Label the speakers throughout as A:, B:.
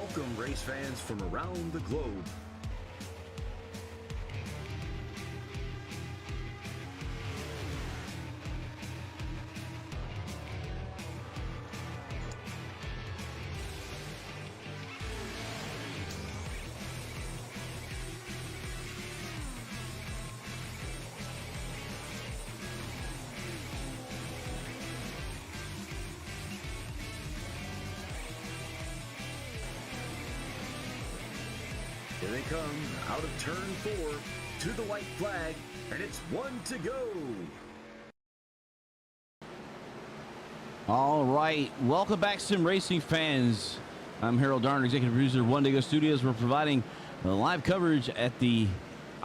A: Welcome, race fans from around the globe. Here they come, out of turn 4, to the white flag, and it's 1 to go.
B: All right, welcome back, Sim Racing fans. I'm Harold Darn, executive producer of One Day Go Studios. We're providing live coverage at the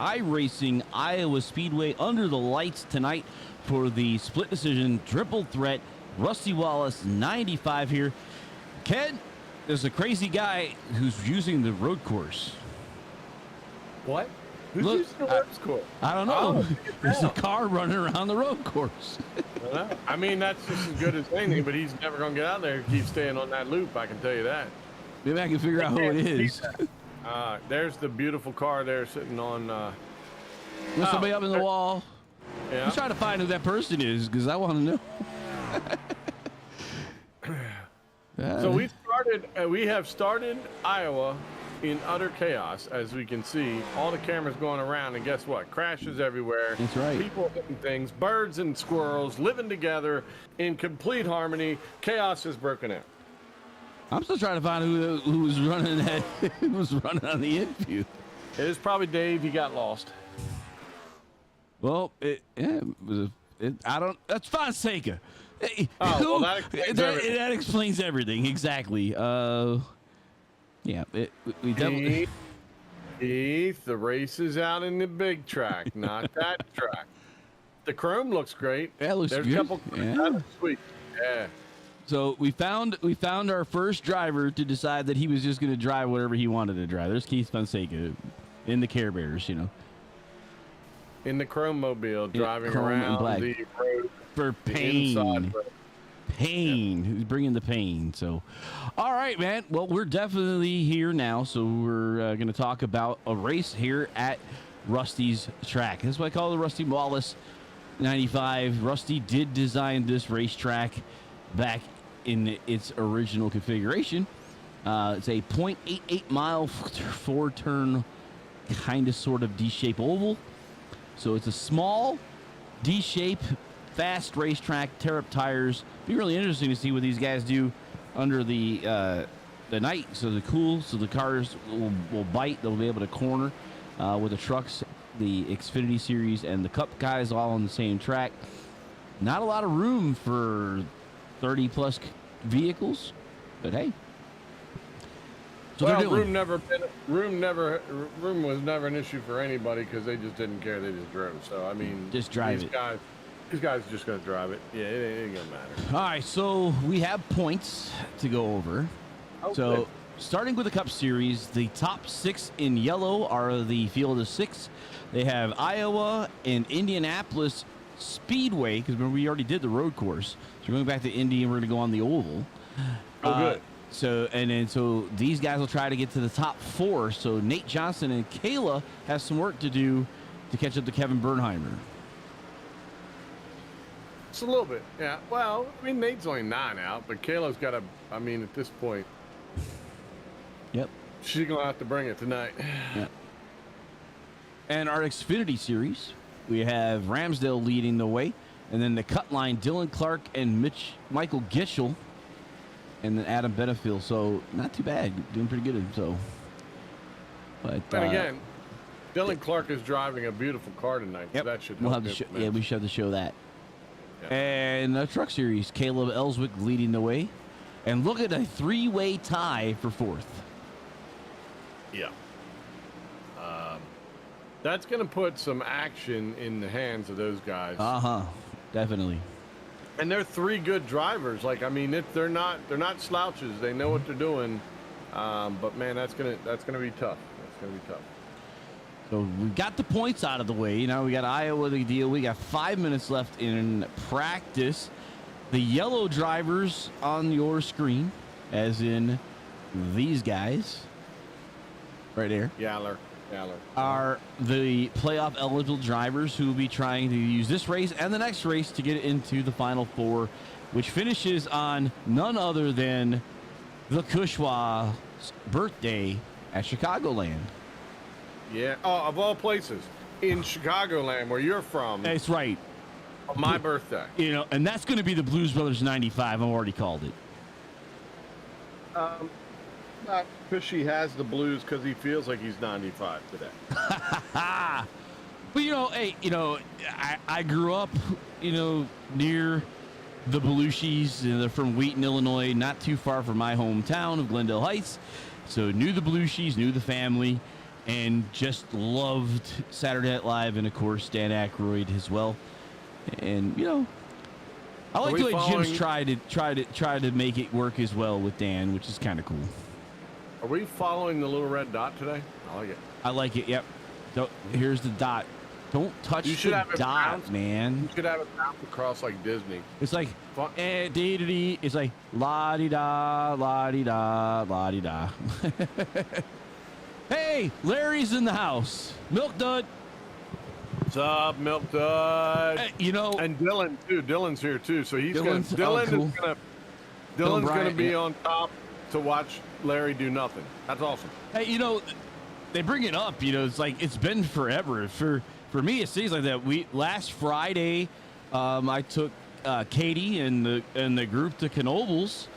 B: iRacing Iowa Speedway under the lights tonight for the split decision triple threat Rusty Wallace 95 here. Ken, there's a crazy guy who's using the road course.
C: What? Who's using the road course?
B: I don't know. There's a car running around the road course.
C: I mean, that's just as good as anything, but he's never going to get out there and keep staying on that loop, I can tell you that.
B: Maybe I can figure out who it is.
C: There's the beautiful car there sitting on...
B: There's somebody up in the wall.
C: Yeah.
B: I'm trying to find who that person is because I want to know.
C: So we have started Iowa in utter chaos, as we can see. All the cameras going around, and guess what? Crashes everywhere.
B: That's right.
C: People hitting things, birds and squirrels living together in complete harmony. Chaos has broken out.
B: I'm still trying to find who was running that, who was running on the infield.
C: It is probably Dave. He got lost.
B: Well, that's Fonseca.
C: Well, that explains everything.
B: That explains everything, exactly. Yeah, we definitely...
C: Keith, the race is out in the big track, not that track. The chrome looks great.
B: Yeah, it looks
C: There's
B: good.
C: A couple.
B: Yeah.
C: That looks sweet. Yeah.
B: So we found our first driver to decide that he was just going to drive whatever he wanted to drive. There's Keith Fonseca in the Care Bears, you know.
C: In the chrome mobile, driving
B: chrome and
C: around
B: black.
C: the road.
B: For pain. Pain. Who's bringing the pain? So, all right, man. Well, we're definitely here now. So we're going to talk about a race here at Rusty's track. That's what I call the Rusty Wallace 95. Rusty did design this racetrack back in its original configuration. It's a 0.88 mile four-turn kind of sort of D-shaped oval. So it's a small D-shape, fast racetrack, tear-up tires. Be really interesting to see what these guys do under the night. So the cars will bite. They'll be able to corner with the trucks, the Xfinity Series, and the Cup guys all on the same track. Not a lot of room for 30-plus vehicles, but hey. So
C: well, room was never an issue for anybody because they just didn't care. They just drove. So I mean,
B: just drive
C: these guys are just gonna drive it. Yeah, it ain't gonna matter.
B: All right, so we have points to go over.
C: Okay.
B: So starting with the Cup Series, the top 6 in yellow are the field of 6. They have Iowa and Indianapolis Speedway, because remember we already did the road course. So we're going back to Indy and we're going to go on the oval.
C: Oh, good.
B: So these guys will try to get to the top 4. So Nate Johnson and Kayla have some work to do to catch up to Kevin Bernheimer.
C: It's a little bit, yeah. Well, I mean, Nate's only 9 out, but Kayla's got to. I mean, at this point,
B: yep,
C: she's gonna have to bring it tonight.
B: Yep. And our Xfinity Series, we have Ramsdale leading the way, and then the cut line, Dylan Clark and Michael Gitschel. And then Adam Benefield, so not too bad, doing pretty good. So, but
C: and again, Dylan Clark is driving a beautiful car tonight.
B: Yep.
C: So that should
B: we'll
C: help
B: have to
C: him.
B: yeah, we should have to show that.
C: Yeah.
B: And the Truck Series, Caleb Ellswick leading the way, and look at a 3-way tie for 4th.
C: Yeah. That's going to put some action in the hands of those guys.
B: Definitely.
C: And they're 3 good drivers. Like, I mean, they're not slouches. They know what they're doing. But man, that's gonna be tough. That's gonna be tough.
B: So we got the points out of the way. Now we got Iowa the deal. We got 5 minutes left in practice. The yellow drivers on your screen, as in these guys right there
C: Yaller.
B: are the playoff eligible drivers who will be trying to use this race and the next race to get into the Final Four, which finishes on none other than the Kushwa's birthday at Chicagoland.
C: Yeah. Oh, of all places, in Chicagoland, where you're from.
B: That's right.
C: My birthday.
B: You know, and that's going to be the Blues Brothers 95. I've already called it.
C: Not Fishy has the blues because he feels like he's 95 today.
B: But, you know, hey, you know, I grew up, you know, near the Belushis. They're from Wheaton, Illinois, not too far from my hometown of Glendale Heights. So knew the Belushis, knew the family, and just loved Saturday Night Live and, of course, Dan Aykroyd as well. And, you know, I like the way Jim's tried to make it work as well with Dan, which is kind of cool.
C: Are we following the little red dot today? I like it.
B: I like it. Yep. Here's the dot. Don't touch the dot, man.
C: You should have it bounced across like Disney.
B: It's like dee. It's like la di da, la di da, la di da. Hey, Larry's in the house. Milk Dud.
C: What's up, Milk Dud?
B: Hey, you know,
C: and Dylan too. Dylan's here too. So Dylan's
B: Bryant,
C: gonna be on top to watch Larry do nothing. That's awesome.
B: Hey, you know, they bring it up. You know, it's like it's been forever. For me, it seems like that. Last Friday, I took Katie and the group to Knoebels,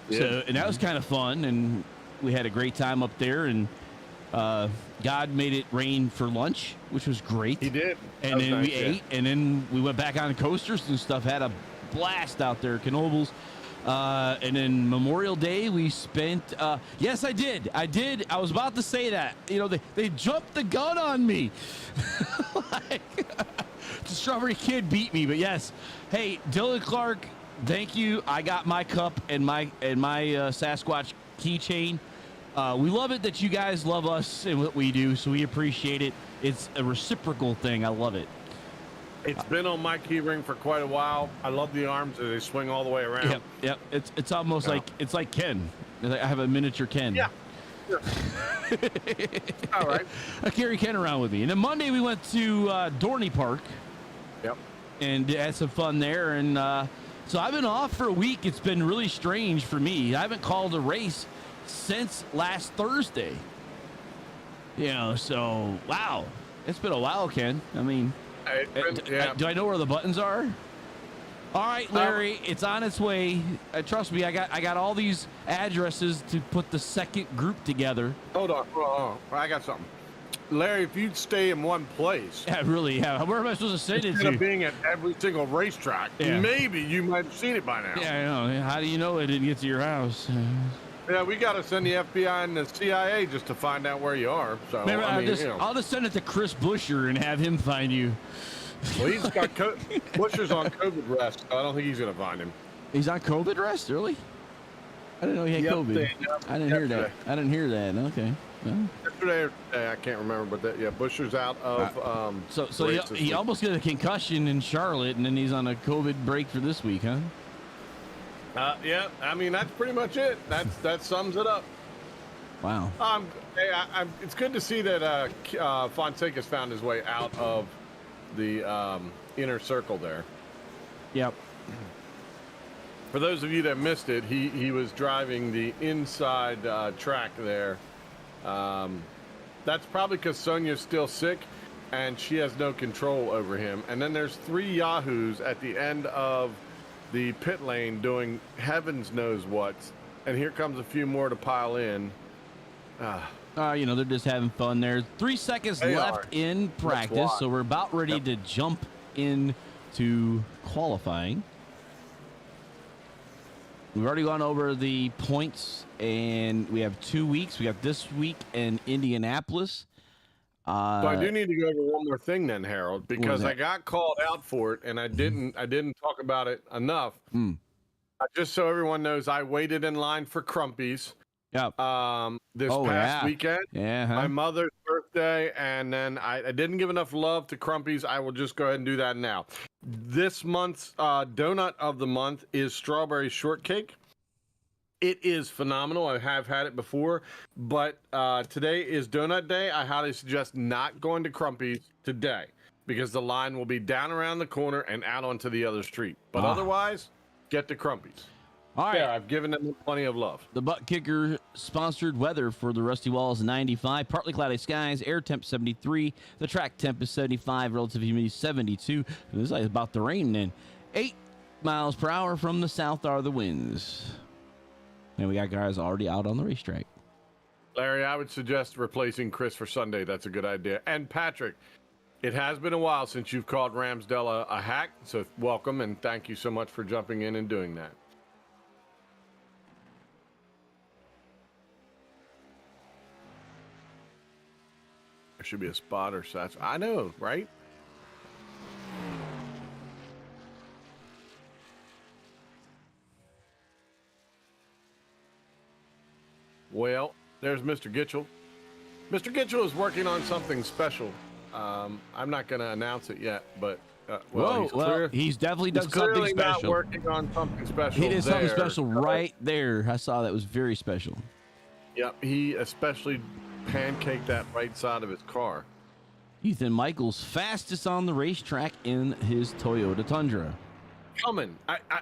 B: and that was kind of fun, and we had a great time up there. And God made it rain for lunch, which was great.
C: He did.
B: And then we ate, and then we went back on coasters and stuff. Had a blast out there at Knoebels. And then Memorial Day, we spent, yes, I did. I was about to say that. You know, they jumped the gun on me. The Strawberry Kid beat me, but yes. Hey, Dylan Clark, thank you. I got my cup and my Sasquatch keychain. We love it that you guys love us and what we do, so we appreciate it. It's a reciprocal thing. I love it.
C: It's been on my key ring for quite a while. I love the arms as they swing all the way around.
B: Yep. It's almost like Ken. I have a miniature Ken.
C: Yeah. Sure. All right.
B: I carry Ken around with me. And then Monday we went to Dorney Park.
C: Yep.
B: And had some fun there. And so I've been off for a week. It's been really strange for me. I haven't called a race since last Thursday. You know, so wow. It's been a while, Ken. I mean, do I know where the buttons are? All right, Larry, it's on its way. Trust me, I got all these addresses to put the second group together.
C: Hold on. I got something. Larry, if you'd stay in one place.
B: Yeah, really, yeah. Where am I supposed to send it to?
C: Instead of being at every single racetrack, maybe you might have seen it by now.
B: Yeah, I know. How do you know it didn't get to your house?
C: Yeah, we got to send the FBI and the CIA just to find out where you are. So
B: maybe I'll just send it to Chris Buescher and have him find you.
C: Well, he's got Buescher's on COVID rest. So I don't think he's going to find him.
B: He's on COVID rest, really? I didn't know he had COVID. I didn't hear that. I didn't hear that. Okay. Well.
C: Yesterday or today, I can't remember, but Buescher's out of.
B: So he almost got a concussion in Charlotte, and then he's on a COVID break for this week, huh?
C: Yeah, I mean that's pretty much it. That sums it up.
B: Wow.
C: It's good to see that Fonseca's found his way out of the inner circle there.
B: Yep.
C: For those of you that missed it, he was driving the inside track there. That's probably because Sonia's still sick, and she has no control over him. And then there's 3 yahoos at the end of the pit lane doing heavens knows what, and here comes a few more to pile in.
B: You know, they're just having fun there. 3 seconds left in practice, so we're about ready to jump into qualifying. We've already gone over the points, and we have 2 weeks. We got this week in Indianapolis.
C: So I do need to go over one more thing then, Harold, because I got called out for it, and I didn't talk about it enough. Just so everyone knows, I waited in line for Crumpies.
B: Yep.
C: This past weekend,
B: yeah,
C: my mother's birthday, and then I didn't give enough love to Crumpies. I will just go ahead and do that now. This month's donut of the month is strawberry shortcake. It is phenomenal. I have had it before, but today is donut day. I highly suggest not going to Crumpy's today because the line will be down around the corner and out onto the other street. But otherwise, get to Crumpy's.
B: All right.
C: Yeah, I've given them plenty of love.
B: The Butt Kicker sponsored weather for the Rusty Walls 95, partly cloudy skies, air temp 73, the track temp is 75, relative humidity 72. This is like about to rain then. 8 miles per hour from the south are the winds. And we got guys already out on the racetrack.
C: Larry, I would suggest replacing Chris for Sunday. That's a good idea. And Patrick, it has been a while since you've called Ramsdell a hack, so welcome and thank you so much for jumping in and doing that. There should be a spotter. I know, right? Well, there's Mr. Gitchell. Mr. Gitchell is working on something special. I'm not going to announce it yet, but
B: he's definitely done something
C: clearly
B: special.
C: Not working on something special.
B: He did something special right there. I saw that was very special.
C: Yep, he especially pancaked that right side of his car.
B: Ethan Michaels, fastest on the racetrack in his Toyota Tundra.
C: Coming.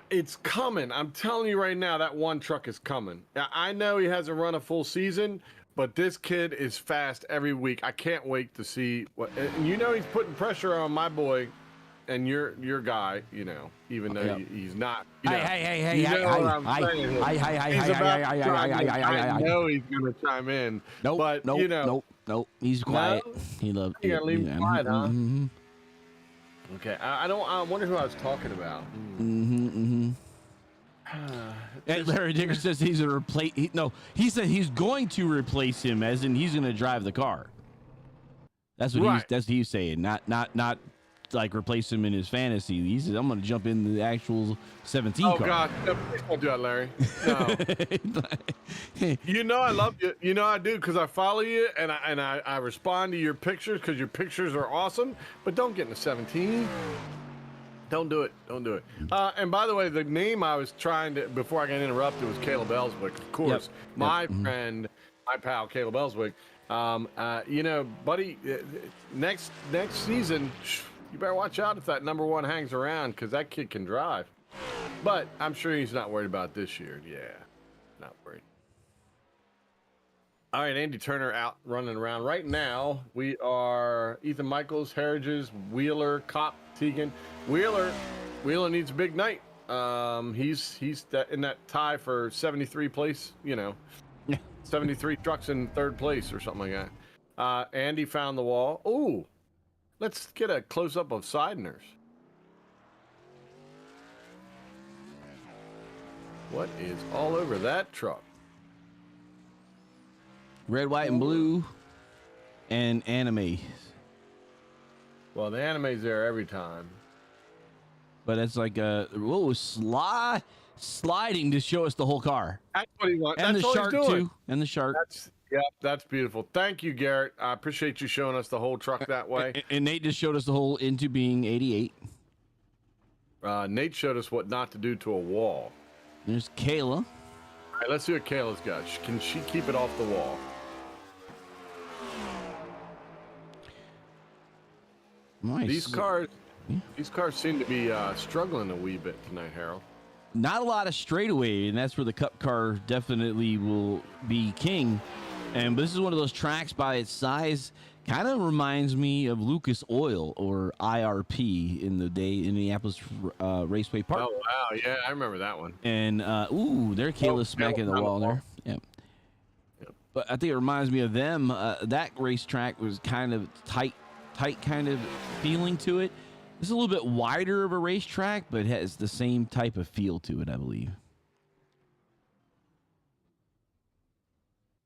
C: It's coming. I'm telling you right now, that one truck is coming. I know he hasn't run a full season, but this kid is fast every week. I can't wait to see what. And you know he's putting pressure on my boy and your guy. You know, even though he's not. I know he's gonna chime in.
B: Nope.
C: But
B: nope.
C: you know,
B: nope. He's quiet.
C: No?
B: He loves.
C: You gotta leave him quiet, huh?
B: Mm-hmm.
C: Okay, I wonder who I was talking about.
B: Hey, Larry Dicker says he's a replace. He said he's going to replace him, as in he's going to drive the car. That's what he's saying. Not like replace him in his fantasy. He says I'm going to jump in the actual 17 car.
C: Oh God, no, please don't do that, Larry. No. You know I love you. You know I do because I follow you and I respond to your pictures because your pictures are awesome. But don't get in the 17. Don't do it. Don't do it. And by the way, the name I was trying to before I got interrupted was Caleb Ellswick. Of course, my friend, my pal Caleb Ellswick. You know, buddy, next season. You better watch out if that number one hangs around because that kid can drive. But I'm sure he's not worried about this year. Yeah, not worried. All right, Andy Turner out running around. Right now, we are Ethan Michaels, Harridges, Wheeler, Kopp, Teagan. Wheeler needs a big night. He's in that tie for 73 place, 73 trucks in third place or something like that. Andy found the wall. Ooh. Let's get a close-up of Seidner's. What is all over that truck?
B: Red, white, and blue, and anime.
C: Well, the anime's there every time.
B: But it's like sliding to show us the whole car.
C: That's what he wants.
B: And
C: that's
B: the shark too. And the shark.
C: That's beautiful. Thank you, Garrett. I appreciate you showing us the whole truck that way.
B: And Nate just showed us the whole into being 88.
C: Nate showed us what not to do to a wall.
B: There's Kayla.
C: All right, let's see what Kayla's got. Can she keep it off the wall?
B: Nice.
C: These cars seem to be struggling a wee bit tonight, Harold.
B: Not a lot of straightaway, and that's where the Cup car definitely will be king. And this is one of those tracks by its size, kind of reminds me of Lucas Oil or IRP in the day Indianapolis Raceway Park.
C: Oh wow, yeah, I remember that one.
B: And there Kayla's smacking the wall there. Yeah. But I think it reminds me of them. That racetrack was kind of tight kind of feeling to it. It's a little bit wider of a racetrack, but it has the same type of feel to it, I believe.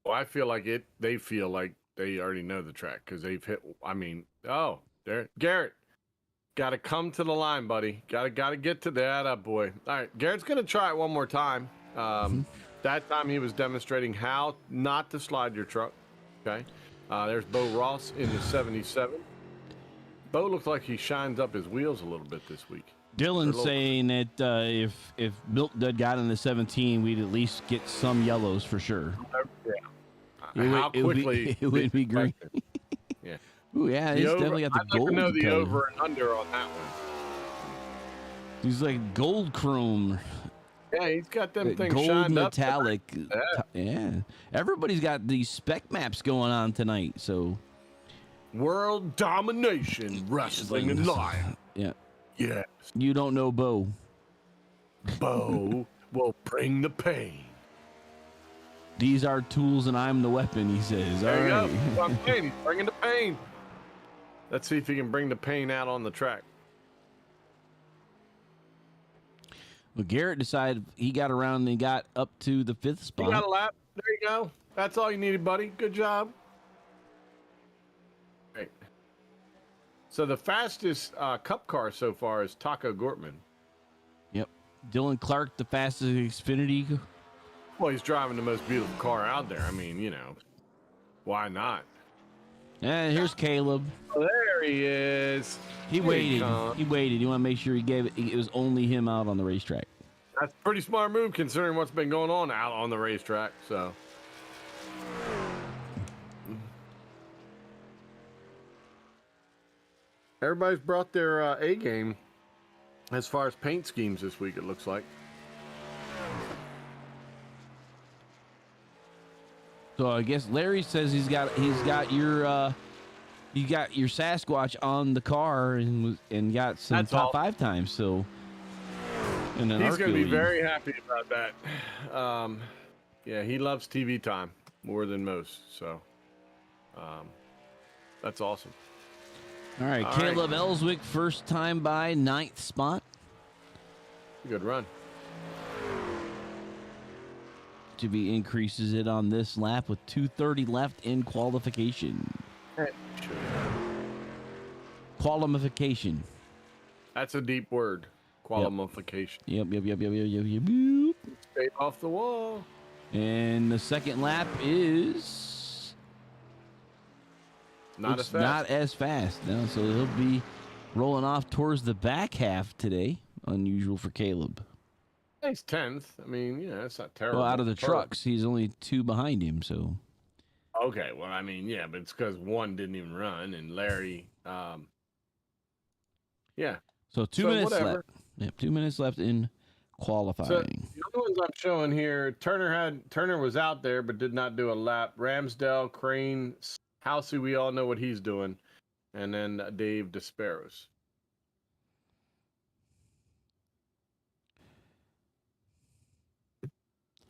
C: Well, I feel like they feel like they already know the track because they've hit. I mean, there, Garrett, got to come to the line, buddy. Got to get to that, boy. All right, Garrett's gonna try it one more time. That time he was demonstrating how not to slide your truck. Okay, there's Bo Ross in the 77. Bo looks like he shines up his wheels a little bit this week.
B: Dylan's saying that if Milk Dud got in the 17, we'd at least get some yellows for sure.
C: Yeah. How quickly
B: it would be green.
C: Yeah.
B: Ooh, yeah, it's definitely got the
C: I'd
B: gold.
C: like to know the
B: color.
C: over and under on that one.
B: He's like gold chrome.
C: Yeah, he's got them things
B: gold
C: shined
B: metallic.
C: up.
B: Yeah. Everybody's got these spec maps going on tonight, so
C: World domination, wrestling and live.
B: Yeah.
C: Yes.
B: You don't know Bo.
C: Bo will bring the pain.
B: These are tools and I'm the weapon, he says.
C: There you
B: All right.
C: go. That's what I'm saying. He's bringing the pain. Let's see if he can bring the pain out on the track.
B: Well, Garrett decided he got around and got up to the 5th spot.
C: You got a lap. There you go. That's all you needed, buddy. Good job. Great. So the fastest cup car so far is Taco Gortman.
B: Yep. Dylan Clark, the fastest Xfinity.
C: Well, he's driving the most beautiful car out there. I mean, you know, why not?
B: And here's Caleb.
C: Oh, there he is.
B: He waited. He waited. You want to make sure he gave it. It was only him out on the racetrack.
C: That's a pretty smart move considering what's been going on out on the racetrack. So, everybody's brought their A game as far as paint schemes this week. It looks like.
B: So I guess Larry says he's got your Sasquatch on the car and got some
C: That's
B: top
C: all.
B: 5 times. So
C: He's going to be very happy about that. Yeah, he loves TV time more than most. So that's awesome.
B: All right,
C: All
B: Caleb Ellswick, first time by 9th spot.
C: Good run.
B: To be increases it on this lap with 2:30 left in qualification. Qualification.
C: That's a deep word. Qualification.
B: Yep.
C: Stay off the wall.
B: And the second lap is
C: Not as fast.
B: Not as fast. No, so he'll be rolling off towards the back half today. Unusual for Caleb.
C: He's 10th. I mean, yeah, it's not terrible.
B: Well, out of the trucks, he's only 2 behind him. So.
C: Okay, well, I mean, yeah, but it's because one didn't even run, and Larry, yeah.
B: So 2 minutes left. Yep, 2 minutes left in qualifying.
C: So the other ones I'm showing here, Turner was out there but did not do a lap. Ramsdale, Crane, Housey, we all know what he's doing, and then Dave Desperos.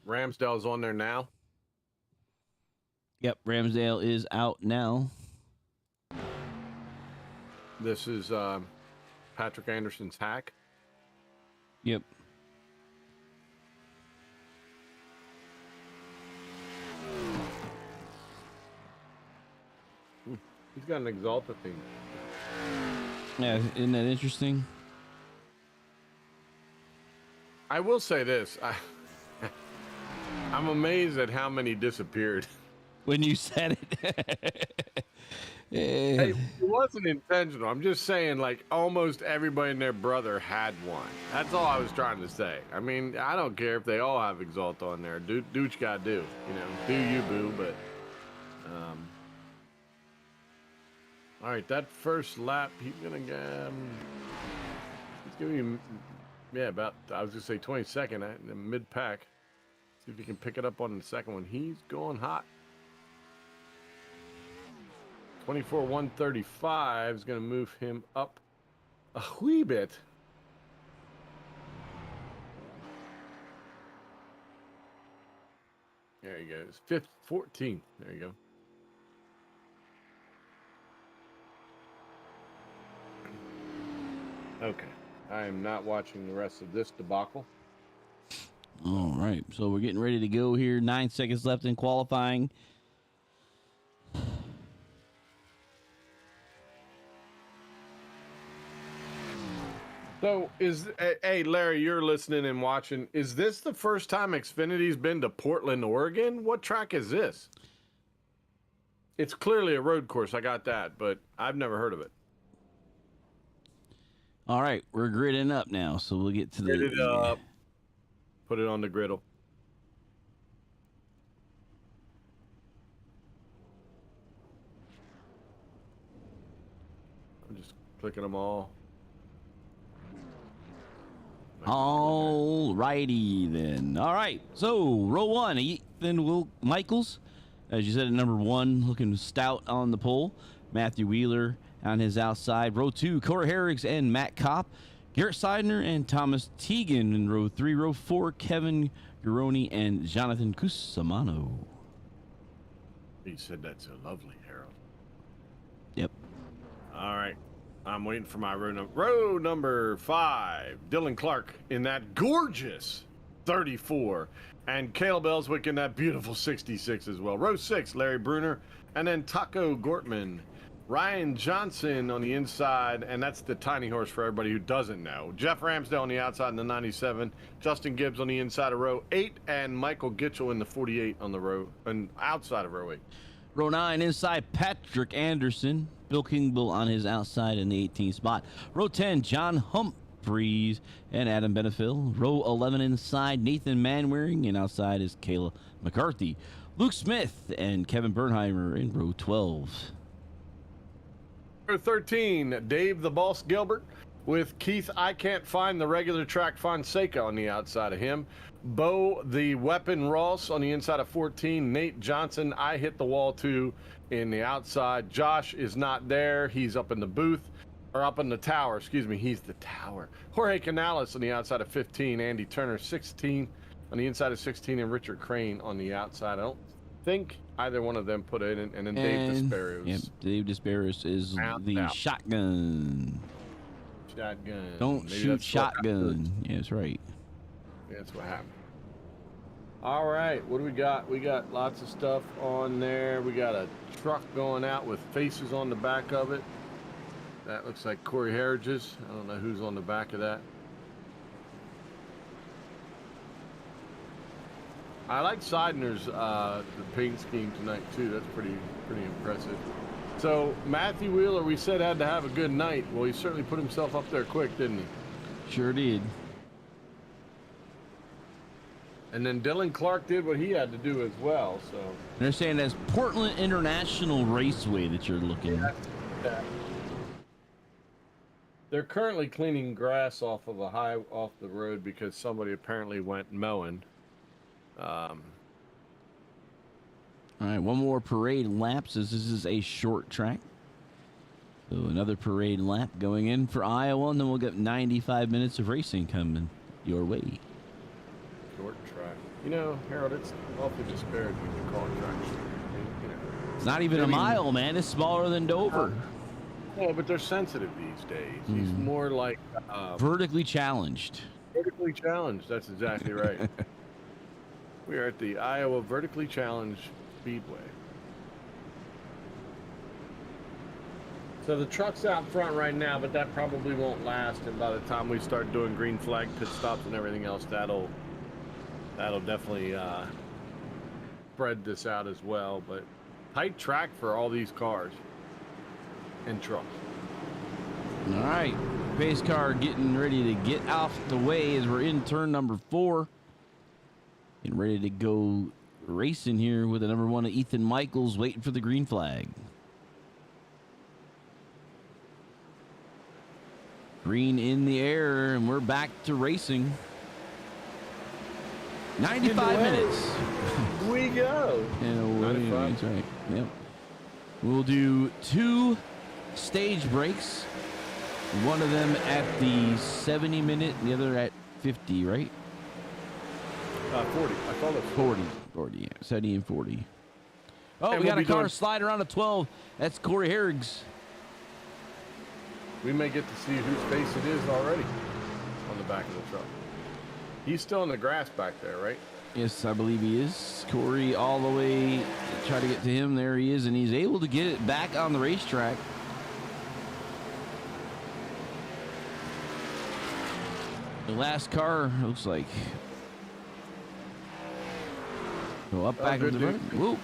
C: Ramsdale's on there now.
B: Yep, Ramsdale is out now.
C: This is Patrick Anderson's hack.
B: Yep.
C: He's got an Exalta thing.
B: Yeah, isn't that interesting?
C: I will say this. I'm amazed at how many disappeared.
B: When you said it.
C: Hey, it wasn't intentional. I'm just saying, like, almost everybody and their brother had one. That's all I was trying to say. I mean, I don't care if they all have Exalta on there. Do what you gotta do. You know, do you, boo. But, all right, that first lap, he's gonna get. He's giving me, about, I was gonna say 22nd in the mid pack. See if he can pick it up on the second one. He's going hot. 24,135 is going to move him up a wee bit. There he goes. 14th. There you go. Okay. I am not watching the rest of this debacle.
B: All right. So we're getting ready to go here. 9 seconds left in qualifying.
C: So hey, Larry, you're listening and watching. Is this the first time Xfinity's been to Portland, Oregon? What track is this? It's clearly a road course. I got that, but I've never heard of it.
B: All right, we're gridding up now, so we'll get to
C: Grid it up. Put it on the griddle. I'm just clicking them all.
B: All righty then. All right, so row 1, Ethan Michaels, as you said, at number 1, looking stout on the pole. Matthew Wheeler on his outside. Row 2, Corey Herrigs and Matt Kopp. Garrett Seidner and Thomas Teagan in row 3. Row 4, Kevin Garoni and Jonathan Cusimano.
C: You said that so lovely, Harold.
B: Yep.
C: All right. I'm waiting for my row number 5. Dylan Clark in that gorgeous 34. And Caleb Ellswick in that beautiful 66 as well. Row 6, Larry Bruner. And then Taco Gortman. Ryan Johnson on the inside, and that's the tiny horse for everybody who doesn't know. Jeff Ramsdale on the outside in the 97. Justin Gibbs on the inside of row 8. And Michael Gitchell in the 48 on the row, and outside of row 8.
B: Row 9, inside Patrick Anderson. Bill Kingbull on his outside in the 18th spot. Row 10, John Humphreys and Adam Benefill. Row 11, inside Nathan Manwaring, and outside is Kayla McCarthy. Luke Smith and Kevin Bernheimer in row 12.
C: Row 13, Dave the Boss Gilbert with Keith I Can't Find the Regular Track Fonseca on the outside of him. Bo the Weapon Ross on the inside of 14. Nate Johnson, I Hit the Wall too, in the outside. Josh is not there. He's up in the booth, or up in the tower, excuse me. He's the tower. Jorge Canales on the outside of 15. Andy Turner 16 on the inside of 16, and Richard Crane on the outside. I don't think either one of them put it in. And then Dave Desperos.
B: Yep, Dave Desperos is the shotgun.
C: Shotgun.
B: Don't
C: Maybe
B: shoot
C: that's
B: shotgun. Yeah, that's right.
C: That's what happened. All right, what do we got? We got lots of stuff on there. We got a truck going out with faces on the back of it. That looks like Corey Harridge's. I don't know who's on the back of that. I like Seidner's the paint scheme tonight too. That's pretty impressive. So Matthew Wheeler, we said, had to have a good night. Well, he certainly put himself up there quick, didn't he?
B: Sure did.
C: And then Dylan Clark did what he had to do as well. So
B: they're saying that's Portland International Raceway that you're looking at.
C: Yeah. They're currently cleaning grass off the road because somebody apparently went mowing.
B: All right, one more parade lap. This is a short track. So another parade lap going in for Iowa, and then we'll get 95 minutes of racing coming your way.
C: Short track. You know, Harold, it's awfully disparaging to call it track.
B: It's not even a mile, man. It's smaller than Dover.
C: Yeah, but they're sensitive these days. He's more like
B: vertically challenged.
C: Vertically challenged. That's exactly right. We are at the Iowa Vertically Challenged Speedway. So the truck's out front right now, but that probably won't last. And by the time we start doing green flag pit stops and everything else, that'll definitely spread this out as well. But tight track for all these cars and trucks.
B: All right, pace car getting ready to get off the way as we're in turn number 4. Getting ready to go racing here with the number 1 of Ethan Michaels, waiting for the green flag. Green in the air, and we're back to racing. 95 minutes.
C: We go.
B: That's right. Yep. We'll do 2 stage breaks. One of them at the 70-minute, and the other at 50, right?
C: 40. I called it
B: 40, yeah, 70 and 40. Oh,
C: and
B: we got
C: we'll
B: a car
C: doing...
B: slide around at 12. That's Corey Herrigs.
C: We may get to see whose face it is already on the back of the truck. He's still in the grass back there, right?
B: Yes, I believe he is. Corey all the way, try to get to him. There he is, and he's able to get it back on the racetrack. The last car looks like. Go up back into the road. Whoa.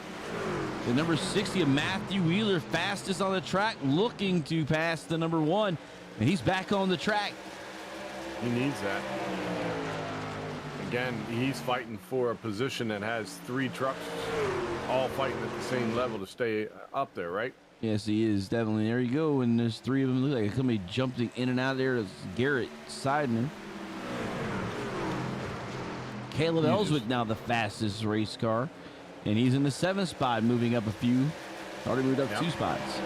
B: The number 60 of Matthew Wheeler, fastest on the track, looking to pass the number 1. And he's back on the track.
C: He needs that. Again, he's fighting for a position that has 3 trucks all fighting at the same level to stay up there, right?
B: Yes, he is. Definitely. There you go. And there's 3 of them. Look like somebody jumping in and out of there. It's Garrett siding him. Caleb Ellswick now the fastest race car. And he's in the 7th spot, moving up a few. Already moved up 2 spots.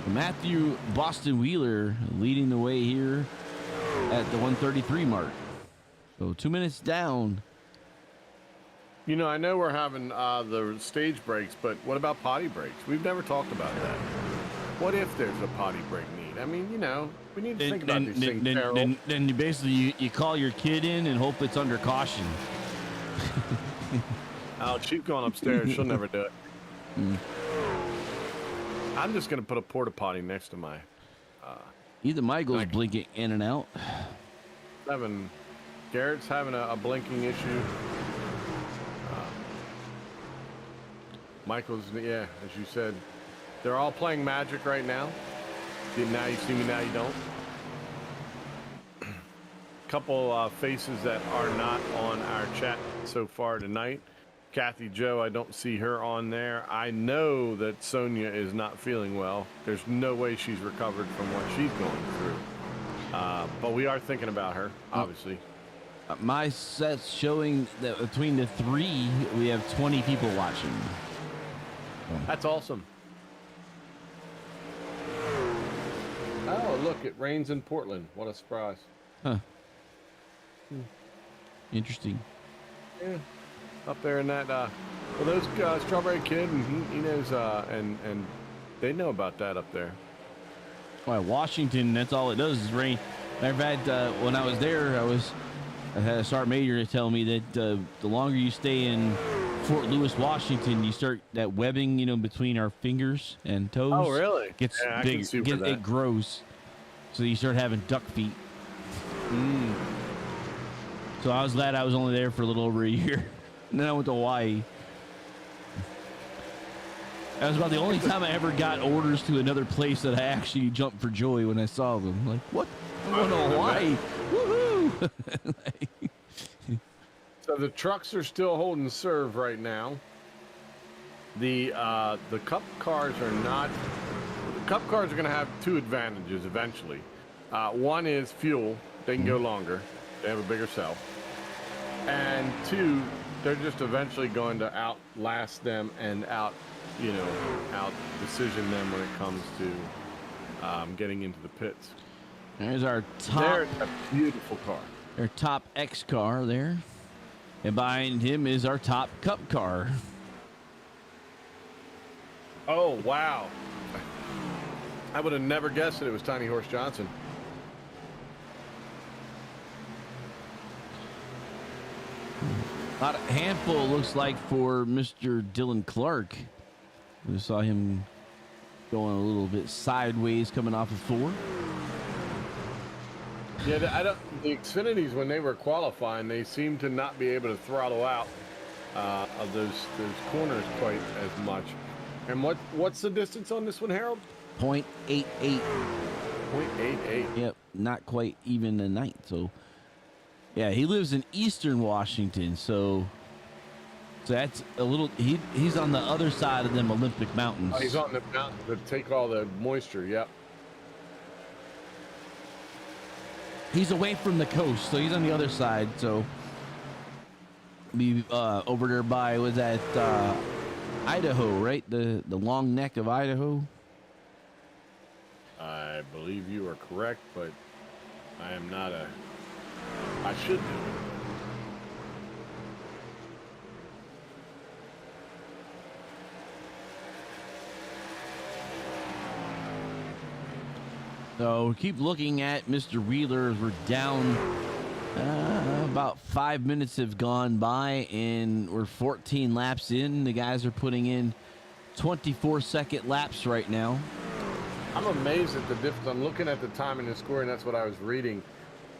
B: Matthew Boston Wheeler leading the way here at the 133 mark. So 2 minutes down.
C: You know, I know we're having the stage breaks, but what about potty breaks? We've never talked about that. What if there's a potty break need? I mean, you know, we need to think about these things, Carol.
B: Then you basically you call your kid in and hope it's under caution.
C: Oh, she's going upstairs. She'll never do it. I'm just going to put a porta potty next to my...
B: Either Michael's blinking in and out.
C: Garrett's having a blinking issue. Michael's, yeah, as you said, they're all playing Magic right now. Now you see me, now you don't. Couple faces that are not on our chat so far tonight. Kathy Joe, I don't see her on there. I know that Sonia is not feeling well. There's no way she's recovered from what she's going through. But we are thinking about her, obviously.
B: My set's showing that between the 3, we have 20 people watching.
C: That's awesome. Oh, look, it rains in Portland. What a surprise.
B: Huh. Interesting.
C: Yeah. Up there in that, well, those Strawberry Kid, and he knows, and they know about that up there.
B: Well, Washington, that's all it does is rain. Matter of fact, when I was there, I had a sergeant major tell me that the longer you stay in Fort Lewis, Washington, you start that webbing, you know, between our fingers and toes.
C: Oh, really?
B: Gets bigger. It grows. So you start having duck feet. So I was glad I was only there for a little over a year. And then I went to Hawaii. That was about the only time I ever got orders to another place that I actually jumped for joy when I saw them. Like, what? I'm going to Hawaii. Woohoo!
C: So the trucks are still holding serve right now. The Cup cars are not. The Cup cars are going to have 2 advantages eventually. One is fuel; they can go longer. They have a bigger cell. And 2, they're just eventually going to outlast them and out decision them when it comes to getting into the pits.
B: There's our top.
C: There's a beautiful car.
B: Our top X car there. And behind him is our top Cup car.
C: Oh, wow. I would have never guessed that it was Tiny Horse Johnson.
B: A handful, looks like, for Mr. Dylan Clark. We saw him going a little bit sideways coming off of 4.
C: Yeah, the Xfinities, when they were qualifying, they seemed to not be able to throttle out of those corners quite as much. And what's the distance on this one, Harold?
B: 0.88.
C: 0.88.
B: Yep, not quite even a ninth. So, yeah, he lives in Eastern Washington, so that's a little. He's on the other side of them Olympic Mountains.
C: Oh, he's on the mountain to take all the moisture. Yep.
B: He's away from the coast, so he's on the other side. So, be over there by Idaho, right? The long neck of Idaho.
C: I believe you are correct, but I am not I should do it.
B: So keep looking at Mr. Wheeler as we're down. About 5 minutes have gone by and we're 14 laps in. The guys are putting in 24-second laps right now.
C: I'm amazed at the difference. I'm looking at the time and the score, and that's what I was reading.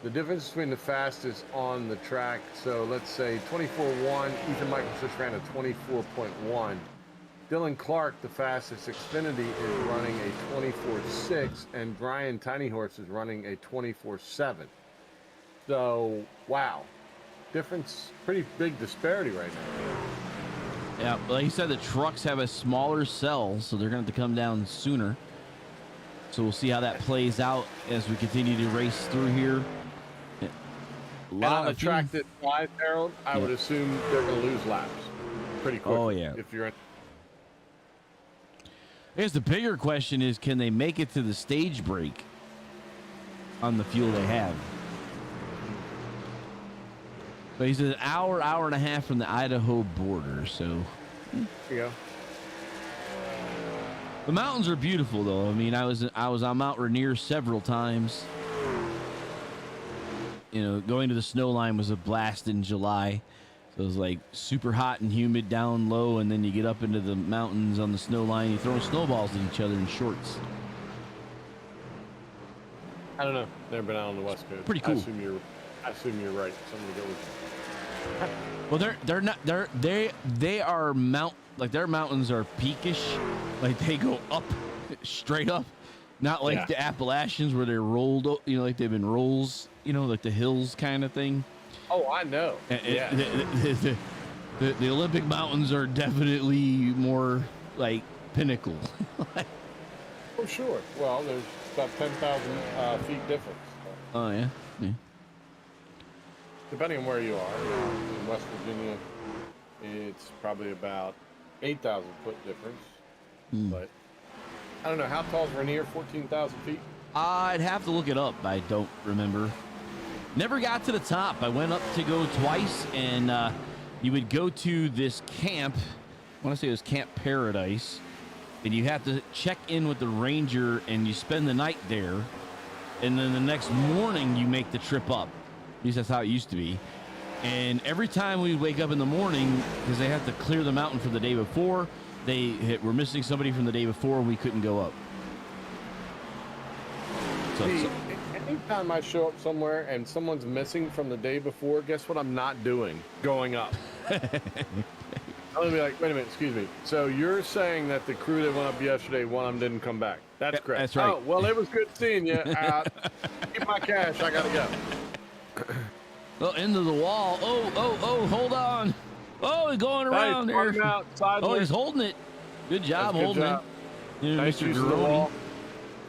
C: The difference between the fastest on the track. So let's say 24.1. Ethan Michael just ran a 24.1. Dylan Clark, the fastest Xfinity, is running a 24.6, and Brian Tiny Horse is running a 24.7. So, wow. Difference, pretty big disparity right now.
B: Yeah, like you said, the trucks have a smaller cell, so they're going to have to come down sooner. So we'll see how that plays out as we continue to race through here.
C: And on a track that size, Harold, I would assume they're going to lose laps pretty quickly.
B: Oh, yeah.
C: If you're in.
B: I guess the bigger question is, can they make it to the stage break on the fuel they have? But he's an hour and a half from the Idaho border, so.
C: There you go.
B: The mountains are beautiful, though. I mean, I was on Mount Rainier several times. You know, going to the snow line was a blast in July. So it was like super hot and humid down low, and then you get up into the mountains on the snow line. You throw snowballs at each other in shorts.
C: I don't know. Never been out on the West Coast.
B: Pretty cool.
C: I assume you're right. Somebody go with you.
B: Well, they're not they are their mountains are peakish, like they go up straight up, not like the Appalachians where they're rolled, you know, like they've been rolls, you know, like the hills kind of thing.
C: Oh, I know. Yeah.
B: The Olympic mountains are definitely more like pinnacle.
C: Oh, sure. Well, there's about 10,000 feet difference.
B: Oh yeah.
C: Depending on where you are. In West Virginia, it's probably about 8,000 foot difference. But I don't know. How tall is Rainier? 14,000 feet?
B: I'd have to look it up. I don't remember. Never got to the top. I went up to go twice, and you would go to this camp. I want to say it was Camp Paradise. And you have to check in with the ranger, and you spend the night there. And then the next morning, you make the trip up. At least that's how it used to be. And every time we wake up in the morning, because they have to clear the mountain for the day before, were missing somebody from the day before, and we couldn't go up.
C: Anytime I show up somewhere and someone's missing from the day before, guess what I'm not doing? Going up. I'm going to be like, wait a minute, excuse me. So you're saying that the crew that went up yesterday, one of them didn't come back. That's correct.
B: That's right.
C: Oh, well, it was good seeing you. Keep my cash. I got to go.
B: Oh, into the wall. Oh, hold on. Oh, he's going around there. Oh, he's holding it. Good job holding it.
C: Nice
B: Mr.
C: use of the wall.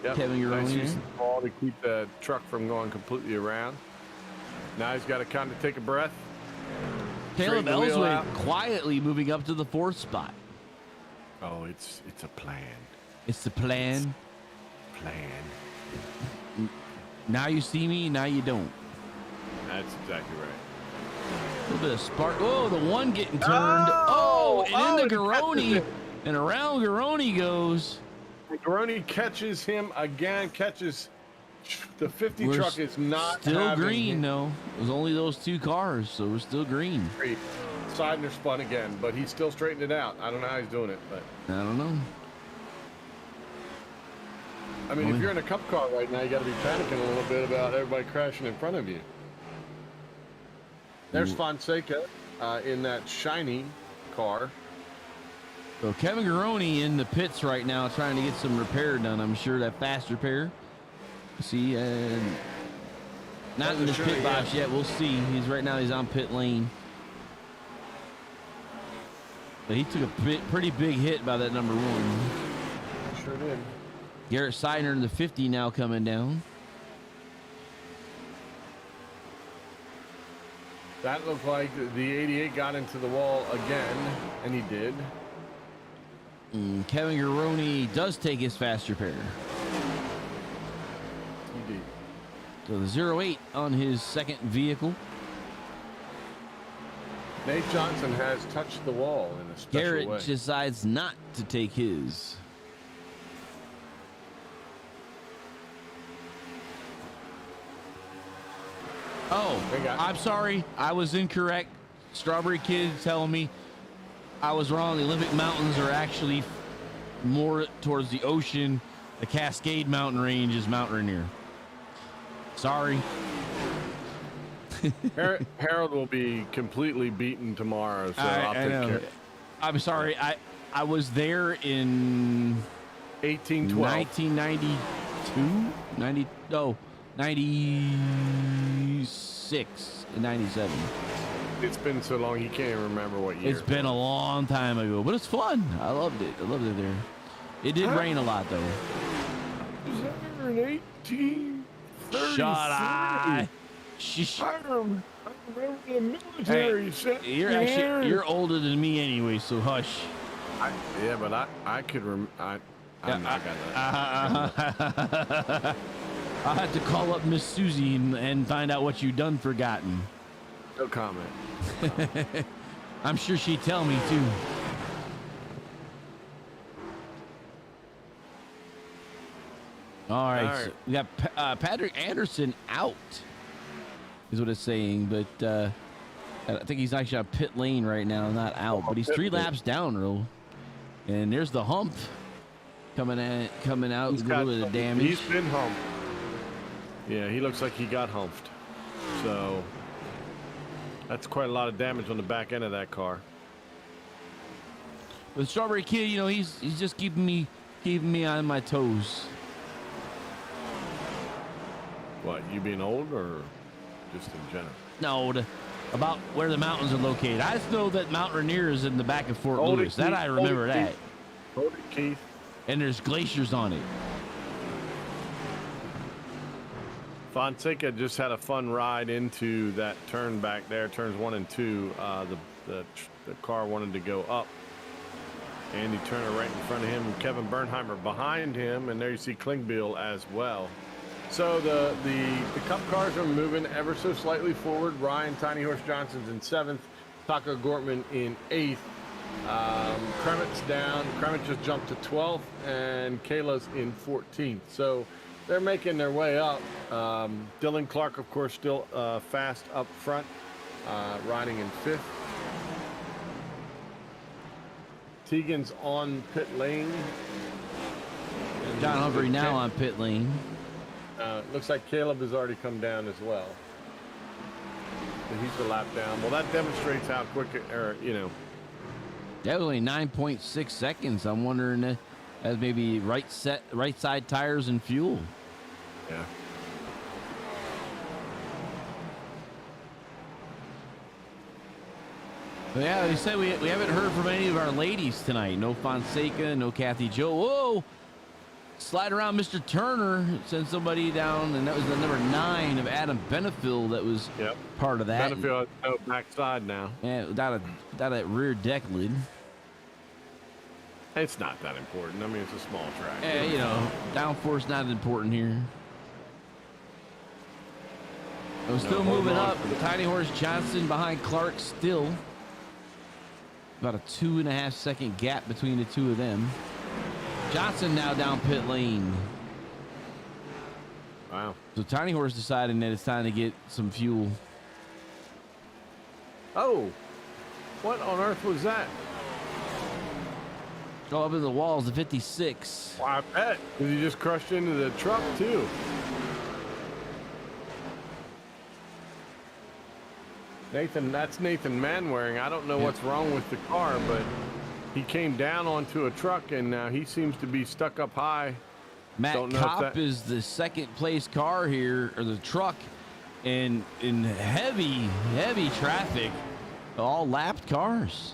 B: Yep. Kevin Garoni.
C: Nice use of the wall to keep the truck from going completely around. Now he's got to kind of take a breath.
B: Caleb Ellsworth quietly moving up to the 4th spot.
C: Oh, it's a plan.
B: It's the plan.
C: Plan.
B: Now you see me, now you don't.
C: That's exactly right.
B: A little bit of spark. Oh, the one getting turned. And into Garoni. And around Garoni goes.
C: Garoni catches him again, catches the 50 truck is not
B: still green though. It was only those 2 cars, so we're still green.
C: Seidner spun again, but he's still straightening it out. I don't know how he's doing it, but
B: I don't know.
C: I mean, if you're in a cup car right now, you got to be panicking a little bit about everybody crashing in front of you. There's Fonseca in that shiny car.
B: So Kevin Garoni in the pits right now trying to get some repair done. I'm sure that fast repair. See, not in the pit box yet. We'll see. He's on pit lane. But he took a pretty big hit by that number 1.
C: Sure did.
B: Garrett Seidner in the 50 now coming down.
C: That looked like the 88 got into the wall again, and he did.
B: Kevin Garoni does take his fast repair.
C: He did.
B: So the 08 on his second vehicle.
C: Nate Johnson has touched the wall in a special way.
B: Garrett decides not to take his. Oh, I'm sorry. I was incorrect. Strawberry Kid telling me I was wrong. The Olympic Mountains are actually more towards the ocean. The Cascade Mountain Range is Mount Rainier. Sorry.
C: Harold will be completely beaten tomorrow, so I'll take care.
B: I'm sorry. I was there in 1992, 96 and 97.
C: It's been so long he can't even remember what year.
B: It's been a long time ago, but it's fun. I loved it. I loved it there. It did rain a lot though.
C: Was that in 1833?
B: Shut eye.
C: I remember the military.
B: Hey, you're older than me anyway, so hush.
C: Yeah, but I could I got that.
B: I'll have to call up Miss Susie and find out what you done forgotten.
C: No comment.
B: I'm sure she'd tell me too. All right. So we got Patrick Anderson out, is what it's saying, but I think he's actually on pit lane right now, not out, but he's 3 laps down, Earl. And there's the hump coming out. He's got a little bit of damage.
C: He's been humped. Yeah, he looks like he got humped. So that's quite a lot of damage on the back end of that car.
B: But Strawberry Kid, you know, he's just keeping me on my toes.
C: What, you being old or just in general?
B: No, about where the mountains are located. I just know that Mount Rainier is in the back of Fort Lewis. That I remember that.
C: Hold it, Keith.
B: And there's glaciers on it.
C: Fonseca just had a fun ride into that turn back there, turns 1 and 2. The car wanted to go up. Andy Turner right in front of him, Kevin Bernheimer behind him, and there you see Klingbeil as well. So the Cup cars are moving ever so slightly forward. Ryan Tiny Horse Johnson's in 7th, Taco Gortman in 8th. Kremitz down. Kremitz just jumped to 12th, and Kayla's in 14th. So they're making their way up. Dylan Clark, of course, still fast up front, riding in 5th. Tegan's on pit lane.
B: John Humphrey now on pit lane.
C: Looks like Caleb has already come down as well. So he's a lap down. Well, that demonstrates how quick, you know.
B: That was only 9.6 seconds. I'm wondering as maybe right side tires and fuel.
C: Yeah.
B: But yeah, they said we haven't heard from any of our ladies tonight. No Fonseca, no Kathy Joe. Whoa! Slide around Mr. Turner, send somebody down, and that was the number 9 of Adam Benefield that was part of that.
C: Benefield has no backside now.
B: Yeah, without a rear deck lid.
C: It's not that important. I mean, it's a small track.
B: Yeah, you know, downforce not important here. I'm still moving up. Tiny Horse Johnson behind Clark still. About a 2.5 second gap between the two of them. Johnson now down pit lane.
C: Wow.
B: So Tiny Horse deciding that it's time to get some fuel.
C: Oh, what on earth was that?
B: Go up in the walls of 56.
C: Well, I bet. Because he just crushed into the truck, too. That's Nathan Manwaring. I don't know what's wrong with the car, but he came down onto a truck, and now he seems to be stuck up high.
B: Matt Kopp is the second place car here, or the truck, in heavy traffic. All lapped cars.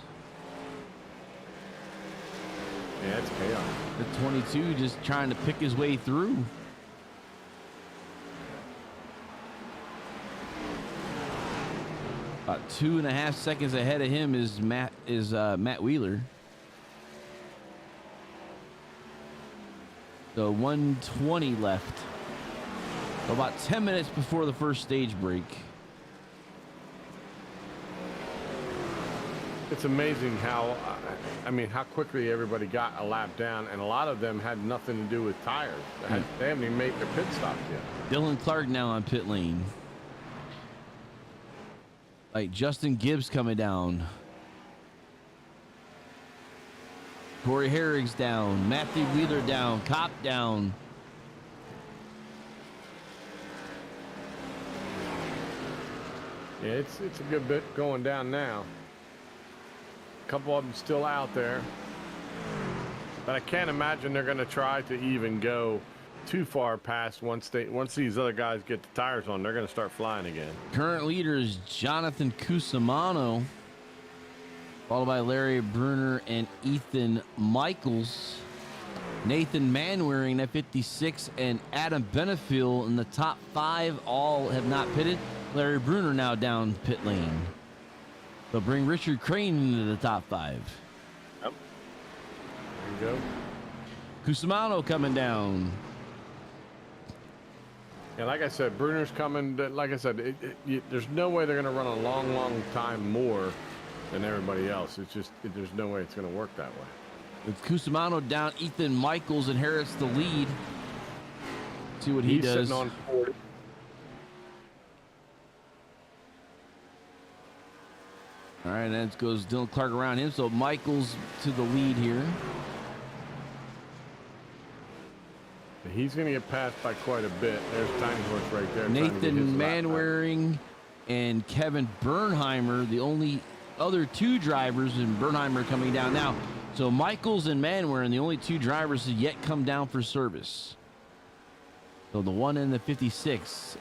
C: Yeah, it's chaos.
B: The 22 just trying to pick his way through. About 2.5 seconds ahead of him is Matt Wheeler. So 1:20 left. About 10 minutes before the first stage break.
C: It's amazing how quickly everybody got a lap down, and a lot of them had nothing to do with tires. They haven't even made their pit stops yet.
B: Dylan Clark now on pit lane. Like Justin Gibbs coming down. Corey Herrick's down. Matthew Wheeler down. Kopp down.
C: Yeah, it's a good bit going down now. A couple of them still out there. But I can't imagine they're going to try to even go too far past once these other guys get the tires on. They're going to start flying again.
B: Current leader is Jonathan Cusimano, followed by Larry Bruner and Ethan Michaels. Nathan Manwaring at 56 and Adam Benefiel in the top 5 all have not pitted. Larry Bruner now down pit lane. They'll bring Richard Crane into the top 5.
C: Yep. There you go.
B: Cusimano coming down.
C: Yeah, like I said, Bruner's coming. Like I said, there's no way they're going to run a long, long time more than everybody else. It's just there's no way it's going to work that way.
B: With Cusimano down, Ethan Michaels inherits the lead. See what he does.
C: He's sitting on 40.
B: All right, that goes Dylan Clark around him. So Michaels to the lead here.
C: He's going to get passed by quite a bit. There's Tiny Horse right there.
B: Nathan Manwaring and Kevin Bernheimer, the only other 2 drivers, and Bernheimer coming down now. So Michaels and Manwaring, the only 2 drivers to yet come down for service. So the 1 and the 56.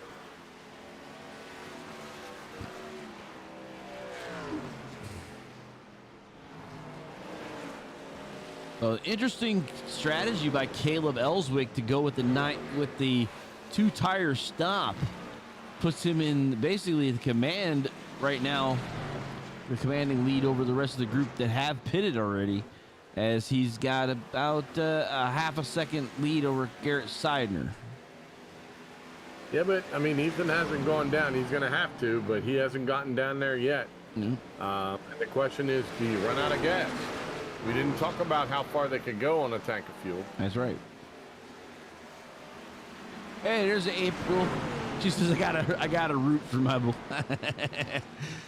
B: Interesting strategy by Caleb Ellswick to go with the 2-tire stop. Puts him in basically the command right now, the commanding lead over the rest of the group that have pitted already, as he's got about a half a second lead over Garrett Seidner.
C: Yeah, but I mean, Ethan hasn't gone down. He's going to have to, but he hasn't gotten down there yet.
B: Mm-hmm.
C: And the question is, do you run out of gas? We didn't talk about how far they could go on a tank of fuel.
B: That's right. Hey, there's April. She says, I got a root for my boy.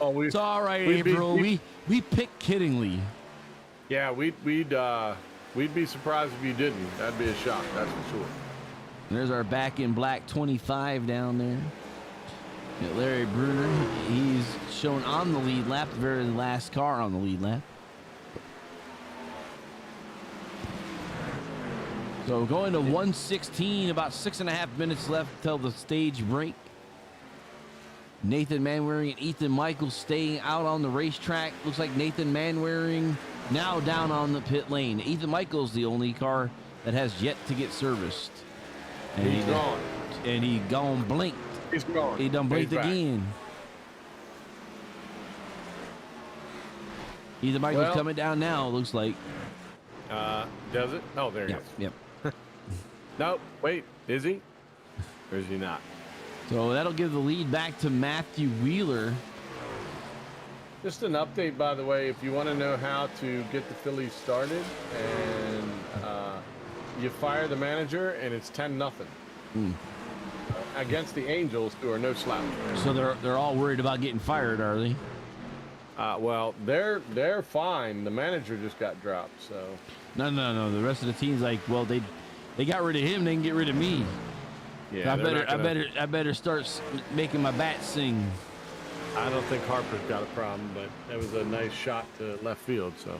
C: Oh,
B: it's all right, April. We pick kiddingly.
C: Yeah, we'd be surprised if you didn't. That'd be a shock, that's for sure.
B: There's our back in black 25 down there. Yeah, Larry Bruner, he's shown on the lead lap, the very last car on the lead lap. So going to 116, about 6.5 minutes left till the stage break. Nathan Manwaring and Ethan Michaels staying out on the racetrack. Looks like Nathan Manwaring now down on the pit lane. Ethan Michaels, the only car that has yet to get serviced. And
C: he's gone.
B: And he gone blinked.
C: He's gone.
B: He done blinked again. Ethan Michaels coming down now, looks like.
C: Does it? Oh, there he is.
B: Yep.
C: No, wait, is he? Or is he not?
B: So that'll give the lead back to Matthew Wheeler.
C: Just an update, by the way, if you want to know how to get the Phillies started, and you fire the manager, and it's 10-0 against the Angels, who are no slouch.
B: So they're all worried about getting fired, are they?
C: Well, they're fine. The manager just got dropped, so.
B: No. The rest of the team's like, well, they got rid of him. They can get rid of me.
C: Yeah,
B: I better start making my bat sing.
C: I don't think Harper's got a problem, but that was a nice shot to left field. So.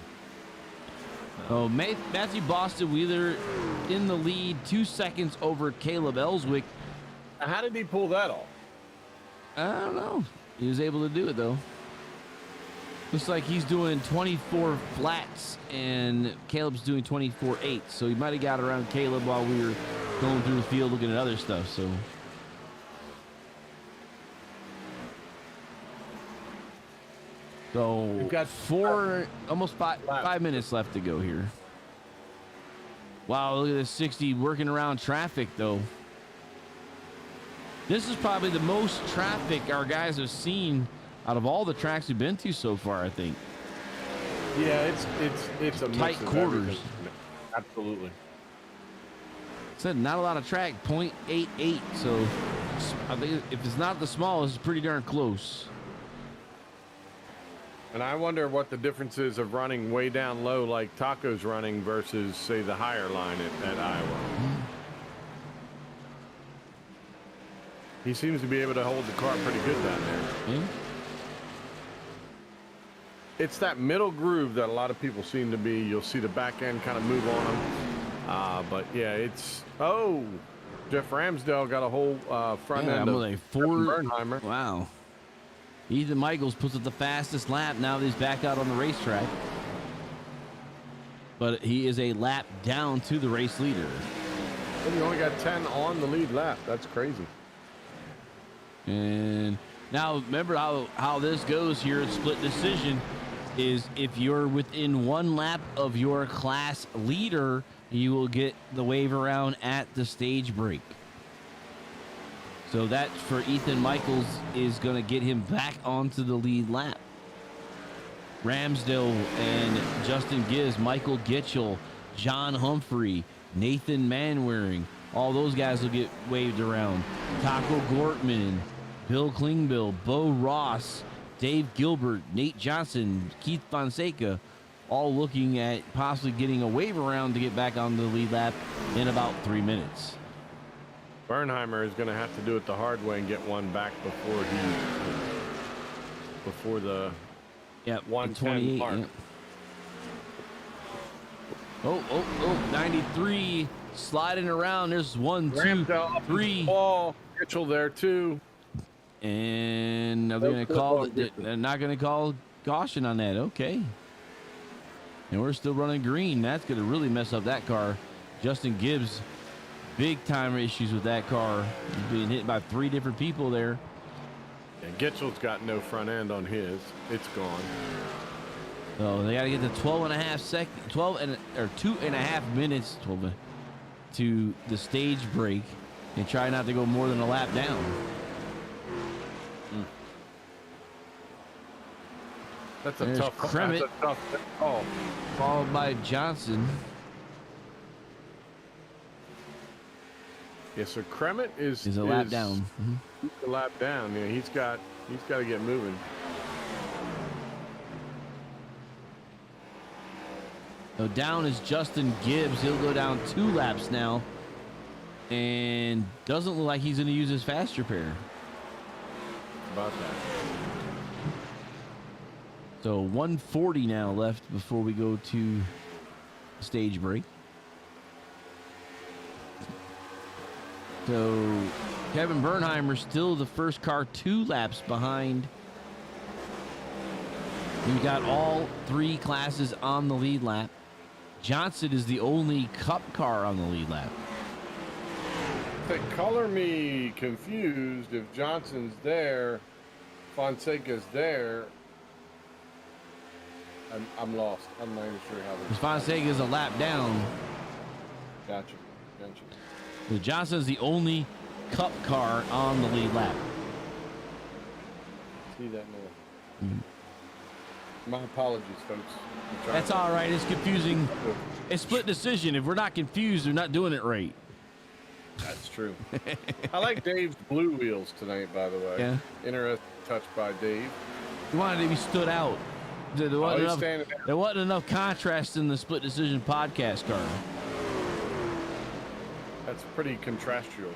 B: Oh, Matthew Boston Wheeler in the lead, 2 seconds over Caleb Ellswick.
C: How did he pull that off?
B: I don't know. He was able to do it though. Looks like he's doing 24 flats and Caleb's doing 24.8. So he might have got around Caleb while we were going through the field looking at other stuff. So
C: we've got
B: almost five minutes left to go here. Wow, look at this 60 working around traffic though. This is probably the most traffic our guys have seen out of all the tracks we've been to so far, I think.
C: Yeah, it's a
B: tight quarters.
C: Absolutely.
B: Said not a lot of track, 0.88. So I think if it's not the smallest, it's pretty darn close.
C: And I wonder what the difference is of running way down low like Taco's running versus, say, the higher line at Iowa.
B: Mm-hmm.
C: He seems to be able to hold the car pretty good down there.
B: Yeah.
C: it's that middle groove that a lot of people seem to be. You'll see the back end kind of move on them. But yeah, it's Jeff Ramsdale got a whole front end of
B: like Ford
C: Bernheimer.
B: Wow. Ethan Michaels puts up the fastest lap now that he's back out on the racetrack. But he is a lap down to the race leader.
C: But he only got 10 on the lead lap. That's crazy.
B: And now remember how this goes here at split decision is if you're within one lap of your class leader, you will get the wave around at the stage break. So that for Ethan Michaels is going to get him back onto the lead lap. Ramsdale and Justin Gibbs, Michael Gitchell, John Humphrey, Nathan Manwaring, all those guys will get waved around. Taco Gortman, Bill Klingbill, Bo Ross, Dave Gilbert, Nate Johnson, Keith Fonseca, all looking at possibly getting a wave around to get back on the lead lap in about 3 minutes.
C: Bernheimer is going to have to do it the hard way and get one back before the 110 mark.
B: Yep. Oh, 93 sliding around. There's 1, 2, 3.
C: Ball. Mitchell there too.
B: And they're going to call it. They're not going to call caution on that. Okay. And we're still running green. That's going to really mess up that car. Justin Gibbs, big time issues with that car. He's being hit by 3 different people there.
C: And Gitchell's got no front end on his. It's gone.
B: So they got to get to 2.5 minutes to the stage break and try not to go more than a lap down.
C: That's a
B: There's
C: tough call.
B: Followed by Johnson.
C: Yeah, so Kremet is
B: a lap down.
C: He's a lap down. Yeah, he's got to get moving.
B: So down is Justin Gibbs. He'll go down 2 laps now. And doesn't look like he's going to use his fast repair.
C: About that.
B: So 140 now left before we go to stage break. So Kevin Bernheimer still the first car 2 laps behind. We've got all 3 classes on the lead lap. Johnson is the only cup car on the lead lap.
C: They color me confused. If Johnson's there, Fonseca's there. I'm lost. I'm not even sure how this.
B: Fonseca's a lap down.
C: Gotcha.
B: So Johnson's the only cup car on the lead lap.
C: See that now. My apologies, folks.
B: That's all right. It's confusing. It's split decision. If we're not confused, we're not doing it right.
C: That's true. I like Dave's blue wheels tonight, by the way.
B: Yeah.
C: Interesting touch by Dave.
B: He wanted to be stood out. There wasn't enough contrast in the split decision podcast car.
C: That's pretty contrastual.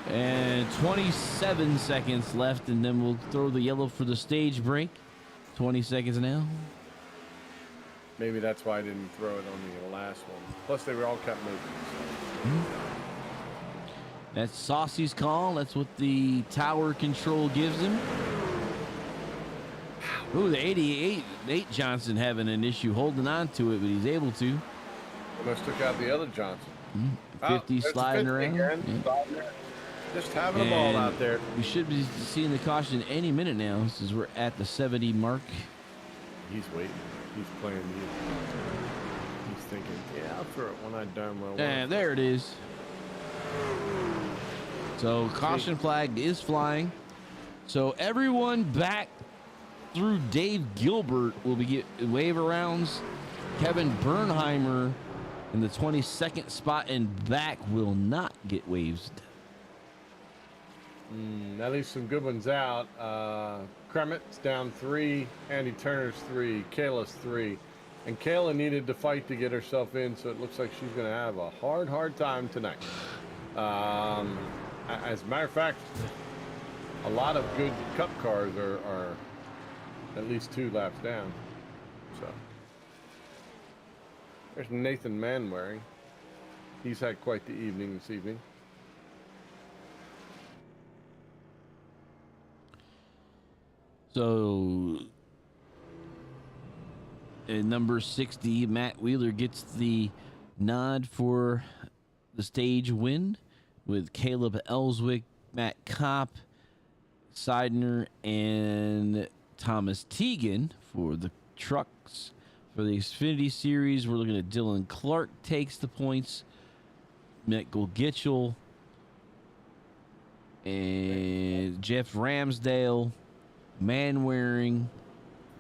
B: And 27 seconds left, and then we'll throw the yellow for the stage break. 20 seconds now.
C: Maybe that's why I didn't throw it on the last one. Plus, they were all kept moving. So.
B: That's Saucy's call. That's what the tower control gives him. Ooh, the 88, Nate Johnson having an issue holding on to it, but he's able to.
C: Almost took out the other Johnson.
B: 50 sliding around. Yeah.
C: Just having a ball out there.
B: We should be seeing the caution any minute now, since we're at the 70 mark.
C: He's waiting. He's playing. He's thinking, yeah, I'll throw it when I darn well.
B: And there it is. So caution flag is flying. So everyone back through Dave Gilbert will be getting wave arounds. Kevin Bernheimer in the 22nd spot and back will not get waves.
C: At least some good ones out. Kremet's down 3. Andy Turner's 3. Kayla's 3. And Kayla needed to fight to get herself in, so it looks like she's going to have a hard time tonight. As a matter of fact, a lot of good Cup cars are at least 2 laps down. So there's Nathan Manwaring. He's had quite the evening this evening.
B: So, at number 60, Matt Wheeler gets the nod for the stage win with Caleb Ellswick, Matt Kopp, Seidner, and Thomas Teagan for the trucks. For the Xfinity Series, we're looking at Dylan Clark takes the points, Michael Gitchell, and Jeff Ramsdale, Manwaring,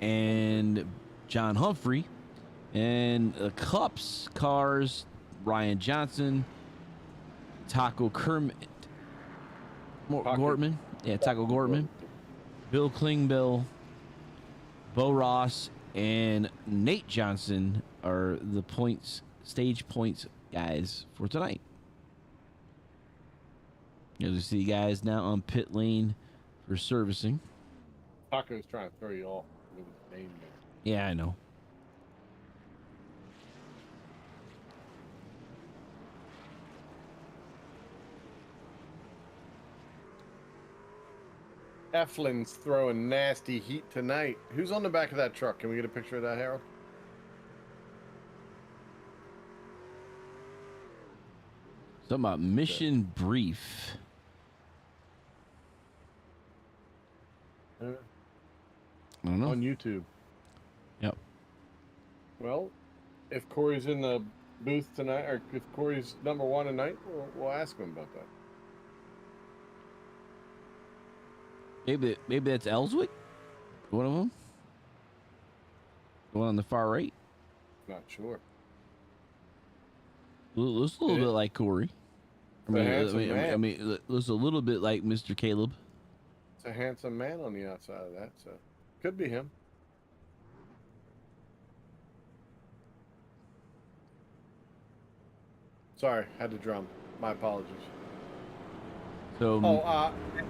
B: and John Humphrey. And the Cups cars, Ryan Johnson, Taco Kermit, Gortman. Yeah, Taco Gortman, Bill Klingbeil, Bo Ross, and Nate Johnson are the stage points guys for tonight. As we see guys now on pit lane for servicing.
C: Taco's trying to throw you off with his name there.
B: Yeah, I know.
C: Eflin's throwing nasty heat tonight. Who's on the back of that truck? Can we get a picture of that, Harold?
B: Something about Mission Brief.
C: I
B: don't know.
C: On YouTube.
B: Yep.
C: Well, if Corey's in the booth tonight, or if Corey's number 1 tonight, we'll ask him about that.
B: Maybe that's Ellswick? One of them? The one on the far right?
C: Not sure.
B: Looks a little bit like Corey. I mean, looks a little bit like Mr. Caleb.
C: It's a handsome man on the outside of that, so could be him. Sorry, had to drum. My apologies.
B: So,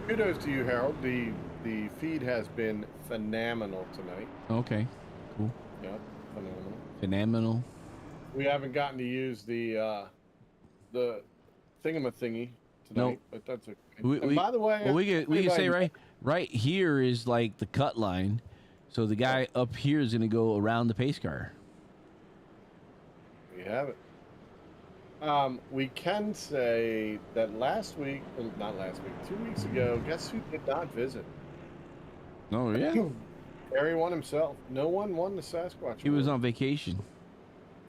C: kudos to you, Harold. The feed has been phenomenal tonight.
B: Okay, cool.
C: Yeah, phenomenal.
B: Phenomenal.
C: We haven't gotten to use the thingamathingy tonight, but that's okay. And by the way,
B: well, we can say right here is like the cut line, so the guy up here is going to go around the pace car.
C: We have it. We can say that not last week, 2 weeks ago, guess who did not visit?
B: Oh, yeah?
C: Barry won himself. No one won the Sasquatch.
B: He was on vacation.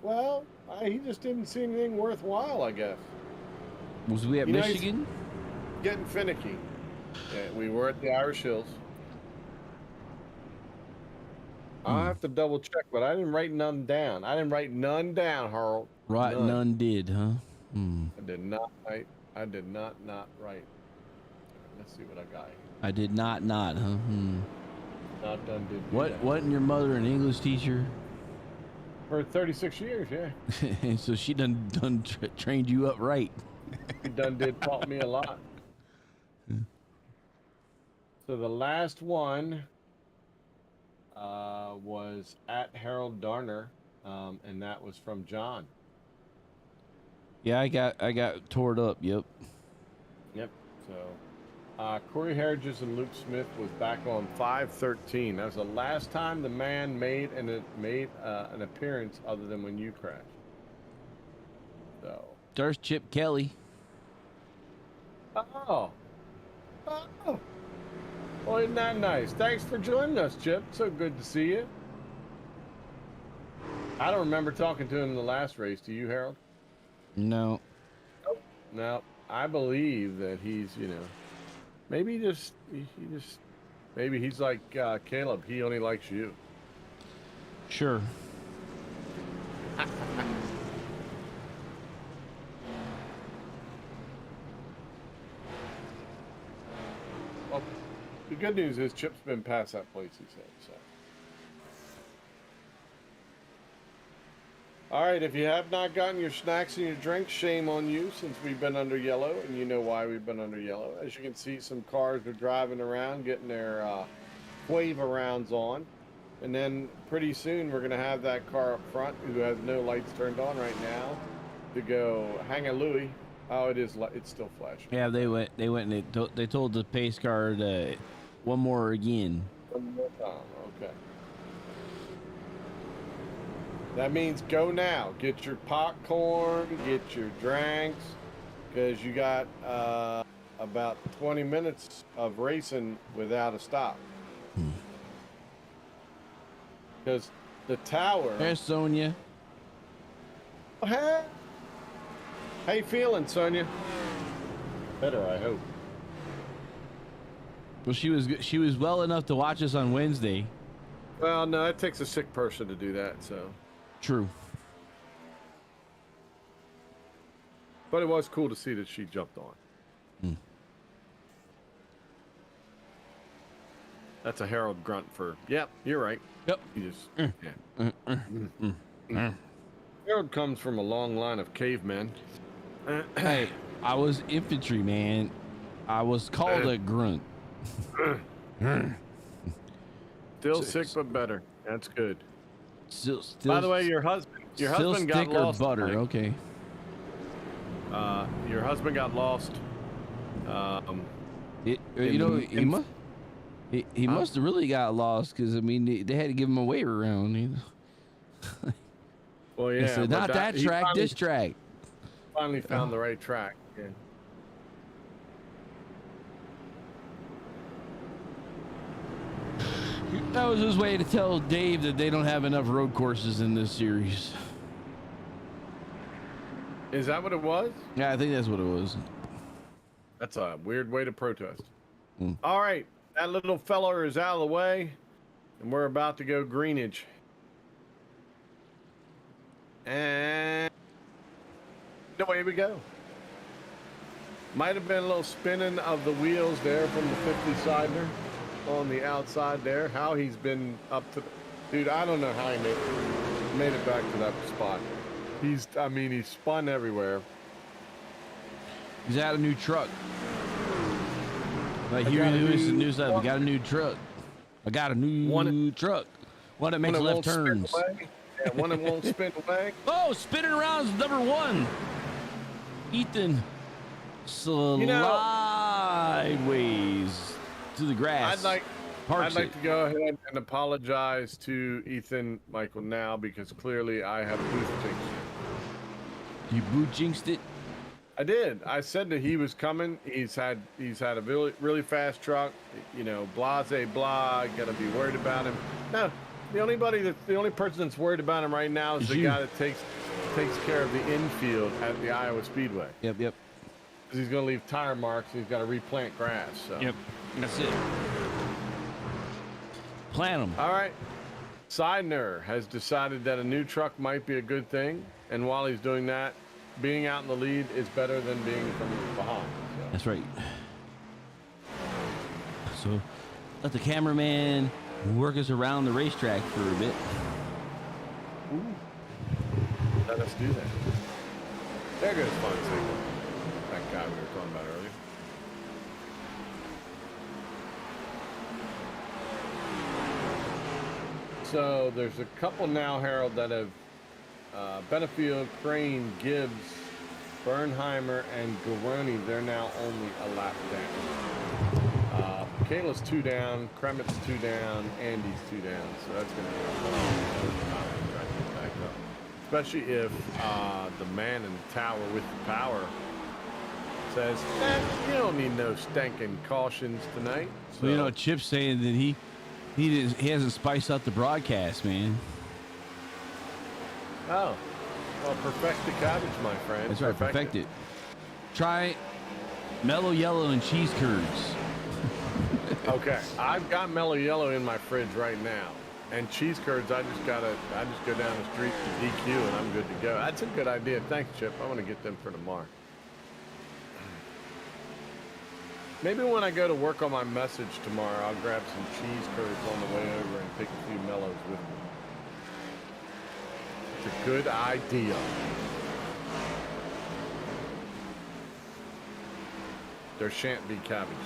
C: Well, he just didn't see anything worthwhile, I guess.
B: Was we at Michigan?
C: Getting finicky. Yeah, we were at the Irish Hills. I'll have to double check, but I didn't write none down. Harold.
B: Right, none did, huh?
C: I did not write. Write. Let's see what I got here.
B: I did not, huh?
C: Not done, did
B: what? Wasn't your mother an English teacher?
C: For 36 years, yeah.
B: And so she done trained you up right.
C: She did taught me a lot. So the last one was at Harold Darner, and that was from John.
B: Yeah, I got tore up. Yep.
C: So Corey Harridges and Luke Smith was back on 5:13. That was the last time the man made an appearance other than when you crashed. So
B: there's Chip Kelly.
C: Oh. Well, isn't that nice? Thanks for joining us, Chip. So good to see you. I don't remember talking to him in the last race. Do you, Harold?
B: No.
C: No. I believe that he's, maybe maybe he's like Caleb. He only likes you.
B: Sure.
C: Well, the good news is Chip's been past that place, he said. So All right, if you have not gotten your snacks and your drinks, shame on you since we've been under yellow, and you know why we've been under yellow. As you can see, some cars are driving around, getting their wave rounds on. And then pretty soon we're going to have that car up front who has no lights turned on right now to go hang a Louie. Oh, it's still flashing.
B: Yeah, they went and they told the pace car to one more again.
C: One more time, okay. That means go now. Get your popcorn, get your drinks, because you got about 20 minutes of racing without a stop. Because the tower...
B: There's Sonia.
C: Oh, hey. How you feeling, Sonia? Better, I hope.
B: Well, she was well enough to watch us on Wednesday.
C: Well, no, it takes a sick person to do that, so...
B: True.
C: But it was cool to see that she jumped on. That's a Harold grunt for, yep, you're right.
B: Yep.
C: You just, yeah. Harold comes from a long line of cavemen.
B: Hey, I was infantry, man. I was called a grunt.
C: Still sick, but better. That's good.
B: Still,
C: by the way, your husband got lost.
B: Butter, okay.
C: Your husband got lost.
B: He must have really got lost because I mean they had to give him a way around. You know?
C: Well, yeah.
B: Said, not that track, this track.
C: Finally found the right track. Yeah.
B: That was his way to tell Dave that they don't have enough road courses in this series.
C: Is that what it was?
B: Yeah, I think that's what it was.
C: That's a weird way to protest. All right, that little feller is out of the way, and we're about to go greenage. And away we go. Might have been a little spinning of the wheels there from the 50-sider on the outside there. How he's been up to... Dude, I don't know how he made it back to that spot. He spun everywhere.
B: He's got a new truck. Like here in the news side, we got a new truck. I got a new truck. One that makes left turns.
C: Yeah, one that won't spin away.
B: Oh, spinning around is number one. Ethan sideways to the grass.
C: I'd like to go ahead and apologize to Ethan Michael now because clearly I have booth jinxed it.
B: You boot jinxed it?
C: I did. I said that he was coming. He's had a really, really fast truck. You know, blase blah. Got to be worried about him. No, the only person that's worried about him right now is the guy that takes care of the infield at the Iowa Speedway.
B: Yep.
C: Because he's going to leave tire marks. And he's got to replant grass. So.
B: Yep. That's it. Plant them.
C: All right. Seidner has decided that a new truck might be a good thing, and while he's doing that, being out in the lead is better than being from behind. So.
B: That's right. So let the cameraman work us around the racetrack for a bit.
C: Ooh. Let us do that. There goes Fun Signal. That guy we were talking about earlier. So there's a couple now, Harold, that have Benefield, Crane, Gibbs, Bernheimer, and Garoni. They're now only a lap down. Kayla's 2 down, Kremit's 2 down, Andy's 2 down. So that's going to be a long back up. Especially if the man in the tower with the power says, you don't need no stinking cautions tonight. So,
B: well, you know, Chip's saying that he hasn't spiced up the broadcast, man.
C: Oh, well, perfect the cabbage, my friend.
B: That's right, perfect it. Try mellow yellow and cheese curds.
C: Okay, I've got mellow yellow in my fridge right now, and cheese curds. I just go down the street to DQ, and I'm good to go. That's a good idea. Thanks, Chip. I want to get them for tomorrow. Maybe when I go to work on my message tomorrow, I'll grab some cheese curds on the way over and take a few mellows with me. a good idea. There shan't be cabbage.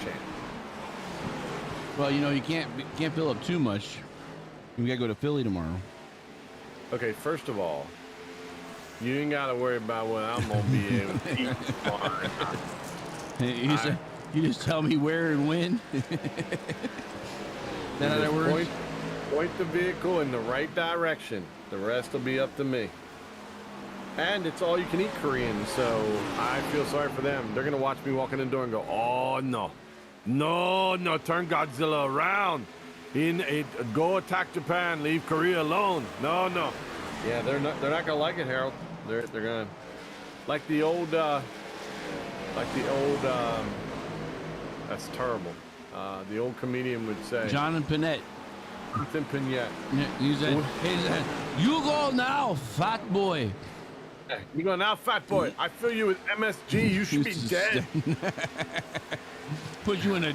C: Shan't.
B: Well, you know, you can't fill up too much. We gotta go to Philly tomorrow.
C: Okay, first of all, you ain't got to worry about what I'm going to be able to eat.
B: You just tell me where and when. That how that works?
C: Point the vehicle in the right direction. The rest will be up to me. And it's all you can eat Korean, so I feel sorry for them. They're going to watch me walk in the door and go, oh, no. No, turn Godzilla around. Go attack Japan, leave Korea alone. No. Yeah, they're not gonna like it, Harold. They're gonna like the old that's terrible. The old comedian would say,
B: John and Panette.
C: Ethan Pignette.
B: He said, you go now, fat boy.
C: You go now, fat boy. I fill you with MSG. You should be dead.
B: Put you in a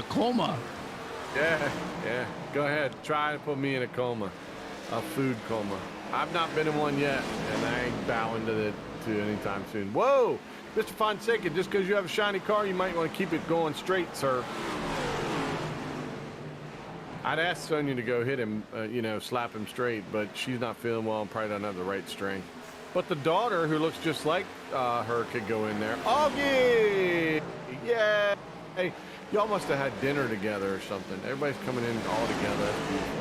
B: coma.
C: Yeah. Go ahead. Try to put me in a coma, a food coma. I've not been in one yet, and I ain't bowing to anytime soon. Whoa, Mr. Fonseca, just because you have a shiny car, you might want to keep it going straight, sir. I'd ask Sonia to go hit him, slap him straight, but she's not feeling well and probably doesn't have the right strength. But the daughter, who looks just like her, could go in there. Augie! Yeah! Hey, y'all must have had dinner together or something. Everybody's coming in all together. That's beautiful.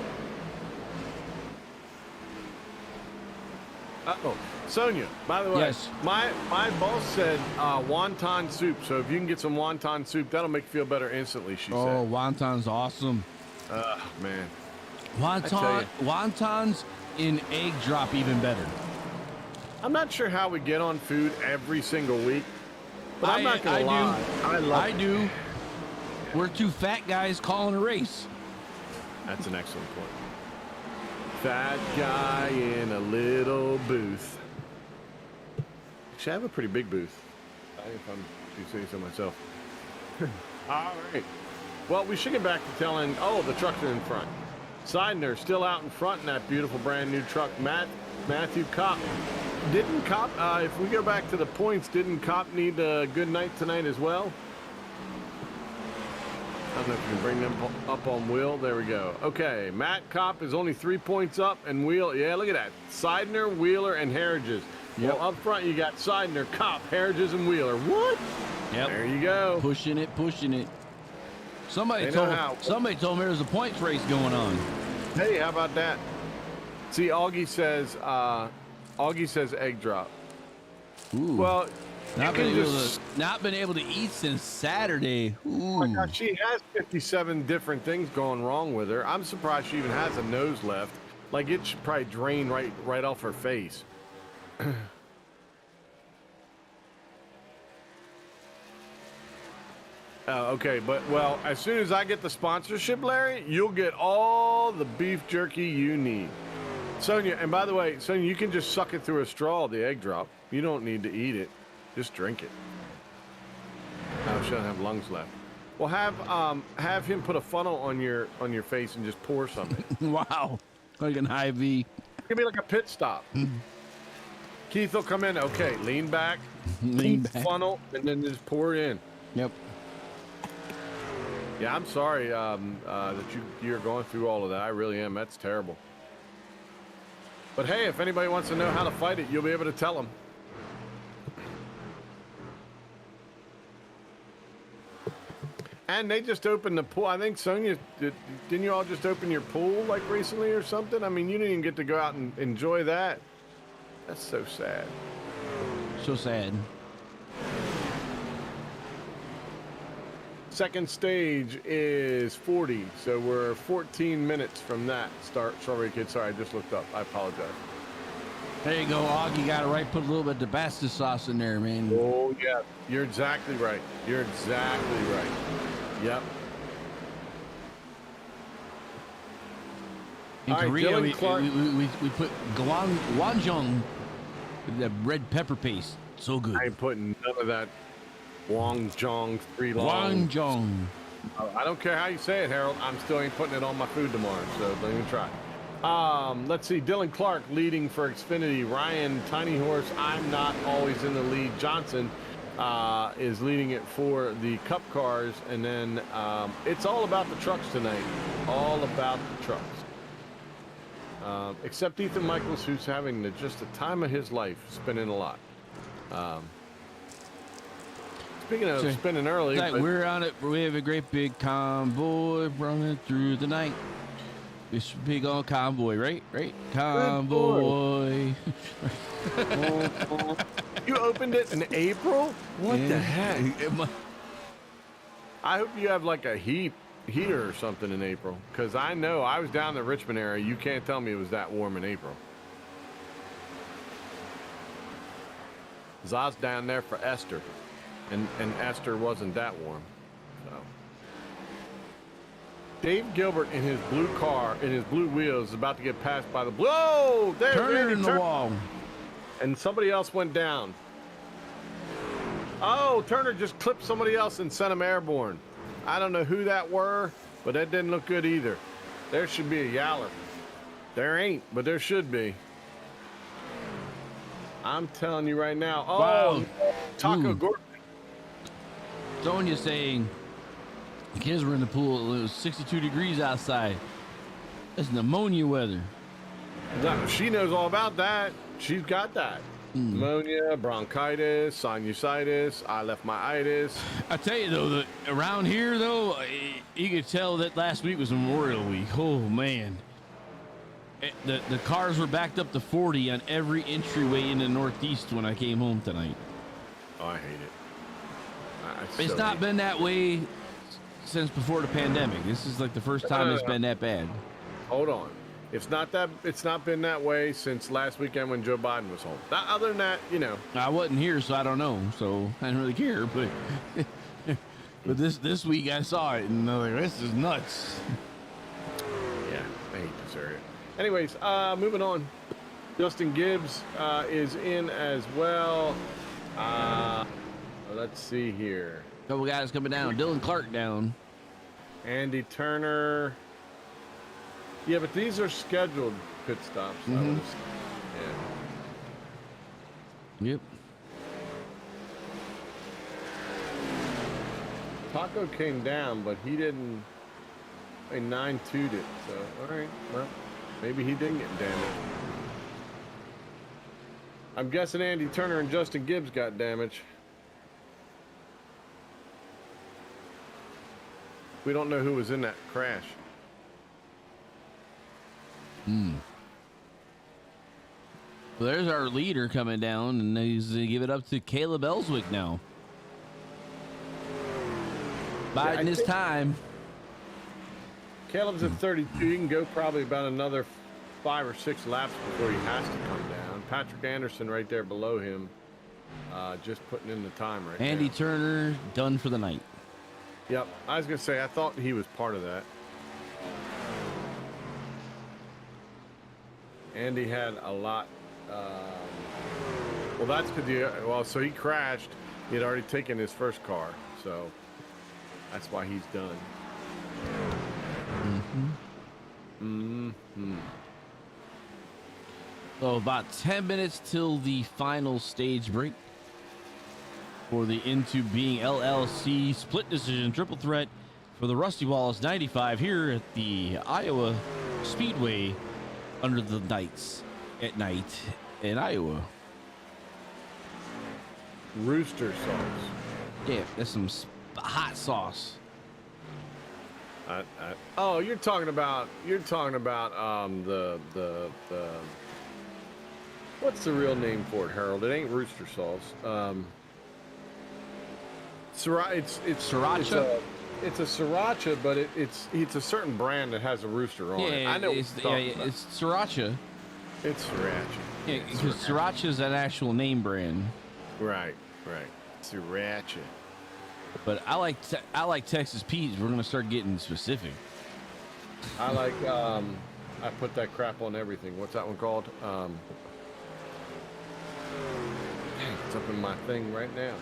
C: Uh-oh. Sonia, by the way, yes. My boss said wonton soup. So if you can get some wonton soup, that'll make you feel better instantly, she said.
B: Oh, wonton's awesome.
C: Man.
B: Wontons in egg drop even better.
C: I'm not sure how we get on food every single week, but I'm not going to lie.
B: I do. We're two fat guys calling a race.
C: That's an excellent point. Fat guy in a little booth. Actually, I have a pretty big booth. If I'm saying so myself. All right. Well, we should get back to telling. Oh, the trucks are in front. Seidner still out in front in that beautiful brand new truck. Matthew Kopp. Didn't Kopp, if we go back to the points, didn't Kopp need a good night tonight as well? I don't know if you can bring them up on Will. There we go. Okay, Matt Kopp is only 3 points up, and Wheel. Yeah, look at that. Seidner, Wheeler, and Harridges. Yep. Well, up front you got Seidner, Kopp, Harridges, and Wheeler. What?
B: Yep.
C: There you go.
B: Pushing it. Somebody told me there was a points race going on.
C: Hey, how about that? See, Augie says egg drop.
B: Ooh.
C: Well,
B: not been able to eat since Saturday. Ooh.
C: Oh my God, she has 57 different things going wrong with her. I'm surprised she even has a nose left. Like, it should probably drain right off her face. Okay, but well, as soon as I get the sponsorship, Larry, you'll get all the beef jerky you need. Sonia, and by the way, Sonia, you can just suck it through a straw, the egg drop. You don't need to eat it. Just drink it. Oh, she doesn't have lungs left. Well, have him put a funnel on your face and just pour something.
B: Wow, like an IV. It
C: could be like a pit stop. Keith will come in. Okay, lean back, funnel, and then just pour it in.
B: Yep.
C: Yeah, I'm sorry that you're going through all of that. I really am. That's terrible. But hey, if anybody wants to know how to fight it, you'll be able to tell them. And they just opened the pool. I think Sonia, didn't you all just open your pool like recently or something? I mean, you didn't even get to go out and enjoy that. That's so sad.
B: So sad.
C: Second stage is 40, so we're 14 minutes from that start. Sorry, kid. Sorry, I just looked up. I apologize.
B: There you go, Og. You got it right. Put a little bit of Tabasco sauce in there, man.
C: Oh, yeah. You're exactly right. You're exactly right. Yep.
B: In Korea, we put Gwanjong, the red pepper paste. So good.
C: I ain't putting none of that Gwanjong 3 long.
B: Gwanjong.
C: I don't care how you say it, Harold. I'm still ain't putting it on my food tomorrow, so don't even try. Let's see. Dylan Clark leading for Xfinity. Ryan Tiny Horse, I'm not always in the lead. Johnson is leading it for the Cup cars. And then it's all about the trucks tonight. All about the trucks. Except Ethan Michaels, who's having just the time of his life, spinning a lot. Speaking of spinning early,
B: like we're on it. We have a great big convoy running through the night. This big old convoy, right? Right? Convoy.
C: You opened it in April? What the heck? I hope you have like a heater or something in April, because I know I was down in the Richmond area. You can't tell me it was that warm in April. I was down there for Esther, and Esther wasn't that warm. So Dave Gilbert in his blue car, in his blue wheels, is about to get passed by the blue. Oh, there,
B: Turner in the wall.
C: And somebody else went down. Oh, Turner just clipped somebody else and sent him airborne. I don't know who that were, but that didn't look good either. There should be a yaller. There ain't, but there should be. I'm telling you right now. Oh, wow. Taco Gordon.
B: Sonia saying the kids were in the pool. It was 62 degrees outside. That's pneumonia weather.
C: She knows all about that. She's got that. Pneumonia, bronchitis, sinusitis, I left my itis.
B: I tell you though, around here though, you could tell that last week was Memorial Week. Oh man, the cars were backed up to 40 on every entryway in the Northeast when I came home tonight.
C: Oh, I hate it.
B: It's not been that way since before the pandemic. This is like the first time it's been that bad.
C: Hold on. It's not been that way since last weekend when Joe Biden was home. Other than that, you know.
B: I wasn't here, so I don't know. So I didn't really care. But but this week I saw it, and I was like, this is nuts.
C: Yeah, I hate this area. Anyways, moving on. Justin Gibbs is in as well. Let's see here.
B: Couple guys coming down. Dylan Clark down.
C: Andy Turner. Yeah, but these are scheduled pit stops.
B: Mm-hmm.
C: Yeah.
B: Yep.
C: Taco came down, but he didn't. They 9-2'd it. So, all right. Well, maybe he didn't get damaged. I'm guessing Andy Turner and Justin Gibbs got damage. We don't know who was in that crash.
B: Well, there's our leader coming down, and he's going to give it up to Caleb Ellswick now. Biding his time.
C: Caleb's at 32. You can go probably about another 5 or 6 laps before he has to come down. Patrick Anderson right there below him, just putting in the time right now.
B: Andy Turner done for the night.
C: Yep. I was going to say, I thought he was part of that. Andy had a lot. Well, that's because so he crashed. He had already taken his first car, so that's why he's done.
B: So about 10 minutes till the final stage break for the Into Being LLC split decision triple threat for the Rusty Wallace 95 here at the Iowa Speedway under the lights at night in Iowa.
C: Rooster sauce.
B: Yeah, that's some hot sauce.
C: Oh, you're talking about the what's the real name for it, Harold? It ain't rooster sauce. It's
B: Sriracha.
C: It's a sriracha, but it's a certain brand that has a rooster on it. I know
B: it's sriracha.
C: It's sriracha.
B: Yeah, because sriracha is an actual name brand.
C: Right. Sriracha.
B: But I like Texas Pete's. We're gonna start getting specific.
C: I like I put that crap on everything. What's that one called? It's up in my thing right now.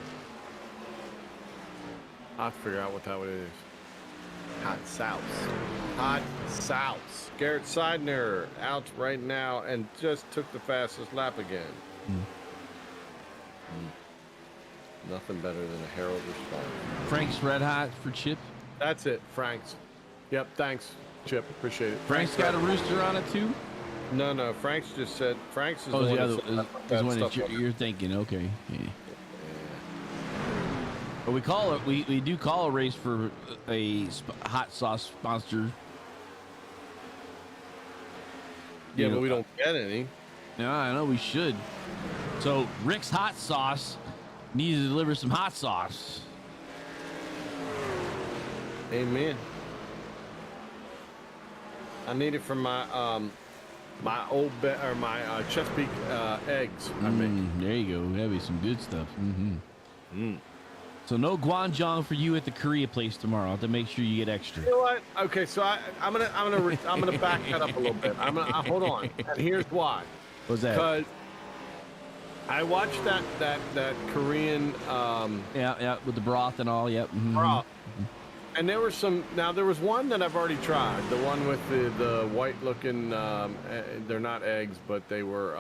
C: I'll figure out what that one is. Hot sauce. Hot sauce. Garrett Seidner out right now and just took the fastest lap again. Nothing better than a Harold response.
B: Frank's Red Hot for Chip.
C: That's it, Frank's. Yep, thanks, Chip. Appreciate it.
B: Frank's got a rooster on it too?
C: No. Frank's just said. Frank's is
B: Oh,
C: the one
B: the
C: that
B: other
C: said
B: is one
C: stuff
B: that you're thinking. Okay. Yeah. But we call it. We do call a race for a hot sauce sponsor.
C: Yeah, but we don't get any.
B: No, I know we should. So Rick's Hot Sauce needs to deliver some hot sauce.
C: Amen. I need it for my my old my Chesapeake eggs. I make.
B: There you go. That'd be some good stuff. So no guanjong for you at the Korea place tomorrow. I'll have to make sure you get extra.
C: You know what? Okay, so I'm gonna back that up a little bit. Hold on. And here's why.
B: What's that?
C: Because I watched that Korean
B: Yeah, with the broth and all. Yep.
C: broth. And there was one that I've already tried. The one with the white looking they're not eggs, but they were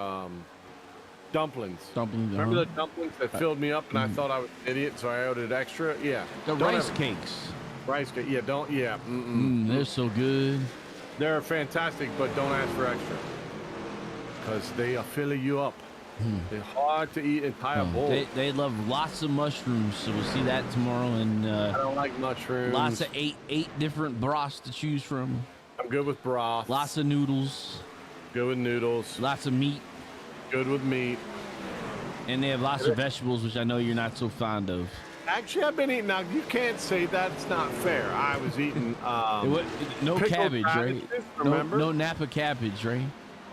C: dumplings. Remember the dumplings that filled me up and I thought I was an idiot, so I ordered extra? Yeah.
B: The rice cakes.
C: Rice cake. Yeah, don't. Yeah.
B: They're so good.
C: They're fantastic, but don't ask for extra. Because they are filling you up. They're hard to eat entire bowl.
B: They love lots of mushrooms, so we'll see that tomorrow. And
C: I don't like mushrooms.
B: Lots of eight different broths to choose from.
C: I'm good with broth.
B: Lots of noodles.
C: Good with noodles.
B: Lots of meat.
C: Good with meat.
B: And they have lots of vegetables, which I know you're not so fond of.
C: Actually, I've been eating. Now, you can't say that. It's not fair. I was eating
B: no cabbage, right?
C: Remember?
B: No Napa cabbage, right?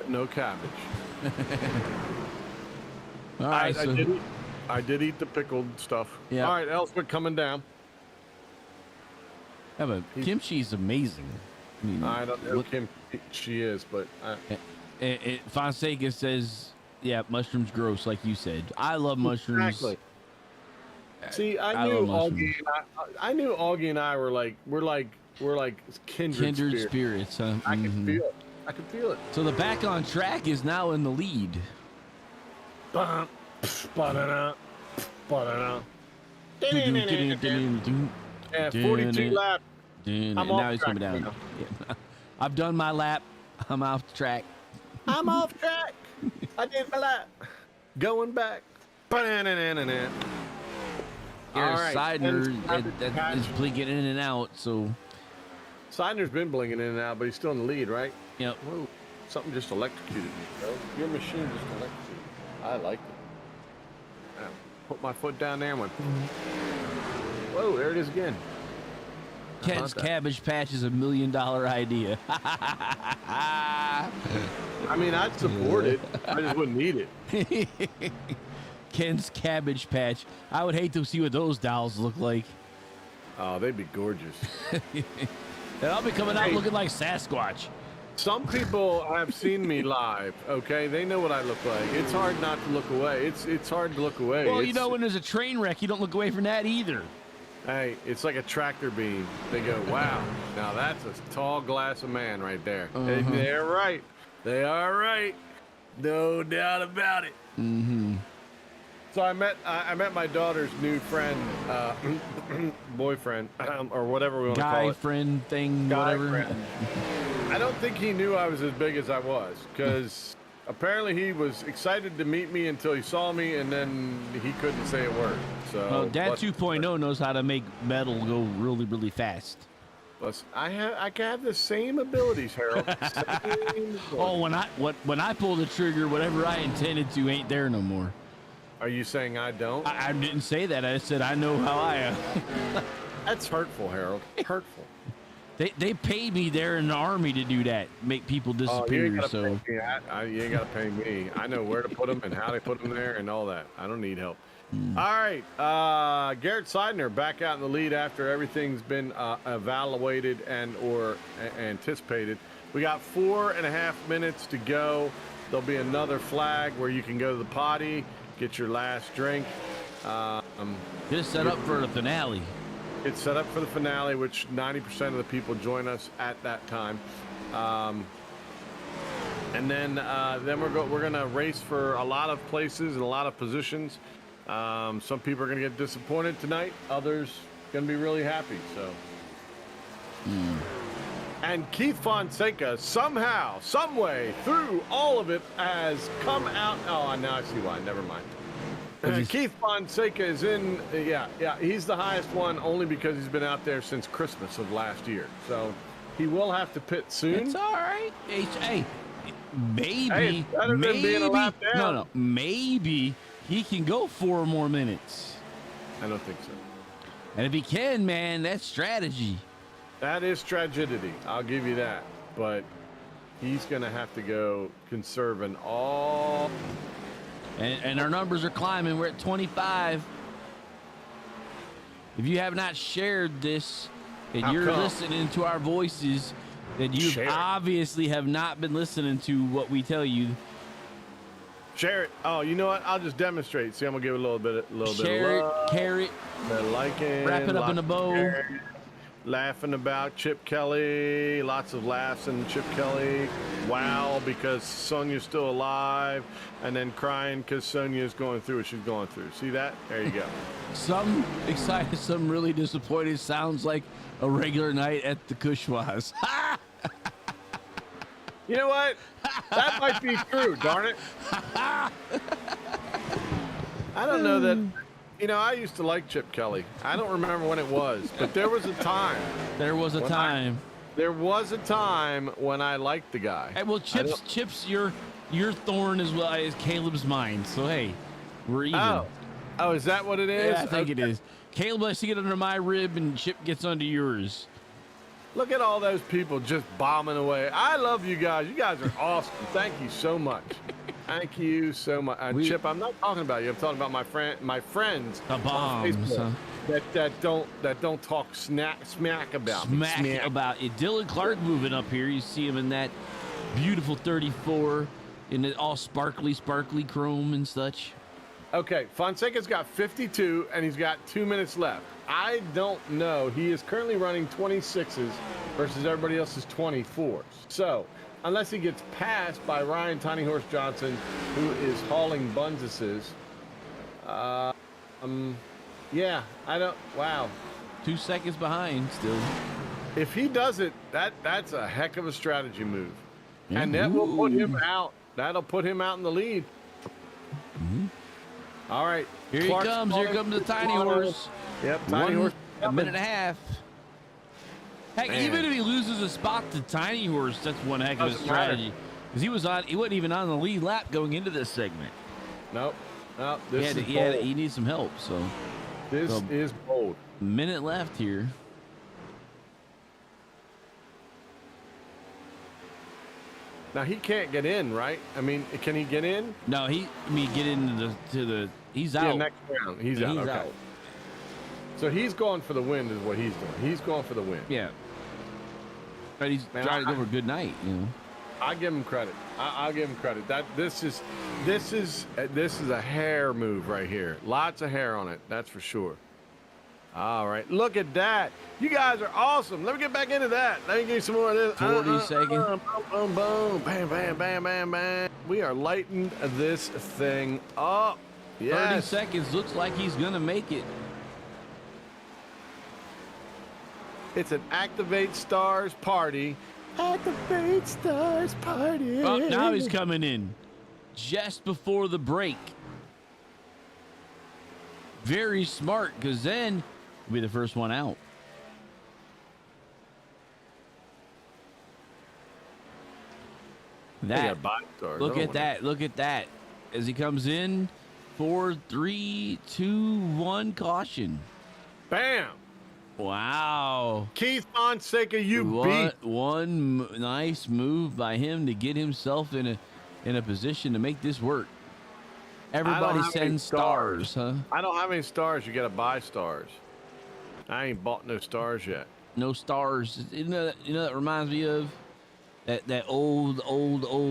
C: No cabbage.
B: All right,
C: I did eat the pickled stuff.
B: Yeah.
C: All right, Elspeth coming down.
B: Yeah, but kimchi's amazing. I mean,
C: I don't know Kim she is, but
B: Fonseca says, yeah, mushrooms gross, like you said. I love mushrooms.
C: Exactly. See, I knew Augie and I were like kindred
B: spirits. Huh?
C: I can feel it. I can feel it.
B: So the back on track is now in the lead.
C: Yeah, 42 laps.
B: And now he's coming down. Yeah. I've done my lap. I'm off the track.
C: I'm off track. I did my lap. Going back. All right.
B: Seidner is blinking in and out. So
C: Seidner's been blinking in and out, but he's still in the lead, right?
B: Yep.
C: Whoa, something just electrocuted me, bro. Your machine just electrocuted me. I like it. I put my foot down there and went. Whoa, there it is again.
B: Ken's Cabbage Patch is $1 million idea.
C: I mean, I'd support it. I just wouldn't eat it.
B: Ken's Cabbage Patch. I would hate to see what those dolls look like.
C: Oh, they'd be gorgeous.
B: And I'll be coming out looking like Sasquatch.
C: Some people have seen me live, okay? They know what I look like. It's hard not to look away. It's hard to look away.
B: Well, you know, when there's a train wreck, you don't look away from that either.
C: Hey, it's like a tractor beam. They go, wow, now that's a tall glass of man right there. And they're right. They are right. No doubt about it. So I met my daughter's new friend, boyfriend, or whatever we want to call it.
B: Guy friend thing,
C: Guy
B: whatever.
C: friend. I don't think he knew I was as big as I was, because apparently he was excited to meet me until he saw me, and then he couldn't say a word. So
B: Well, Dad 2.0 knows how to make metal go really, really fast.
C: I have the same abilities, Harold.
B: Oh, when I pull the trigger, whatever I intended to ain't there no more.
C: Are you saying I don't?
B: I didn't say that. I said I know how I am.
C: That's hurtful, Harold. Hurtful.
B: They paid me there in the army to do that, make people disappear.
C: You ain't gotta pay me. I know where to put them and how to put them there and all that. I don't need help. All right, Garrett Seidner back out in the lead after everything's been evaluated and or anticipated. We got 4.5 minutes to go. There'll be another flag where you can go to the potty, get your last drink.
B: Just set up for the finale.
C: It's set up for the finale, which 90% of the people join us at that time. And then we're gonna race for a lot of places and a lot of positions. Some people are gonna get disappointed tonight. Others gonna be really happy. So. And Keith Fonseca somehow, some way, through all of it, has come out. Oh, now I see why. Never mind. Keith Fonseca is in. Yeah. He's the highest one only because he's been out there since Christmas of last year. So he will have to pit soon.
B: It's all right. Hey. Maybe,
C: hey, it's better than being a lap down.
B: No, maybe he can go 4 more minutes.
C: I don't think so.
B: And if he can, man, that's strategy.
C: That is tragedy. I'll give you that. But he's going to have to go conserving all.
B: And our numbers are climbing. We're at 25. If you have not shared this and you're listening to our voices, then you obviously have not been listening to what we tell you.
C: Share it. Oh, you know what? I'll just demonstrate. See, I'm gonna give it a little bit of love.
B: Share it, carry it,
C: liking,
B: wrap it up in a bow.
C: Laughing about Chip Kelly. Lots of laughs in Chip Kelly. Wow, because Sonia's still alive, and then crying because Sonia's going through what she's going through. See that? There you go.
B: Some excited, some really disappointed. Sounds like a regular night at the Cushwas.
C: You know what? That might be true, darn it. I don't know that. You know, I used to like Chip Kelly. I don't remember when it was, but there was a time.
B: There was a time.
C: There was a time when I liked the guy.
B: Hey, well, Chip's your thorn as well as Caleb's mine. So hey, we're even.
C: Oh, is that what it is?
B: Yeah, I think it is. Caleb likes to get under my rib, and Chip gets under yours.
C: Look at all those people just bombing away. I love you guys. You guys are awesome. Thank you so much. Thank you so much. Chip, I'm not talking about you. I'm talking about my friends.
B: The bombs.
C: That don't talk smack about me.
B: Smack about it. Dylan Clark moving up here. You see him in that beautiful 34 in it all sparkly chrome and such.
C: Okay, Fonseca's got 52 and he's got 2 minutes left. I don't know. He is currently running 26s versus everybody else's 24s. So, unless he gets passed by Ryan Tiny Horse Johnson, who is hauling Bunzes's, yeah, I don't. Wow,
B: 2 seconds behind still.
C: If he does it, that's a heck of a strategy move, and that will put him out. That'll put him out in the lead. All right,
B: here Clark's he comes. Here comes the Tiny Horse.
C: Yep, Tiny Horse.
B: A minute and a half. Heck, even if he loses a spot to Tiny Horse, that's one heck of a strategy. Because he wasn't even on the lead lap going into this segment.
C: Nope.
B: He needs some help. So
C: this is bold.
B: Minute left here.
C: Now he can't get in, right? I mean, can he get in?
B: No, get into the. He's out.
C: Yeah, next round. He's out. Okay. So he's going for the win, is what he's doing. He's going for the win.
B: Yeah. But he's trying to go for a good night, you know.
C: I give him credit. I'll give him credit. This is a hair move right here. Lots of hair on it. That's for sure. All right, look at that. You guys are awesome. Let me get back into that. Let me give you some more of this.
B: 40 seconds.
C: Boom, boom, boom. Bam, bam, bam, bam, bam. We are lighting this thing up. Yes.
B: 30 seconds. Looks like he's going to make it.
C: It's an Activate Stars party. Activate Stars party.
B: Oh, now he's coming in just before the break. Very smart, because then he'll be the first one out. Look at that. Look at that. As he comes in, 4, 3, 2, 1, caution.
C: Bam.
B: Wow.
C: Keith Fonseca, you beat.
B: One nice move by him to get himself in a position to make this work. Everybody sends stars, huh?
C: I don't have any stars. You got to buy stars. I ain't bought no stars yet.
B: No stars. You know that reminds me of that old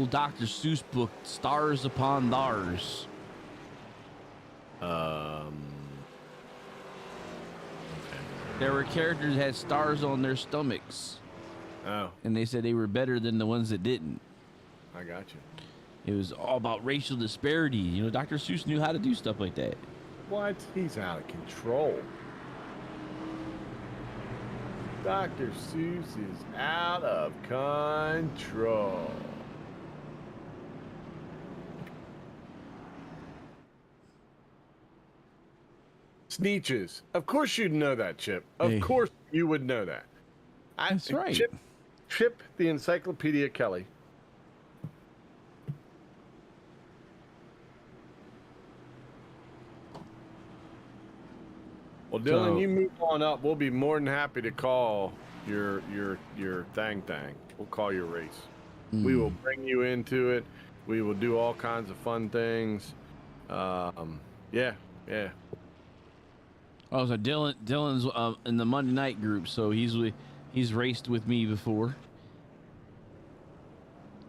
B: Dr. Seuss book, Stars Upon Thars. There were characters that had stars on their stomachs.
C: Oh,
B: And they said they were better than the ones that didn't.
C: I got you.
B: It was all about racial disparity. You know, Dr. Seuss knew how to do stuff like that.
C: What? He's out of control. Dr. Seuss is out of control. Sneeches. Of course you'd know that, Chip. Of
B: Hey.
C: course you would know that.
B: That's right.
C: Chip the Encyclopedia Kelly. Well, Dylan,
B: So-
C: you move on up. We'll be more than happy to call your thang. We'll call your race. We will bring you into it. We will do all kinds of fun things. Yeah.
B: Oh, so Dylan's in the Monday night group, so he's raced with me before.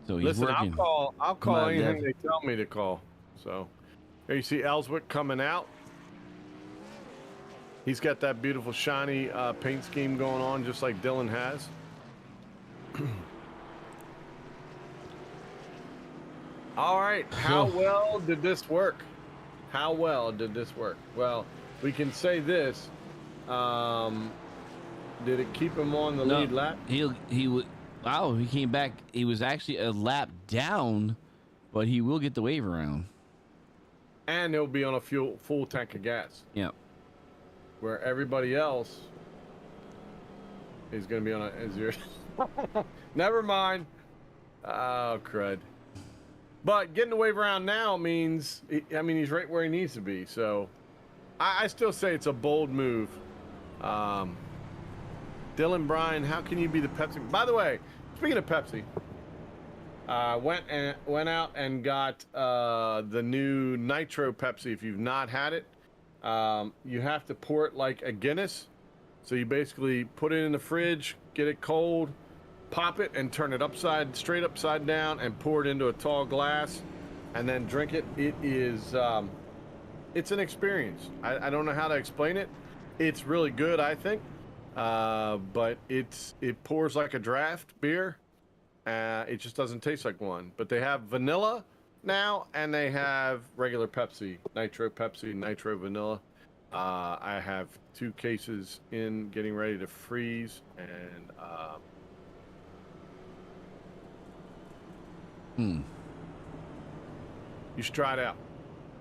B: So he's
C: Listen,
B: working.
C: I'll call
B: on,
C: anything
B: Dev.
C: they tell me to call. So, here you see Ellswick coming out. He's got that beautiful shiny paint scheme going on, just like Dylan has. All right, how well did this work? How well did this work? Well, we can say this. Did it keep him on the lead lap?
B: He would. Wow, he came back. He was actually a lap down, but he will get the wave around.
C: And he'll be on a full tank of gas.
B: Yep.
C: Where everybody else is going to be on a zero. Never mind. Oh, crud. But getting the wave around now means, he's right where he needs to be. So I still say it's a bold move. Dylan Bryan, how can you be the Pepsi? By the way, speaking of Pepsi, went out and got the new Nitro Pepsi. If you've not had it, you have to pour it like a Guinness. So you basically put it in the fridge, get it cold, pop it, and turn it straight upside down, and pour it into a tall glass, and then drink it. It is, it's an experience. I don't know how to explain it. It's really good, I think. But it pours like a draft beer. It just doesn't taste like one. But they have vanilla now, and they have regular Pepsi, Nitro Vanilla. I have 2 cases in, getting ready to freeze, and you should try it out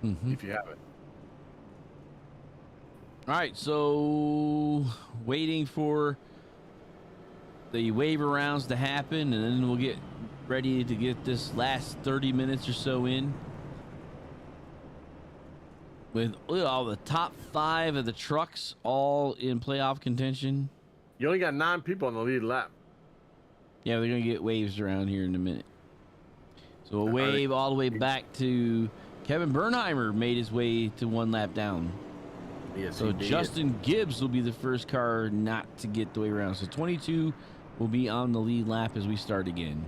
C: if you haven't.
B: All right, so waiting for the wave arounds to happen, and then we'll get ready to get this last 30 minutes or so in. With all the top 5 of the trucks all in playoff contention.
C: You only got 9 people on the lead lap.
B: Yeah, they're going to get waves around here in a minute. So a wave all the way back to Kevin Bernheimer made his way to 1 lap down.
C: Yes,
B: So Justin Gibbs will be the first car not to get the way around. So 22 will be on the lead lap as we start again.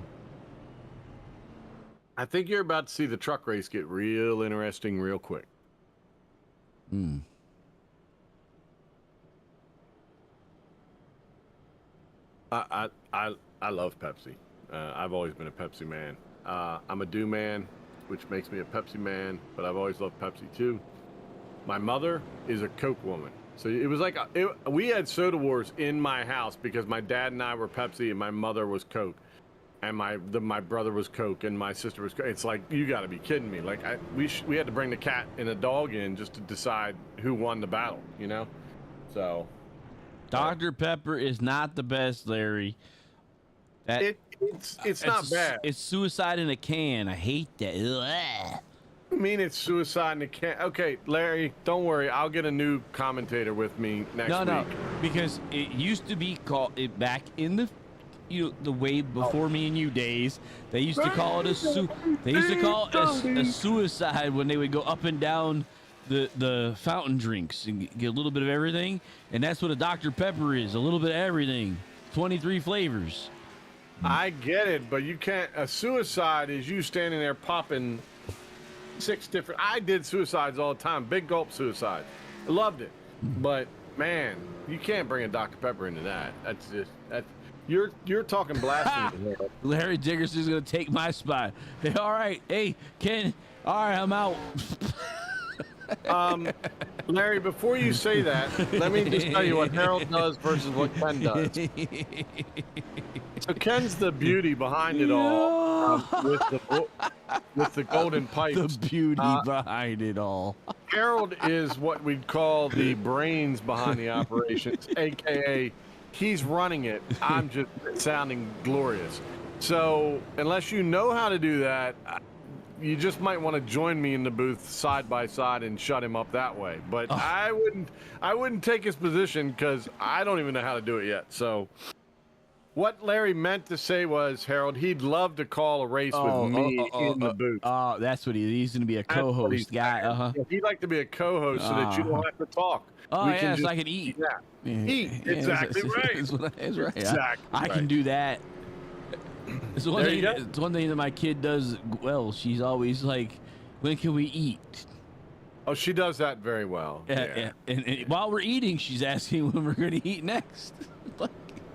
C: I think you're about to see the truck race get real interesting real quick. I love Pepsi. I've always been a Pepsi man. I'm a Dew man, which makes me a Pepsi man, but I've always loved Pepsi too. My mother is a Coke woman. So it was like, we had soda wars in my house because my dad and I were Pepsi and my mother was Coke. And my brother was Coke and my sister was Coke. It's like, you got to be kidding me. Like, we had to bring the cat and the dog in just to decide who won the battle, you know? So.
B: Dr. Pepper is not the best, Larry.
C: It's not bad.
B: It's suicide in a can. I hate that. Ugh.
C: I mean, it's suicide in the can. Okay, Larry, don't worry. I'll get a new commentator with me next week.
B: No, because it used to be called it back in the the way before me and you days. They used to call it a suicide when they would go up and down the fountain drinks and get a little bit of everything, and that's what a Dr. Pepper is, a little bit of everything. 23 flavors.
C: I get it, but you can't. A suicide is you standing there popping 6 different. I did suicides all the time, big gulp suicides. I loved it, but Man, you can't bring a Dr. Pepper into that. That's just you're talking blasphemy here.
B: Larry Dickerson's gonna take my spot. Hey, all right. Hey, Ken. All right, I'm out.
C: Larry, before you say that, let me just tell you what Harold does versus what Ken does. So Ken's the beauty behind it all, with the golden pipes.
B: The beauty behind it all.
C: Harold is what we'd call the brains behind the operations, aka he's running it. I'm just sounding glorious. So unless you know how to do that, you just might want to join me in the booth side by side and shut him up that way. But I wouldn't take his position because I don't even know how to do it yet. So what Larry meant to say was, Harold, he'd love to call a race with me in the booth.
B: Oh, that's what he's going to be a co-host guy.
C: Yeah, he'd like to be a co-host so that you don't have to talk.
B: Oh, yeah, so I can eat.
C: Eat. Exactly right.
B: That's right.
C: Exactly
B: I can do that. It's one thing that my kid does well. She's always like, when can we eat?
C: Oh, she does that very well.
B: Yeah. And while we're eating, she's asking when we're going to eat next.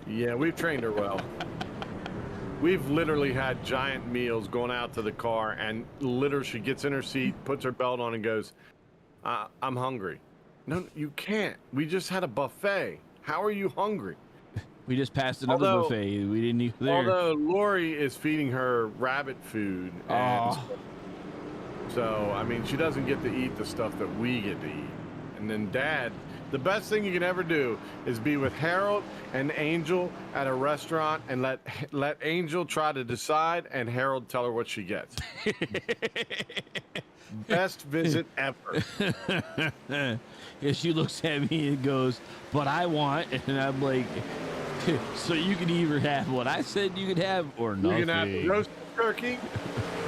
C: Yeah, we've trained her well. We've literally had giant meals going out to the car, and literally she gets in her seat, puts her belt on, and goes, I'm hungry. No, you can't. We just had a buffet. How are you hungry?
B: We just passed another buffet. We didn't eat there.
C: Although Lori is feeding her rabbit food. And so, I mean, she doesn't get to eat the stuff that we get to eat. And then Dad, the best thing you can ever do is be with Harold and Angel at a restaurant and let Angel try to decide and Harold tell her what she gets. Best visit ever.
B: Yeah, she looks at me and goes, but I want, and I'm like, so you can either have what I said you could have or nothing.
C: You can have the roasted turkey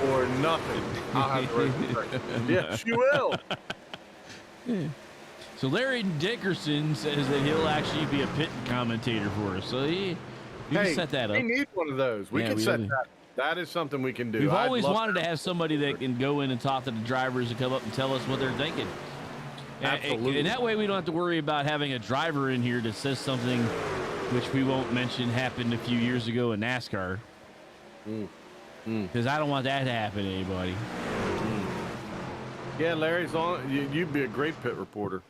C: or nothing. I'll have the roasted turkey. Yeah, she will.
B: So Larry Dickerson says that he'll actually be a pit commentator for us. So you can set that up.
C: We need one of those. We can set that. That is something we can do.
B: We've always wanted to have somebody that can go in and talk to the drivers and come up and tell us what they're thinking.
C: Absolutely.
B: And that way we don't have to worry about having a driver in here that says something which we won't mention happened a few years ago in NASCAR. Because I don't want that to happen to anybody.
C: Yeah, Larry's on. You'd be a great pit reporter.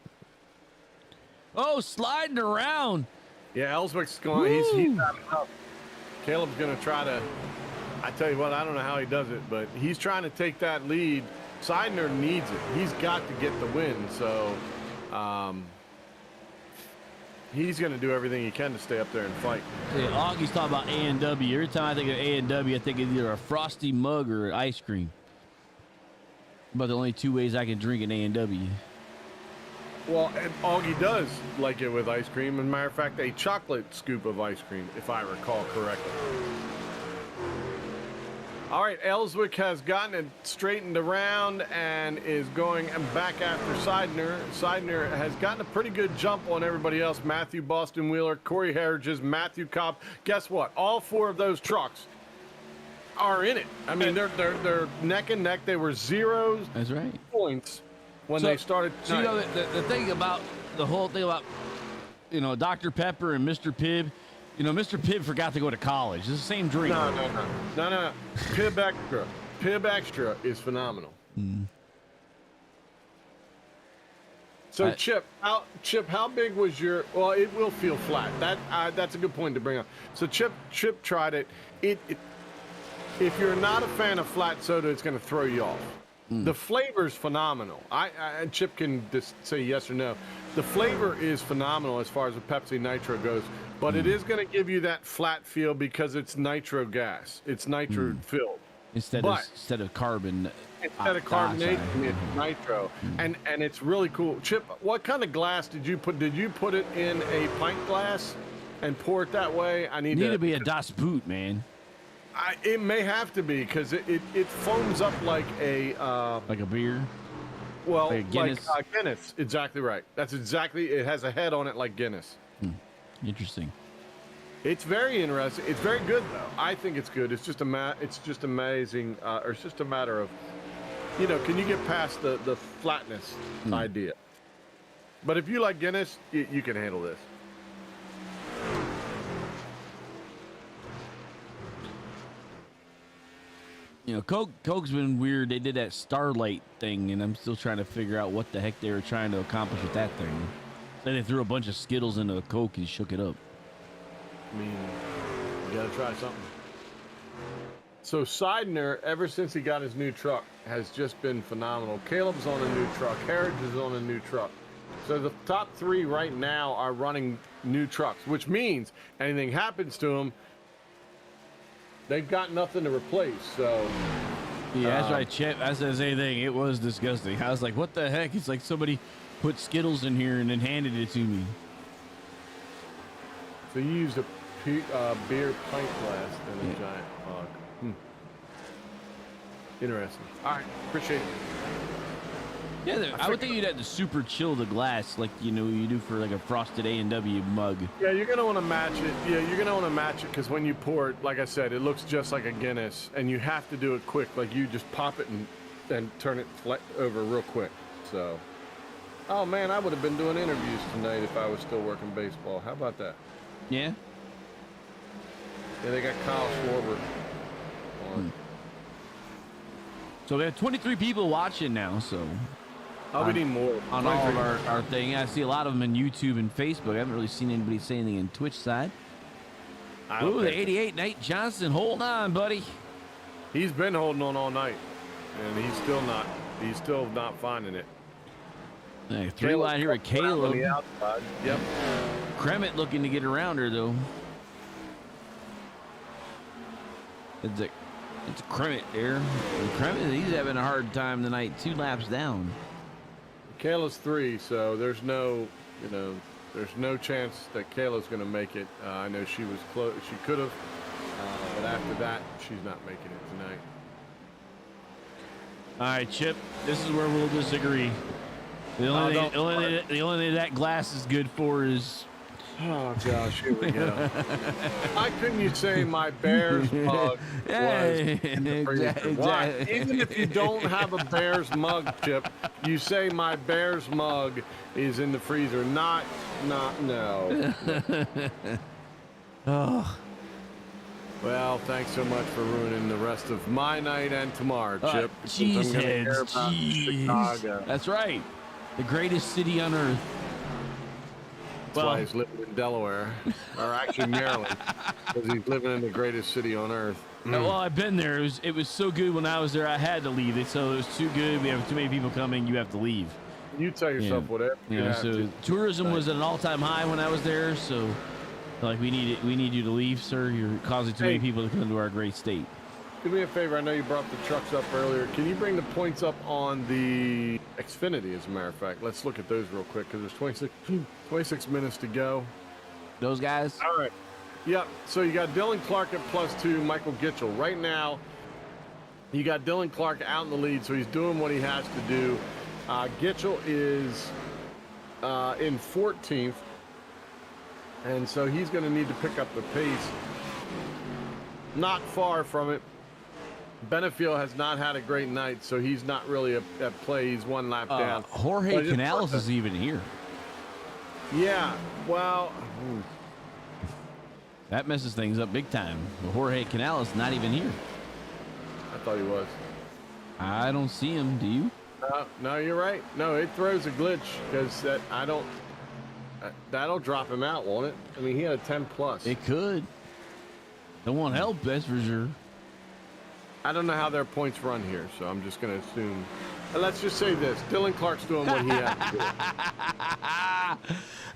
B: Oh, sliding around.
C: Yeah, Ellswick's going. He's not enough. Caleb's going to try to. I tell you what, I don't know how he does it, but he's trying to take that lead. Seidner needs it. He's got to get the win, so he's going to do everything he can to stay up there and fight.
B: Yeah, Augie's talking about A&W. Every time I think of A&W, I think of either a frosty mug or ice cream. But the only two ways I can drink an A&W.
C: Well, and Augie does like it with ice cream. As a matter of fact, a chocolate scoop of ice cream, if I recall correctly. All right, Ellswick has gotten it straightened around and is going back after Seidner. Seidner has gotten a pretty good jump on everybody else. Matthew Boston Wheeler, Corey Herridges, Matthew Cobb. Guess what? All four of those trucks are in it. I mean, they're neck and neck. They were zeros.
B: That's right.
C: Points when they started.
B: So, you know, the thing about the whole thing about, you know, Dr. Pepper and Mr. Pibb, you know, Mr. Pibb forgot to go to college. It's the same drink.
C: No. Pibb Extra. Pibb Extra is phenomenal. So, Chip, how big was your? Well, it will feel flat. That's a good point to bring up. So, Chip tried it. If you're not a fan of flat soda, it's going to throw you off. The flavor's phenomenal. Chip can just say yes or no. The flavor is phenomenal as far as the Pepsi Nitro goes, but it is going to give you that flat feel because it's nitro gas. It's nitro filled. Instead
B: of carbon.
C: Instead of carbonation, it's nitro. And it's really cool. Chip, what kind of glass did you put? Did you put it in a pint glass and pour it that way? I need
B: to be a Das Boot, man.
C: It may have to be because it foams up like a
B: beer.
C: Well, like Guinness. Guinness, exactly right. That's exactly. It has a head on it like Guinness.
B: Interesting.
C: It's very interesting. It's very good though. I think it's good. It's just amazing. Or it's just a matter of, you know, can you get past the flatness idea? But if you like Guinness, you can handle this.
B: You know, Coke's been weird. They did that Starlight thing, and I'm still trying to figure out what the heck they were trying to accomplish with that thing. Then they threw a bunch of Skittles into a Coke and shook it up.
C: I mean, you gotta try something. So Seidner, ever since he got his new truck, has just been phenomenal. Caleb's on a new truck. Heritage is on a new truck. So the top 3 right now are running new trucks, which means anything happens to them, they've got nothing to replace. So
B: yeah, that's right, Chet. I said the same thing. It was disgusting. I was like, what the heck? It's like somebody put Skittles in here and then handed it to me.
C: So you used a beer pint glass and a giant mug. Interesting. All right, appreciate it.
B: Yeah, I would think you'd have to super chill the glass like, you know, you do for like a frosted A&W mug.
C: Yeah, you're going to want to match it. Yeah, you're going to want to match it because when you pour it, like I said, it looks just like a Guinness, and you have to do it quick. Like you just pop it and turn it over real quick. So, oh man, I would have been doing interviews tonight if I was still working baseball. How about that?
B: Yeah?
C: Yeah, they got Kyle Schwarber on.
B: So we have 23 people watching now, so.
C: Oh, we need more.
B: On all of our thing. I see a lot of them in YouTube and Facebook. I haven't really seen anybody say anything in Twitch side. Ooh, the 88, Nate Johnson. Hold on, buddy.
C: He's been holding on all night, and he's still not finding it.
B: Hey, 3 line here with Caleb.
C: Yep.
B: Kremet looking to get around her, though. It's a Kremet there. And Kremet, he's having a hard time tonight. 2 laps down.
C: Kayla's 3, so there's no chance that Kayla's going to make it. I know she was close. She could have, but after that, she's not making it tonight.
B: All right, Chip. This is where we'll disagree. The only thing that glass is good for is.
C: Oh gosh, here we go. Why couldn't you say my Bears mug was in the freezer? Why? Even if you don't have a Bears mug, Chip, you say my Bears mug is in the freezer. No.
B: Oh.
C: Well, thanks so much for ruining the rest of my night and tomorrow, Chip.
B: Cheeseheads. That's right. The greatest city on earth.
C: That's why he's living in Delaware, or actually Maryland, because he's living in the greatest city on earth.
B: Well, I've been there. It was so good when I was there. I had to leave. So it was too good. We have too many people coming. You have to leave.
C: You tell yourself whatever.
B: Tourism was at an all-time high when I was there. So, like, we need you to leave, sir. You're causing too many people to come to our great state.
C: Do me a favor. I know you brought the trucks up earlier. Can you bring the points up on the Xfinity, as a matter of fact? Let's look at those real quick because there's 26 minutes to go.
B: Those guys?
C: All right. Yep. So you got Dylan Clark at +2, Michael Gitchell. Right now, you got Dylan Clark out in the lead, so he's doing what he has to do. Gitchell is in 14th, and so he's going to need to pick up the pace. Not far from it. Benefiel has not had a great night, so he's not really at play. He's 1 lap down.
B: Jorge Canales is even here.
C: Yeah, well...
B: That messes things up big time. Jorge Canales is not even here.
C: I thought he was.
B: I don't see him. Do you?
C: No, you're right. No, it throws a glitch because that'll drop him out, won't it? I mean, he had a 10+.
B: It could. Don't want help, that's for sure.
C: I don't know how their points run here, so I'm just going to assume. Let's just say this. Dylan Clark's doing what he has to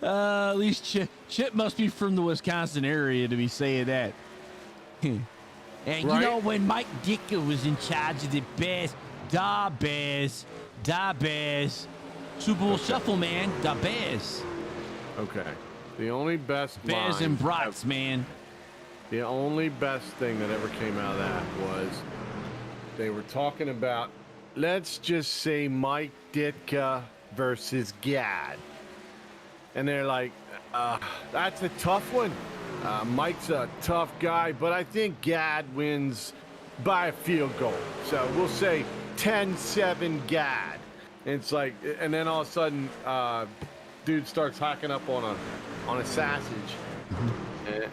C: do.
B: At least Chip must be from the Wisconsin area to be saying that. And right? You know, when Mike Ditka was in charge of the Bears, Super Bowl Shuffle, man, the Bears.
C: Okay. The only best
B: Bears and brats, man.
C: The only best thing that ever came out of that was they were talking about, let's just say Mike Ditka versus Gad. And they're like, that's a tough one. Mike's a tough guy, but I think Gad wins by a field goal. So we'll say 10-7 Gad. And it's like, and then all of a sudden, dude starts hacking up on a sausage,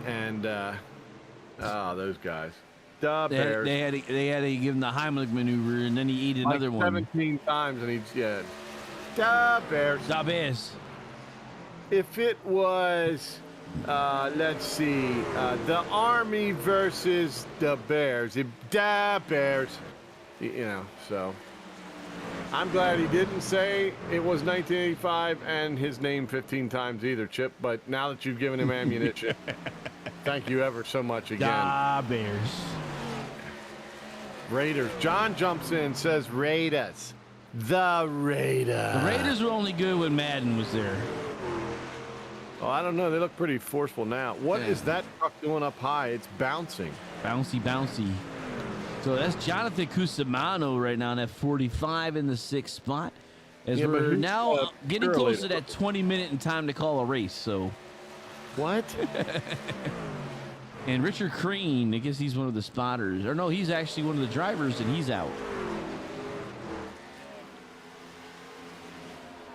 C: and those guys. The Bears.
B: They had to give him the Heimlich maneuver, and then he ate another
C: like
B: one.
C: 17 times, and he's the Bears.
B: The Bears.
C: If it was, let's see, the Army versus the Bears, the Bears, so I'm glad he didn't say it was 1985 and his name 15 times either, Chip, but now that you've given him ammunition, thank you ever so much again.
B: The Bears.
C: Raiders. John jumps in, says Raiders. The Raiders.
B: The Raiders were only good when Madden was there.
C: Oh, I don't know. They look pretty forceful now. What is that truck doing up high? It's bouncing.
B: Bouncy, bouncy. So that's Jonathan Cusimano right now in that 45 in the 6th spot. As we're now getting close to that 20-minute in time to call a race. So
C: what?
B: And Richard Crane, I guess he's one of the spotters. Or no, he's actually one of the drivers, and he's out.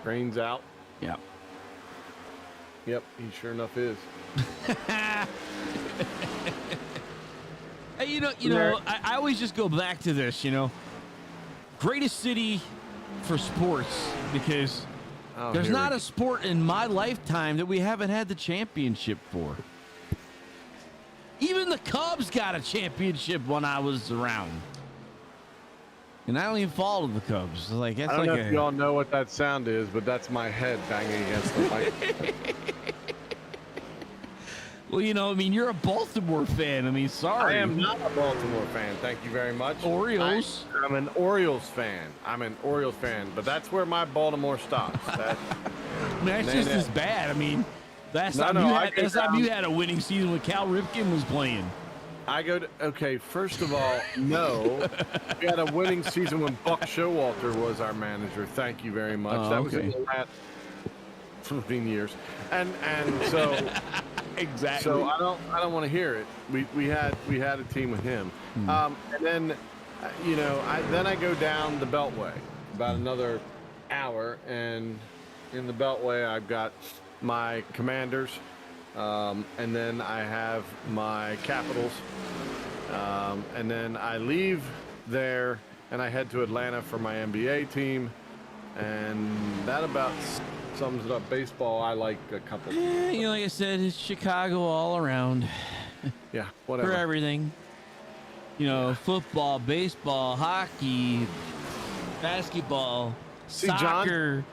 C: Crane's out.
B: Yeah.
C: Yep, he sure enough is.
B: Hey, I always just go back to this, greatest city for sports, because there's not a sport in my lifetime that we haven't had the championship for. Even the Cubs got a championship when I was around. And I don't even follow the Cubs. Like, that's
C: I don't
B: like
C: know if y'all know what that sound is, but that's my head banging against the mic.
B: Well, you're a Baltimore fan. Sorry.
C: I am not a Baltimore fan. Thank you very much.
B: Orioles.
C: I'm an Orioles fan. But that's where my Baltimore stops.
B: That's just as bad. Last time you had a winning season when Cal Ripken was playing.
C: First of all, no. We had a winning season when Buck Showalter was our manager. Thank you very much. That was in the last 15 years. And so
B: exactly.
C: So I don't want to hear it. We had a team with him. And then I go down the Beltway about another hour, and in the Beltway I've got my Commanders, and then I have my Capitals, and then I leave there and I head to Atlanta for my NBA team, and that about sums it up. Baseball, I like a couple.
B: Yeah, like I said, it's Chicago all around.
C: Yeah, whatever.
B: For everything. Football, baseball, hockey, basketball, soccer.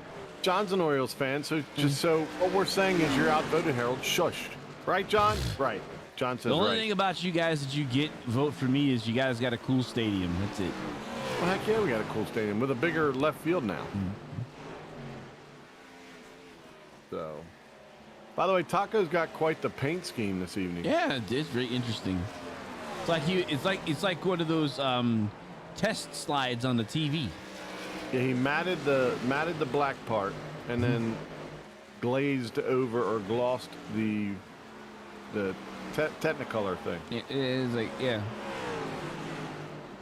C: John's an Orioles fan, so so what we're saying is you're outvoted, Harold. Shushed. Right, John? Right. John says
B: the only
C: right.
B: thing about you guys that you get vote for me is you guys got a cool stadium. That's it.
C: Well, heck yeah, we got a cool stadium with a bigger left field now. So, by the way, Taco's got quite the paint scheme this evening.
B: Yeah, it's very interesting. It's like one of those test slides on the TV.
C: Yeah, he matted the black part and then glazed over or glossed the Technicolor thing.
B: It is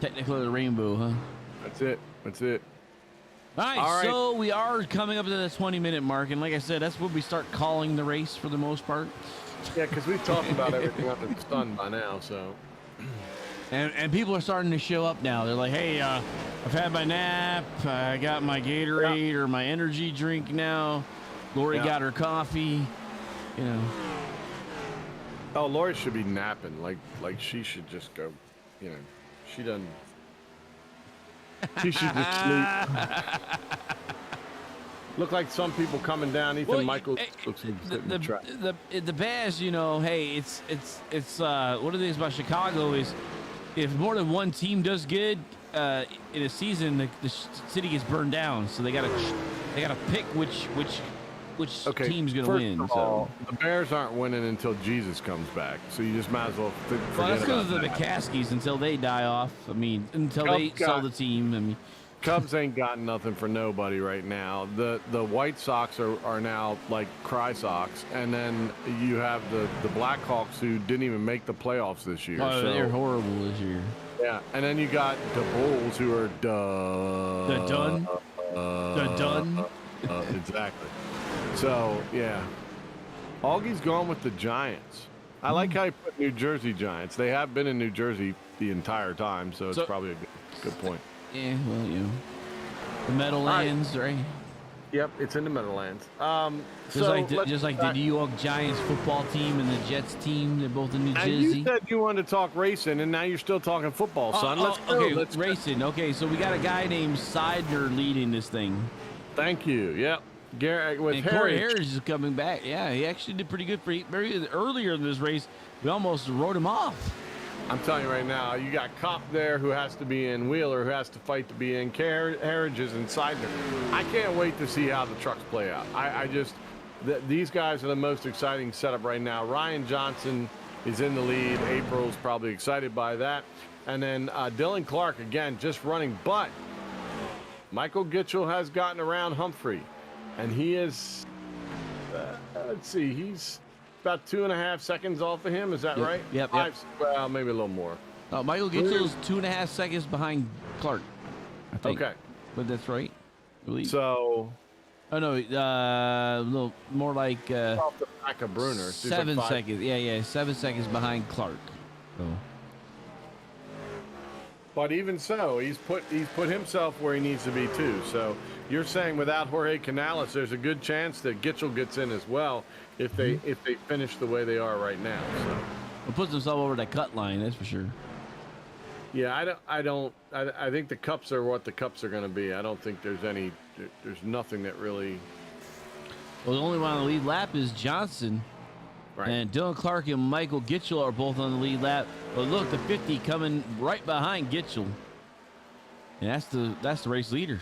B: Technicolor rainbow, huh?
C: That's it.
B: All right, so we are coming up to the 20-minute mark, and like I said, that's when we start calling the race for the most part.
C: Yeah, because we've talked about everything under the sun by now, so.
B: And people are starting to show up now. They're like, hey, I've had my nap. I got my Gatorade or my energy drink now. Lori got her coffee.
C: Oh, Lori should be napping. Like she should just go. She doesn't. She should just sleep. Look like some people coming down. Ethan Michaels looks like
B: the Bears, hey, it's one of the things about Chicago is if more than one team does good in a season, the city gets burned down. So they gotta pick which team's gonna win. So
C: the Bears aren't winning until Jesus comes back. So you just might as well forget about that.
B: That's because of the McCaskies until they die off. Until they sell the team.
C: Cubs ain't got nothing for nobody right now. The White Sox are now like Cry Sox, and then you have the Blackhawks who didn't even make the playoffs this year.
B: Oh, they're horrible this year.
C: Yeah, and then you got the Bulls who are
B: the done.
C: Exactly. So, yeah. Augie's gone with the Giants. I like how he put New Jersey Giants. They have been in New Jersey the entire time, so it's probably a good point.
B: Yeah, well, you know, the Meadowlands, right?
C: Yep, it's in the Meadowlands.
B: Just like the New York Giants football team and the Jets team, they're both in New
C: And
B: Jersey.
C: you said you wanted to talk racing, and now you're still talking football, son. Let's go.
B: Okay, racing. Okay, so we got a guy named Seidner leading this thing.
C: Thank you. Yep. Garrett with
B: and Corey Harris is coming back. Yeah, he actually did pretty good for very earlier in this race. We almost wrote him off.
C: I'm telling you right now, you got Kopp there who has to be in, Wheeler who has to fight to be in, Harridge is in Seidner. I can't wait to see how the trucks play out. These guys are the most exciting setup right now. Ryan Johnson is in the lead. April's probably excited by that. And then Dylan Clark, again, just running. But Michael Gitchell has gotten around Humphrey. And he is, let's see, he's about 2.5 seconds off of him. Is that right?
B: Yep.
C: Well, maybe a little more.
B: Michael Gitchell is 2.5 seconds behind Clark, I think.
C: Okay.
B: But that's right, I believe.
C: So.
B: Oh, no, a little more like
C: off the back of Bruner.
B: 7 seconds. Yeah, 7 seconds behind Clark. So.
C: But even so, he's put himself where he needs to be too. So you're saying without Jorge Canales, there's a good chance that Gitchell gets in as well if they finish the way they are right now. So
B: it puts himself over that cut line, that's for sure.
C: Yeah, I think the cups are what the cups are going to be. I don't think there's nothing that really.
B: Well, the only one on the lead lap is Johnson. Right. And Dylan Clark and Michael Gitchell are both on the lead lap. But look, the 50 coming right behind Gitchell. And that's the race leader.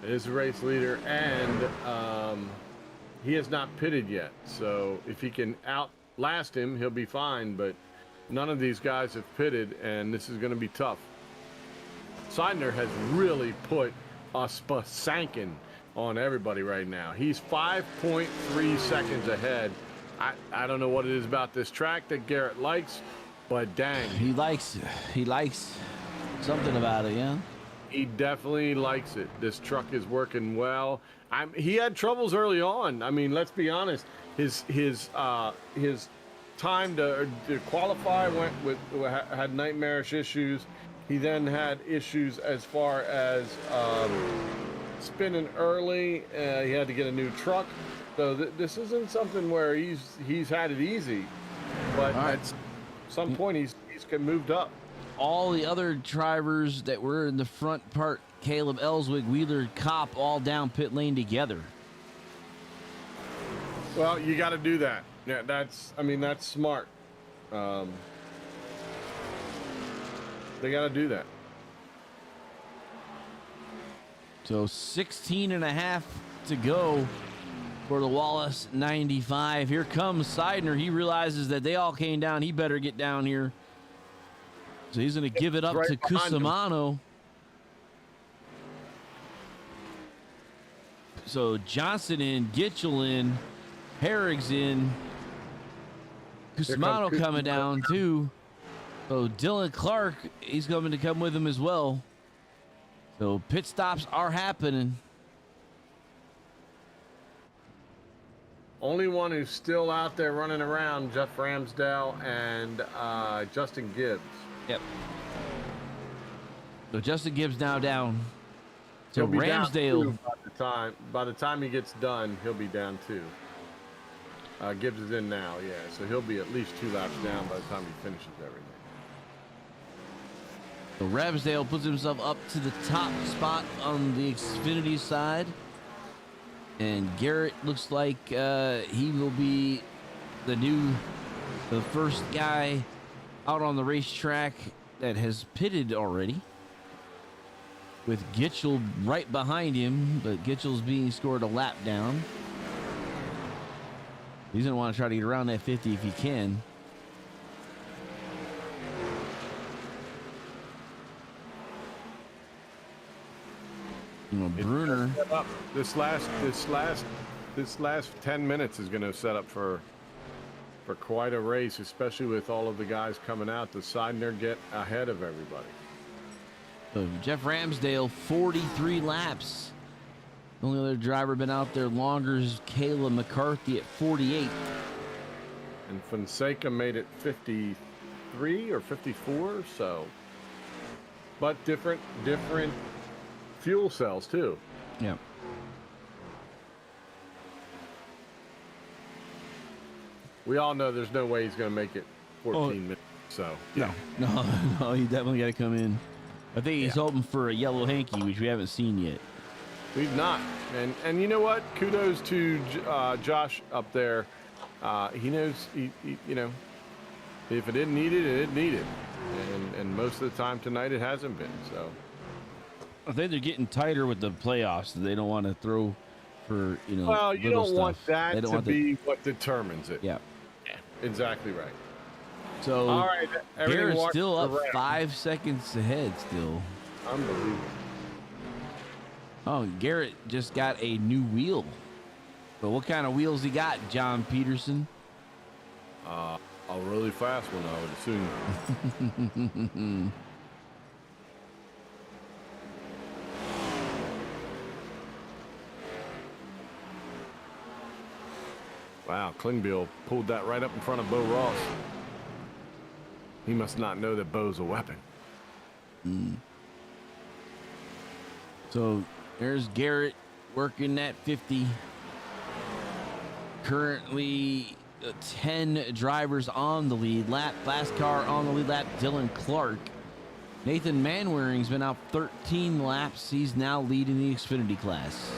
C: It is the race leader, and he has not pitted yet. So if he can outlast him, he'll be fine. But none of these guys have pitted, and this is going to be tough. Seidner has really put a spanking on everybody right now. He's 5.3 seconds ahead. I don't know what it is about this track that Garrett likes, but dang.
B: He likes something about it, yeah?
C: He definitely likes it. This truck is working well. He had troubles early on. I mean, let's be honest. His time to qualify had nightmarish issues. He then had issues as far as spinning early. He had to get a new truck. So this isn't something where he's had it easy, but at some point he's moved up.
B: All the other drivers that were in the front part, Caleb Ellswig, Wheeler, Kopp, all down pit lane together.
C: Well, you got to do that. Yeah, that's smart. They got to do that.
B: So 16.5 to go for the Wallace 95. Here comes Seidner. He realizes that they all came down. He better get down here. So he's going to give it up to Cusimano. So Johnson in, Gitchell in, Herrig's in. Cusimano coming down too. So Dylan Clark, he's going to come with him as well. So pit stops are happening.
C: Only one who's still out there running around, Jeff Ramsdale and Justin Gibbs.
B: Yep. So Justin Gibbs now down. So Ramsdale.
C: By the time he gets done, he'll be down too. Gibbs is in now, yeah. So he'll be at least 2 laps down by the time he finishes everything.
B: So Ramsdale puts himself up to the top spot on the Xfinity side. And Garrett looks like he will be the first guy out on the racetrack that has pitted already, with Gitchell right behind him, but Gitchell's being scored a lap down. He's going to want to try to get around that 50 if he can. Bruner.
C: This last 10 minutes is going to set up for quite a race, especially with all of the guys coming out. Does Seidner get ahead of everybody?
B: So Jeff Ramsdale, 43 laps. The only other driver been out there longer is Kayla McCarthy at 48.
C: And Fonseca made it 53 or 54, so. But different fuel cells too.
B: Yeah.
C: We all know there's no way he's going to make it 14 minutes. So yeah.
B: No, he definitely got to come in. I think he's hoping for a yellow hanky, which we haven't seen yet.
C: We've not. And you know what? Kudos to Josh up there. He knows, you know, if it didn't need it, it didn't need it. And most of the time tonight it hasn't been. So
B: I think they're getting tighter with the playoffs. They don't want to throw for, you know,
C: well, you don't
B: stuff.
C: want that
B: They don't
C: to
B: want
C: be what determines it.
B: Yeah.
C: Exactly right.
B: So
C: all right,
B: Garrett's still up
C: around.
B: 5 seconds ahead still.
C: Unbelievable.
B: Oh, Garrett just got a new wheel. But what kind of wheels he got, John Peterson?
C: A really fast one, I would assume. Wow, Klingbeil pulled that right up in front of Bo Ross. He must not know that Bo's a weapon.
B: So there's Garrett working at 50. Currently 10 drivers on the lead lap. Last car on the lead lap, Dylan Clark. Nathan Manwaring's been out 13 laps. He's now leading the Xfinity class.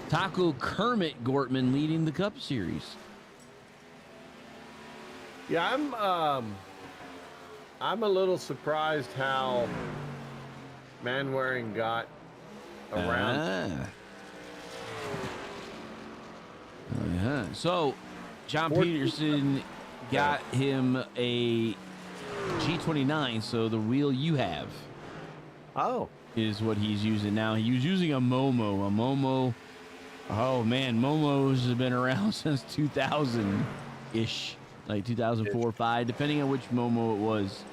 B: Taco Kermit Gortman leading the Cup Series.
C: Yeah, I'm a little surprised how Manwaring got around.
B: So John Peterson got him a G29, so the wheel you have is what he's using now. He was using a Momo. Oh man, Momos have been around since 2000-ish, like 2004 or 5, depending on which Momo it was.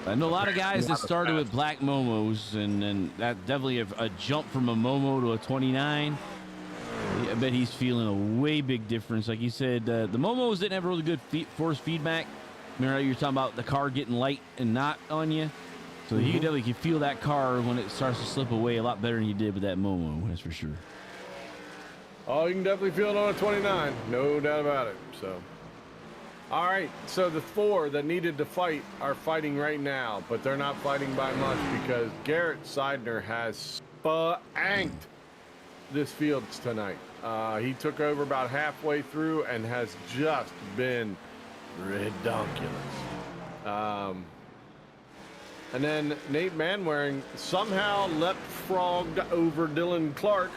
B: I know a lot of guys that started with black Momos, and that definitely a jump from a Momo to a 29. I bet he's feeling a way big difference. Like you said, the Momos didn't have really good force feedback. Remember how you were talking about the car getting light and not on you? So you definitely can feel that car when it starts to slip away a lot better than you did with that Momo, that's for sure.
C: Oh, you can definitely feel it on a 29. No doubt about it. So, all right. So the 4 that needed to fight are fighting right now, but they're not fighting by much because Garrett Seidner has spanked this field tonight. He took over about halfway through and has just been redonkulous. And then Nate Manwaring somehow leapfrogged over Dylan Clark.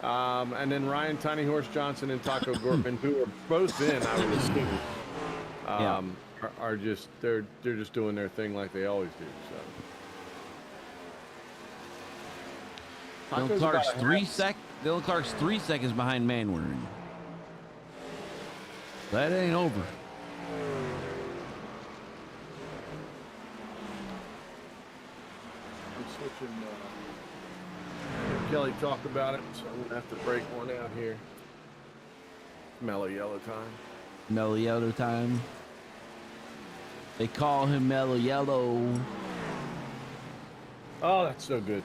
C: And then Ryan Tiny Horse Johnson and Taco Gortman, who are both in, I would assume, are just they're just doing their thing like they always do. So
B: Dylan Clark's 3 seconds behind Manwaring. That ain't over.
C: I'm switching. Kelly talked about it, so I'm gonna have to break one out here. Mellow yellow time.
B: Mellow Yellow time. They call him Mellow Yellow.
C: Oh, that's so good.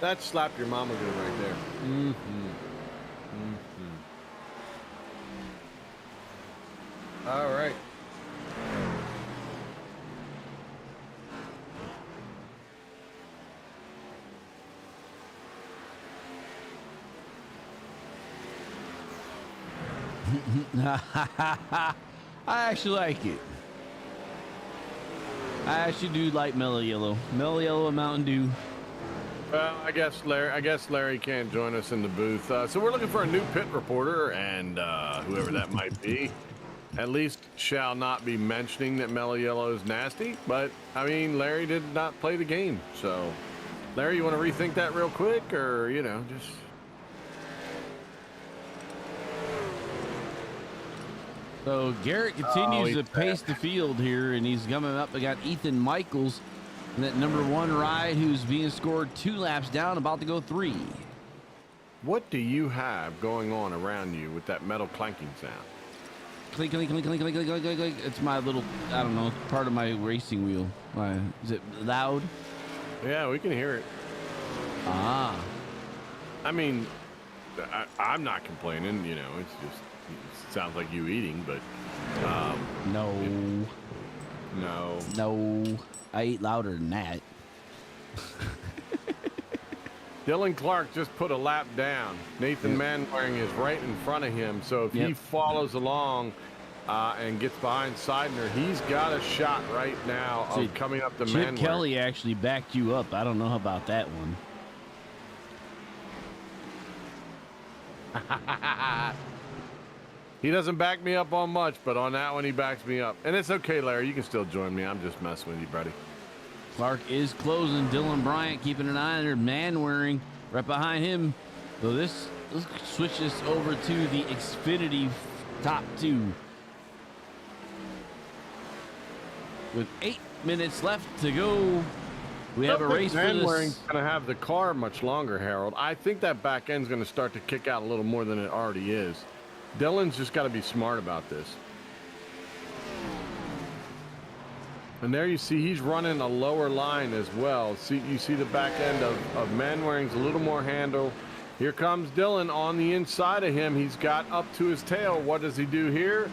C: That slapped your mama good right there. All right.
B: I actually like it. I actually do like Mellow Yellow. Mellow Yellow and Mountain Dew.
C: Well, I guess Larry can't join us in the booth. So we're looking for a new pit reporter, and whoever that might be, at least shall not be mentioning that Mellow Yellow is nasty. But I mean, Larry did not play the game, so Larry, you want to rethink that real quick, or just.
B: So Garrett continues to pace the field here, and he's coming up. We got Ethan Michaels And that number 1 ride who's being scored 2 laps down, about to go 3.
C: What do you have going on around you with that metal clanking sound?
B: Clink, clink, clink, clink, clink, clink, clink, clink, clink. It's my little, I don't know, part of my racing wheel. Is it loud?
C: Yeah, we can hear it.
B: Ah.
C: I mean, I'm not complaining, you know, it's just, it sounds like you eating, but,
B: No.
C: No.
B: I eat louder than that.
C: Dylan Clark just put a lap down. Nathan Manwaring is right in front of him, so if he follows along and gets behind Seidner, he's got a shot right now of coming up the Manwaring.
B: Chip Kelly actually backed you up. I don't know about that one.
C: He doesn't back me up on much, but on that one he backs me up. And it's okay, Larry. You can still join me. I'm just messing with you, buddy.
B: Clark is closing. Dylan Bryant keeping an eye on her. Manwaring right behind him. So let's switch this over to the Xfinity top 2. With 8 minutes left to go, we have a race for this.
C: Manwaring's going to have the car much longer, Harold. I think that back end's going to start to kick out a little more than it already is. Dylan's just got to be smart about this. And there you see he's running a lower line as well. See, you see the back end of Manwaring's a little more handle. Here comes Dylan on the inside of him. He's got up to his tail. What does he do here?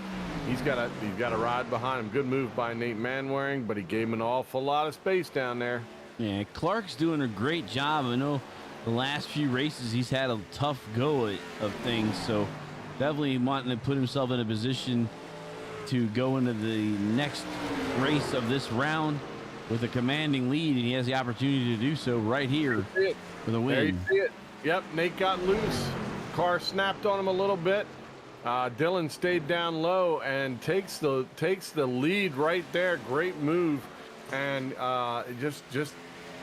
C: He's got a ride behind him. Good move by Nate Manwaring, but he gave him an awful lot of space down there.
B: Yeah, Clark's doing a great job. I know the last few races he's had a tough go of things, so definitely wanting to put himself in a position to go into the next race of this round with a commanding lead, and he has the opportunity to do so right here for the win.
C: There you see it. Yep, Nate got loose. Car snapped on him a little bit. Dylan stayed down low and takes the lead right there. Great move, and just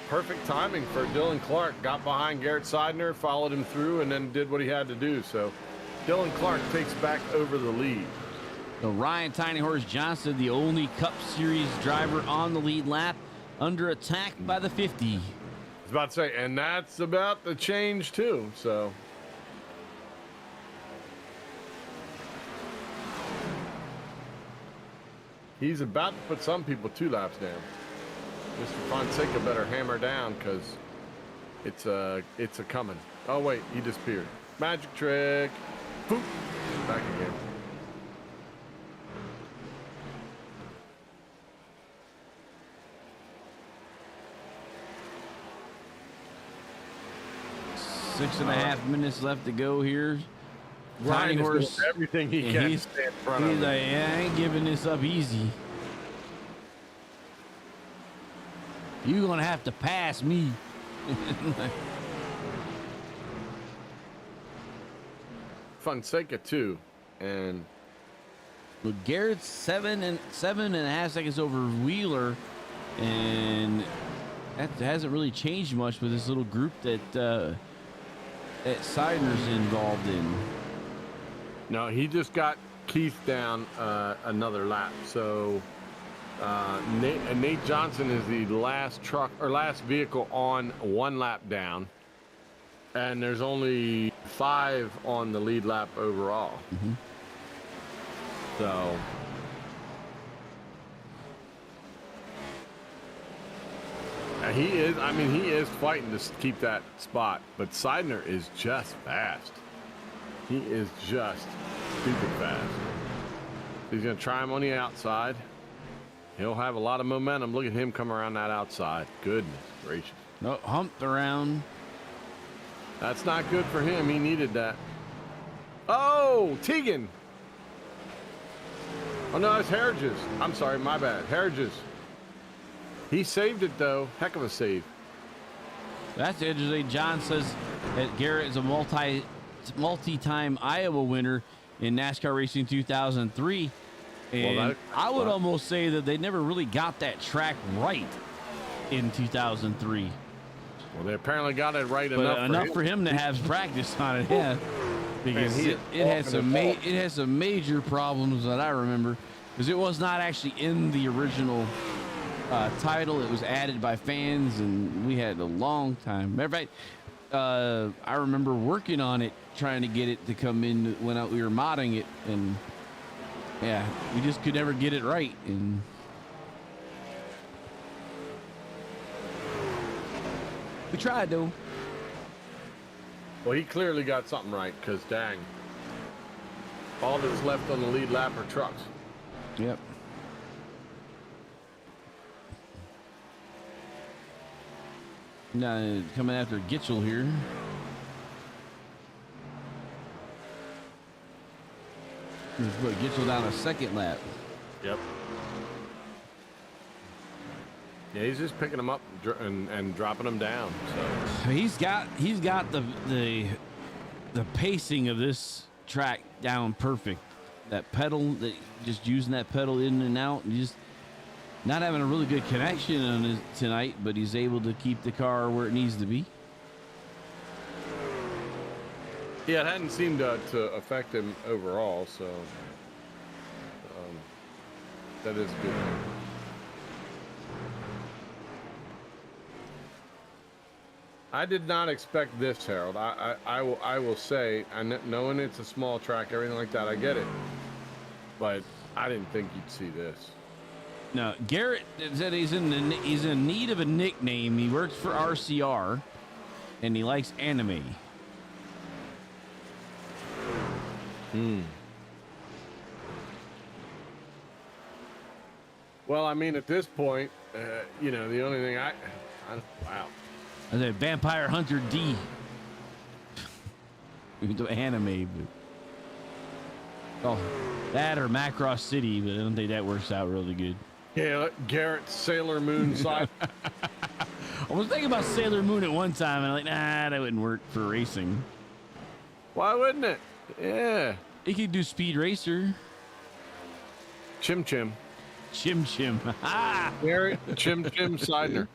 C: perfect timing for Dylan Clark. Got behind Garrett Seidner, followed him through, and then did what he had to do. So Dylan Clark takes back over the lead.
B: So Ryan Tiny Horse Johnson, the only Cup Series driver on the lead lap, under attack by the 50.
C: I was about to say, and that's about to change too. So he's about to put some people 2 laps down. Mr. Fonseca better hammer down because it's a coming. Oh wait, he disappeared. Magic trick. Boop. Back again.
B: Six and a half minutes left to go here.
C: Ryan
B: Tiny Horse,
C: doing everything he can to stay in front of
B: he's
C: him.
B: like, yeah, I ain't giving this up easy. You're gonna have to pass me.
C: Fonseca too, and
B: But Garrett's seven and a half seconds over Wheeler, and that hasn't really changed much with this little group that Seidner's involved in.
C: no, he just got Keith down another lap. So Nate Johnson is the last vehicle on 1 lap down, and there's only 5 on the lead lap overall.
B: Mm-hmm.
C: So he is fighting to keep that spot, but Seidner is just fast. He is just stupid fast. He's going to try him on the outside. He'll have a lot of momentum. Look at him come around that outside. Goodness gracious.
B: No, humped around.
C: That's not good for him. He needed that. Oh, Teagan. Oh, no, it's Harridges. I'm sorry, my bad. Harridges. He saved it, though. Heck of a save.
B: That's interesting. John says that Garrett is a multi-time Iowa winner in NASCAR Racing 2003. And I would almost say that they never really got that track right in 2003.
C: Well, they apparently got it right enough
B: for him to have practice on it, yeah. Because it has some major problems that I remember, because it was not actually in the original title. It was added by fans, and we had a long time. Matter of fact, I remember working on it, trying to get it to come in when we were modding it, and yeah, we just could never get it right. And we tried though.
C: Well, he clearly got something right, because dang, all that's left on the lead lap are trucks.
B: Yep. Now coming after Gitchell here. Let's put Gitchell down a second lap.
C: Yep. Yeah, he's just picking them up and dropping them down. So
B: He's got the pacing of this track down perfect. That pedal, just using that pedal in and out, and just not having a really good connection on it tonight, but he's able to keep the car where it needs to be.
C: yeah, it hadn't seemed to affect him overall. So that is good. I did not expect this, Harold. I will say, knowing it's a small track, everything like that, I get it. But I didn't think you'd see this.
B: Now, Garrett said he's in need of a nickname. He works for RCR, and he likes anime.
C: Well, I mean, at this point, you know, the only thing wow.
B: I said Vampire Hunter D. We do anime, but oh, that or Macross City, but I don't think that works out really good.
C: Yeah, Garrett Sailor Moon side.
B: I was thinking about Sailor Moon at one time, and I'm like, nah, that wouldn't work for racing.
C: Why wouldn't it? Yeah.
B: He could do Speed Racer.
C: Chim Chim.
B: Chim Chim. Ha!
C: Garrett Chim Chim Seidner.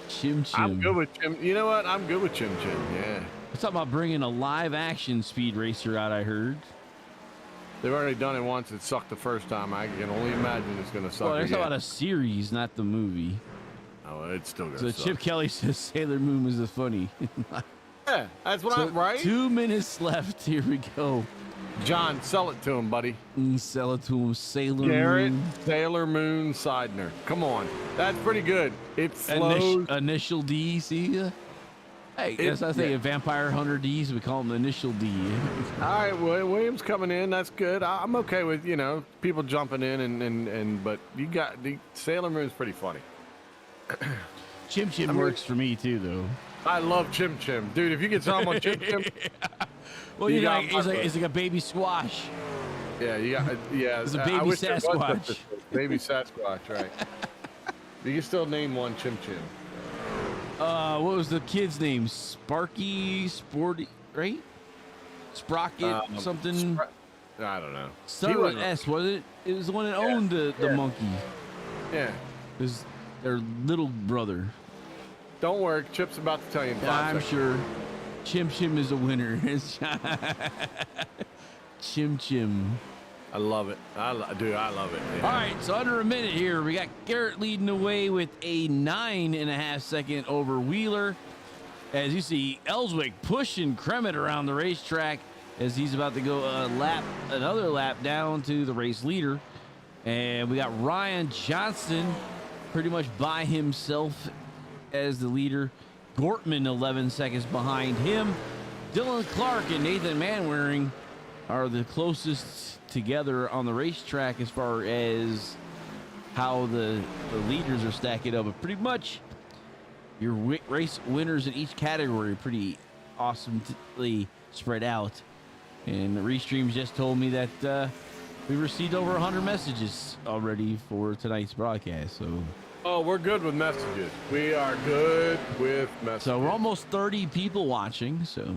B: Chim Chim.
C: I'm good with Chim. You know what? I'm good with Chim Chim. Yeah.
B: Let's talk about bringing a live action Speed Racer out, I heard.
C: They've already done it once. It sucked the first time. I can only imagine it's going to suck
B: Well, there's
C: again.
B: about a series, not the movie.
C: Oh, it's still going
B: So
C: to suck.
B: Chip Kelly says Sailor Moon was the funny.
C: Yeah, that's what I'm right.
B: 2 minutes left. Here we go.
C: John, sell it to him, buddy.
B: Sell it to him. Sailor
C: Garrett
B: Moon.
C: Sailor Moon Seidner. Come on. That's pretty good. It flows.
B: Initial D, see? Hey, that's I think a Vampire Hunter D, so we call him the Initial D.
C: All right, Williams coming in. That's good. I'm okay with, you know, people jumping in and but you got the Sailor Moon's pretty funny.
B: Chim Chim works for me too, though.
C: I love Chim Chim, dude. If you get someone Chim Chim,
B: well, you know, it's like a baby squash.
C: yeah,
B: It's a baby
C: I wish there was such a
B: Sasquatch.
C: thing. Baby Sasquatch, right? You can still name one Chim Chim.
B: What was the kid's name? Sparky, Sporty, right? Sprocket, something.
C: I don't know.
B: Started with S, was it? It was the one that owned the monkey.
C: Yeah.
B: It was their little brother.
C: Don't worry, Chip's about to tell you in 5
B: I'm
C: seconds.
B: sure. Chim Chim is a winner. Chim Chim.
C: I love it. Dude, I love it. Yeah.
B: All right, so under a minute here. We got Garrett leading the way with a 9.5 second over Wheeler. As you see, Ellswick pushing Kremet around the racetrack as he's about to go another lap down to the race leader. And we got Ryan Johnson pretty much by himself as the leader. Gortman 11 seconds behind him. Dylan Clark and Nathan Manwaring are the closest together on the racetrack as far as how the leaders are stacking up. But pretty much your race winners in each category are pretty awesomely spread out. And the Restreams just told me that we received over 100 messages already for tonight's broadcast. So,
C: Oh, we're good with messages. We are good with messages.
B: so we're almost 30 people watching. So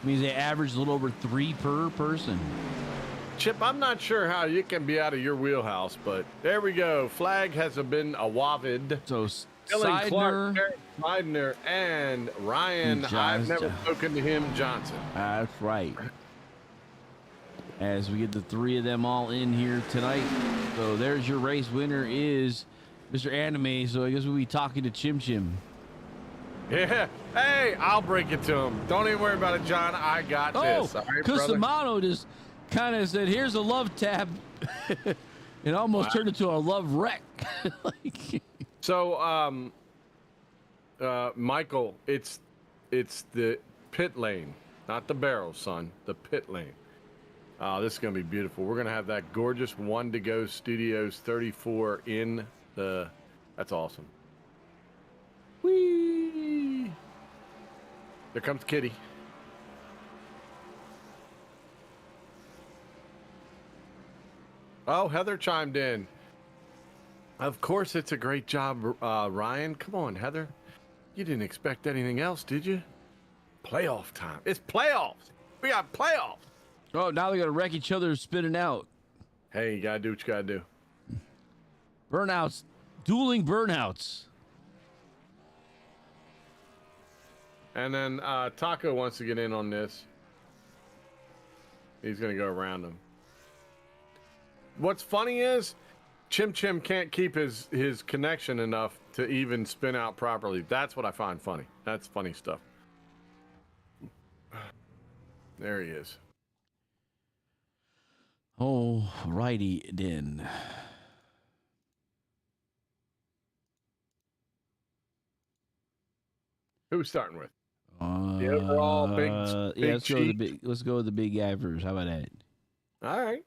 B: means they average a little over 3 per person.
C: Chip, I'm not sure how you can be out of your wheelhouse, but there we go. Flag has been awarded.
B: So
C: Dylan Clark,
B: Seidner,
C: Eric Seidner, and Ryan. I've never spoken to him, Johnson.
B: that's right. as we get the 3 of them all in here tonight. So there's your race winner is Mr. Anime. So I guess we'll be talking to Chim Chim.
C: Yeah. Hey, I'll break it to him. Don't even worry about it, John. I got this. All right,
B: Cusimano just kind of said, here's a love tab. It almost turned into a love wreck.
C: So, Michael, it's the pit lane, not the barrel, son. The pit lane. This is going to be beautiful. We're going to have that gorgeous One to Go Studios 34 in the... That's awesome. Whee! There comes Kitty. Oh, Heather chimed in. Of course, it's a great job, Ryan. Come on, Heather. You didn't expect anything else, did you? Playoff time. It's playoffs. We got playoffs.
B: Oh, now they got to wreck each other spinning out.
C: Hey, you got to do what you got to do.
B: Burnouts. Dueling burnouts.
C: And then Taco wants to get in on this. He's going to go around him. What's funny is Chim Chim can't keep his connection enough to even spin out properly. That's what I find funny. That's funny stuff. There he is.
B: Oh, righty then.
C: Who we starting with? The overall big
B: yeah, let's go with the
C: cheat.
B: big. Let's go with the big average. How about that?
C: All right.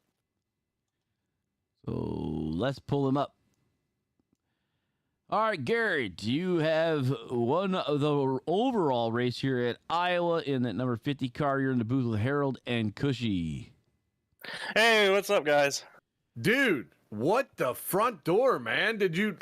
B: So let's pull him up. All right, Garrett, you have won the overall race here at Iowa in that number 50 car. You're in the booth with Harold and Cushy.
D: Hey, what's up, guys?
C: Dude, what the front door, man? Did you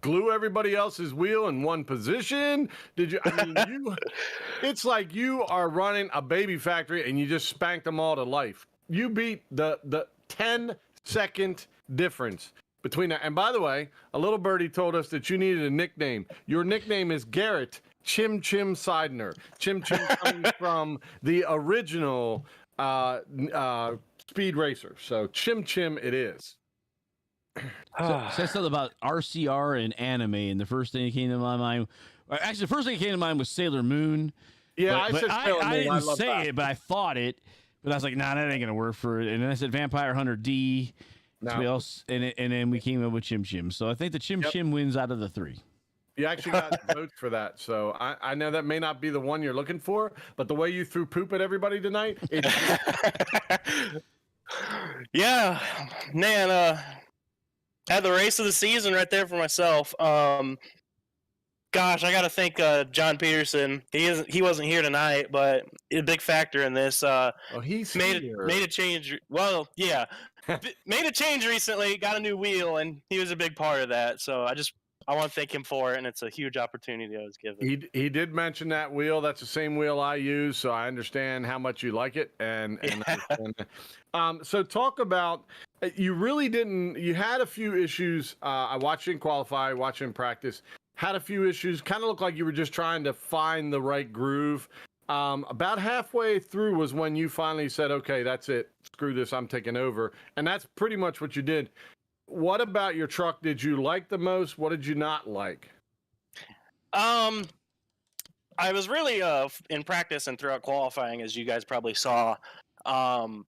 C: glue everybody else's wheel in one position? It's like you are running a baby factory and you just spanked them all to life. You beat the 10-second difference between that. And by the way, a little birdie told us that you needed a nickname. Your nickname is Garrett Chim Chim Seidner. Chim Chim coming from the original Speed Racer. So Chim Chim it is.
B: So, said something about RCR and anime, and the first thing that came to my mind, actually, the first thing that came to mind was Sailor Moon.
C: Yeah,
B: but I didn't say
C: that.
B: it, but I thought it. But I was like, nah, that ain't gonna work for it. And then I said Vampire Hunter D. Somebody else, and then we came up with Chim Chim. So I think the Chim Chim wins out of the 3.
C: You actually got votes for that. So I know that may not be the one you're looking for, but the way you threw poop at everybody tonight,
D: Yeah, man, had the race of the season right there for myself. Gosh, I got to thank John Peterson. He wasn't here tonight, but a big factor in this.
C: he's
D: made
C: here.
D: a change. Well, yeah, made a change recently. Got a new wheel, and he was a big part of that. So I want to thank him for it, and it's a huge opportunity I was given.
C: He did mention that wheel. That's the same wheel I use, so I understand how much you like it. And so talk about, you really didn't. You had a few issues. I watched you in qualify, watched you in practice. Had a few issues. Kind of looked like you were just trying to find the right groove. About halfway through was when you finally said, "Okay, that's it. Screw this. I'm taking over." And that's pretty much what you did. What about your truck did you like the most? What did you not like?
D: I was really in practice and throughout qualifying, as you guys probably saw. I'm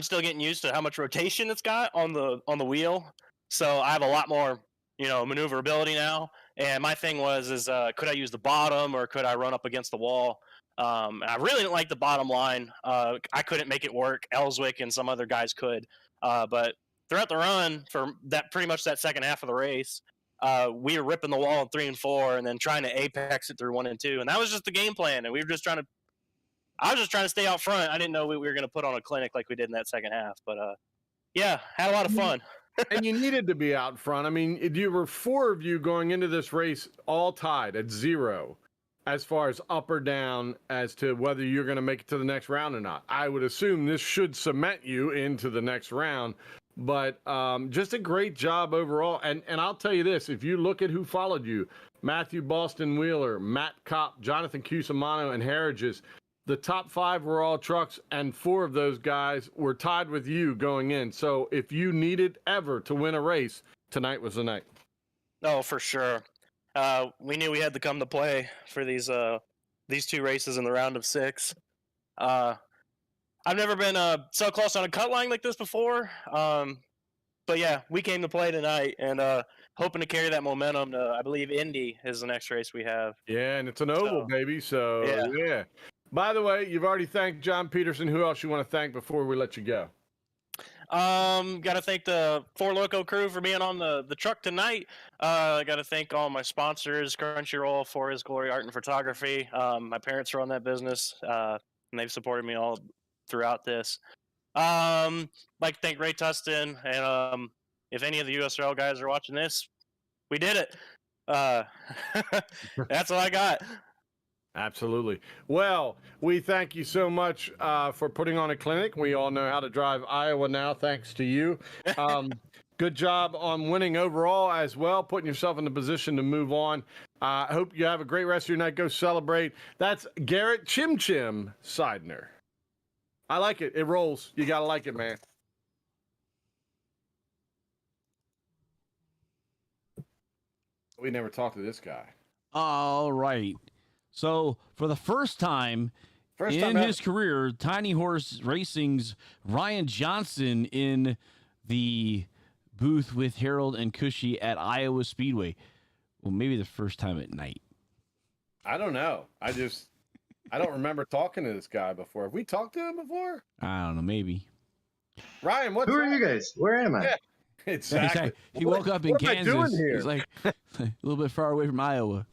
D: still getting used to how much rotation it's got on the wheel, so I have a lot more maneuverability now. And my thing was could I use the bottom or could I run up against the wall? And I really didn't like the bottom line. I couldn't make it work. Ellswick and some other guys could, but throughout the run for that pretty much that second half of the race, we were ripping the wall in 3 and 4 and then trying to apex it through 1 and 2. And that was just the game plan. And we were just I was just trying to stay out front. I didn't know we were going to put on a clinic like we did in that second half, but yeah, had a lot of fun.
C: And you needed to be out front. I mean, you were 4 of you going into this race all tied at 0 as far as up or down as to whether you're going to make it to the next round or not. I would assume this should cement you into the next round. But just a great job overall. And I'll tell you this, if you look at who followed you, Matthew Boston Wheeler, Matt Kopp, Jonathan Cusimano, and Harridges, the top 5 were all trucks, and 4 of those guys were tied with you going in. So if you needed ever to win a race, tonight was the night.
D: Oh, for sure. We knew we had to come to play for these 2 races in the round of 6. I've never been so close on a cut line like this before. But yeah, we came to play tonight, and hoping to carry that momentum to, I believe, Indy is the next race we have.
C: Yeah, and it's an oval, baby. So yeah. By the way, you've already thanked John Peterson. Who else you want to thank before we let you go?
D: Got to thank the Four Loco crew for being on the truck tonight. Got to thank all my sponsors, Crunchyroll, For His Glory Art and Photography. My parents are on that business, and they've supported me all throughout this. Like to thank Ray Tustin, and if any of the USRL guys are watching this, we did it. That's all I got.
C: Absolutely. Well, we thank you so much for putting on a clinic. We all know how to drive Iowa now, thanks to you. Good job on winning overall as well, putting yourself in the position to move on. I hope you have a great rest of your night. Go celebrate. That's Garrett Chim Chim Seidner. I like it. It rolls. You got to like it, man. We never talked to this guy.
B: All right. So, for the first time in his career, Tiny Horse Racing's Ryan Johnson in the booth with Harold and Cushy at Iowa Speedway. Well, maybe the first time at night.
C: I don't know. I don't remember talking to this guy before. Have we talked to him before?
B: I don't know. Maybe.
C: Ryan, what's
E: Who are you guys? Where am I?
C: Yeah, exactly.
B: He woke up in Kansas.
C: What am I doing here?
B: He's like a little bit far away from Iowa.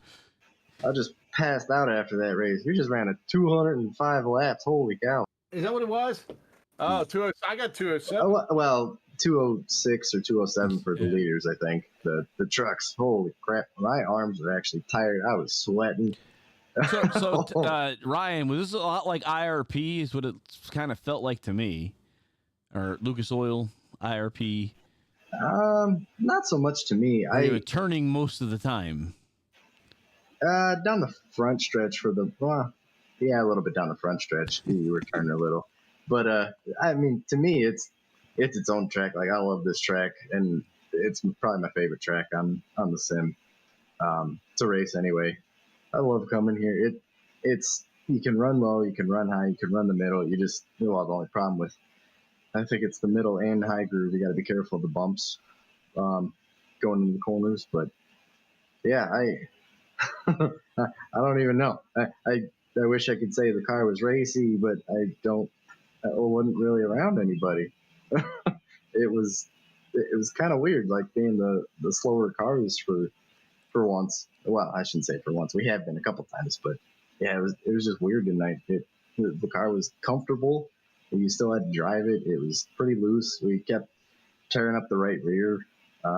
E: I just passed out after that race. We just ran a 205 laps. Holy cow.
C: Is that what it was? Oh, 206. I got 207.
E: Oh, well, 206 or 207 for the leaders, I think. The trucks. Holy crap. My arms are actually tired. I was sweating.
B: So Ryan, was this a lot like IRP is what it kind of felt like to me? Or Lucas Oil, IRP?
E: Not so much to me.
B: You were turning most of the time.
E: Down the front stretch for the, yeah, a little bit down the front stretch. You were turning a little, but I mean, to me, it's its own track. Like I love this track, and it's probably my favorite track on the sim. To race anyway. I love coming here. It's you can run low, you can run high, you can run the middle. The only problem with, I think it's the middle and high groove. You got to be careful of the bumps going in the corners. But yeah, I don't even know. I wish I could say the car was racy, but I wasn't really around anybody. It was kind of weird, like being the slower cars for once. Well, I shouldn't say for once. We have been a couple times, but yeah, it was just weird tonight. The car was comfortable, and you still had to drive it. It was pretty loose. We kept tearing up the right rear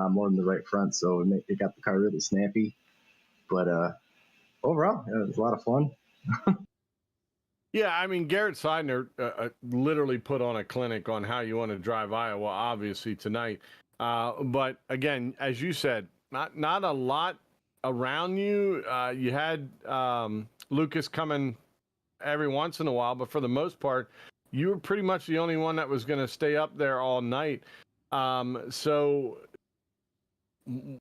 E: more than the right front, so it got the car really snappy. But overall, it was a lot of fun.
C: Yeah, I mean, Garrett Seidner literally put on a clinic on how you want to drive Iowa, obviously, tonight. But again, as you said, not a lot around you. You had Lucas coming every once in a while, but for the most part, you were pretty much the only one that was going to stay up there all night. So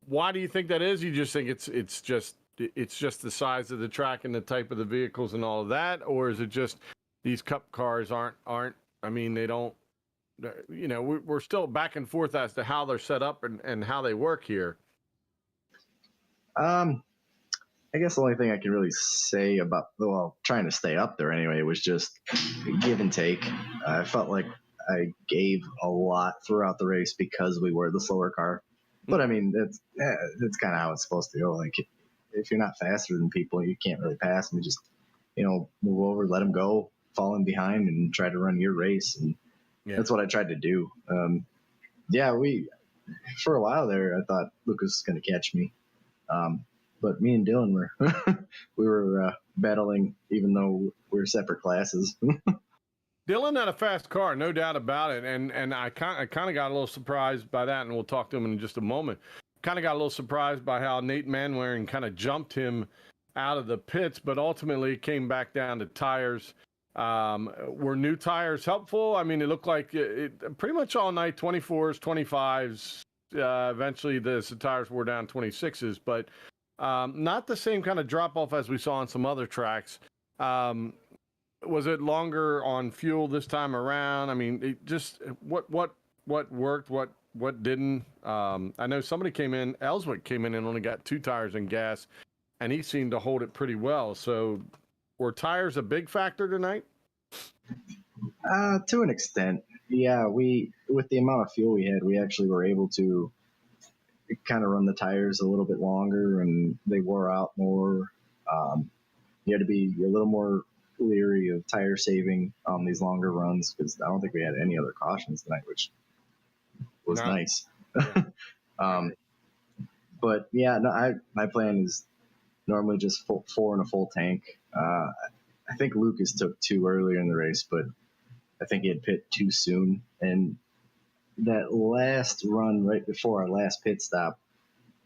C: why do you think that is? You just think it's just the size of the track and the type of the vehicles and all of that, or is it just these cup cars aren't? I mean, they don't. You know, we're still back and forth as to how they're set up and how they work here.
E: I guess the only thing I can really say about, trying to stay up there anyway, was just give and take. I felt like I gave a lot throughout the race because we were the slower car. But I mean, it's kind of how it's supposed to go. Like, if you're not faster than people, you can't really pass them. You just, move over, let them go, fall in behind, and try to run your race. And that's what I tried to do. For a while there, I thought Lucas was going to catch me. But me and Dylan we were battling, even though we're separate classes.
C: Dylan had a fast car, no doubt about it, and I kind of got a little surprised by that, and we'll talk to him in just a moment. Kind of got a little surprised by how Nate Manwaring kind of jumped him out of the pits, but ultimately it came back down to tires Were new tires helpful? I mean, it looked like it pretty much all night, 24s, 25s. Eventually, the tires wore down 26s, but not the same kind of drop off as we saw on some other tracks. Was it longer on fuel this time around? I mean, it just what worked, what didn't? I know somebody came in, Ellswick came in and only got 2 tires and gas, and he seemed to hold it pretty well. So, were tires a big factor tonight?
E: To an extent, yeah. With the amount of fuel we had, we actually were able to kind of run the tires a little bit longer, and they wore out more. You had to be a little more leery of tire saving on these longer runs because I don't think we had any other cautions tonight, which was nice. Yeah. But yeah, no, my plan is normally just 4 in a full tank. I think Lucas took 2 earlier in the race, but I think he had pit too soon. And that last run right before our last pit stop,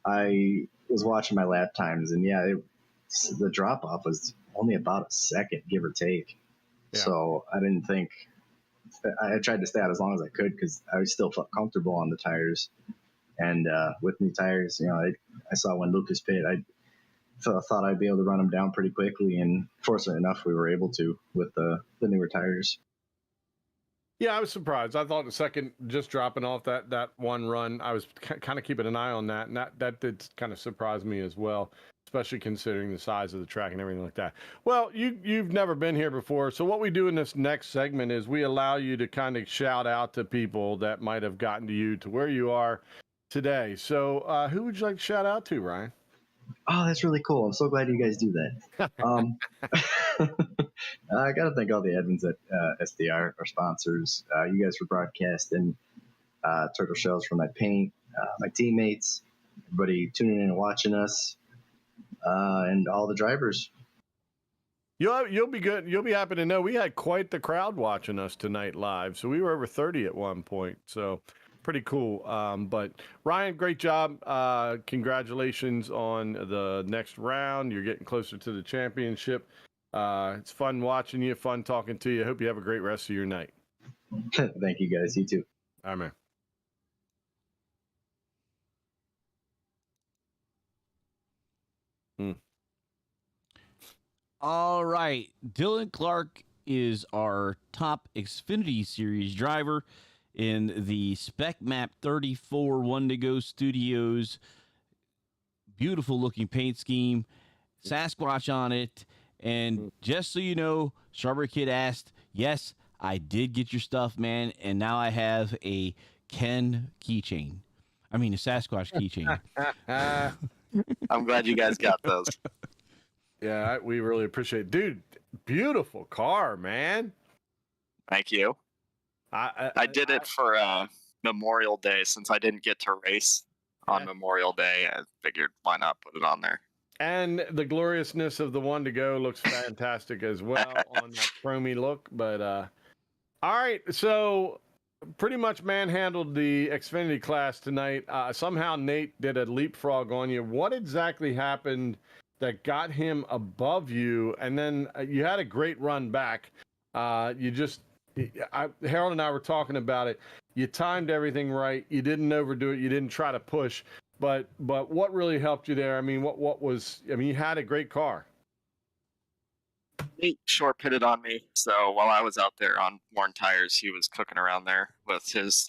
E: I was watching my lap times, and yeah, the drop off was only about a second, give or take. Yeah. So I didn't think. I tried to stay out as long as I could because I still felt comfortable on the tires. And with new tires, I saw when Lucas pit, I thought I'd be able to run them down pretty quickly, and fortunately enough, we were able to with the newer tires.
C: Yeah, I was surprised. I thought the second, just dropping off that one run, I was kind of keeping an eye on that, and that did kind of surprise me as well, especially considering the size of the track and everything like that. Well, you've never been here before, so what we do in this next segment is we allow you to kind of shout out to people that might have gotten to you to where you are today. So who would you like to shout out to, Ryan?
E: Oh, that's really cool. I'm so glad you guys do that. I got to thank all the admins at SDR, our sponsors. You guys for broadcasting, Turtle Shells for my paint, my teammates, everybody tuning in and watching us, and all the drivers.
C: You'll be good. You'll be happy to know we had quite the crowd watching us tonight live. So we were over 30 at one point. So pretty cool. But Ryan, great job. Congratulations on the next round. You're getting closer to the championship. It's fun watching you, fun talking to you. Hope you have a great rest of your night.
E: Thank you guys. You too.
C: All right, man.
B: All right. Dylan Clark is our top Xfinity Series driver in the Spec Map 34 One to Go Studios. Beautiful looking paint scheme, Sasquatch on it. And just so you know, Strawberry Kid asked, yes, I did get your stuff, man. And now I have a Ken keychain. I mean, a Sasquatch keychain.
F: I'm glad you guys got those.
C: Yeah, we really appreciate it. Dude, beautiful car, man.
F: Thank you. I did it for Memorial Day since I didn't get to race on Memorial Day. I figured why not put it on there.
C: And the gloriousness of the One to Go looks fantastic as well on that chromey look. But all right, so pretty much manhandled the Xfinity class tonight. Somehow Nate did a leapfrog on you. What exactly happened that got him above you? And then you had a great run back. Harold and I were talking about it. You timed everything right. You didn't overdo it. You didn't try to push. But what really helped you there? I mean, you had a great car.
F: He short pitted on me, so while I was out there on worn tires, he was cooking around there with his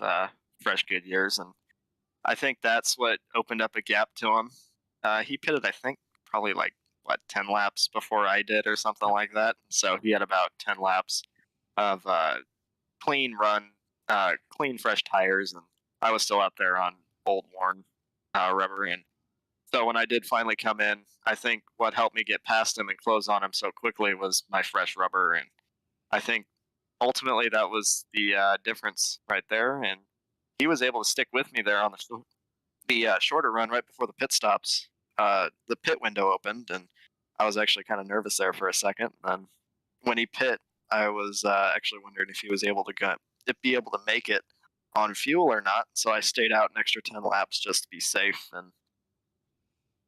F: fresh Goodyears, and I think that's what opened up a gap to him. He pitted, I think, probably 10 laps before I did or something like that. So he had about 10 laps of clean run, clean fresh tires, and I was still out there on old worn rubber. And so when I did finally come in, I think what helped me get past him and close on him so quickly was my fresh rubber. And I think ultimately that was the difference right there. And he was able to stick with me there on the shorter run right before the pit stops. The pit window opened, and I was actually kind of nervous there for a second. And when he pit, I was actually wondering if he was able to be able to make it on fuel or not. So I stayed out an extra 10 laps just to be safe, and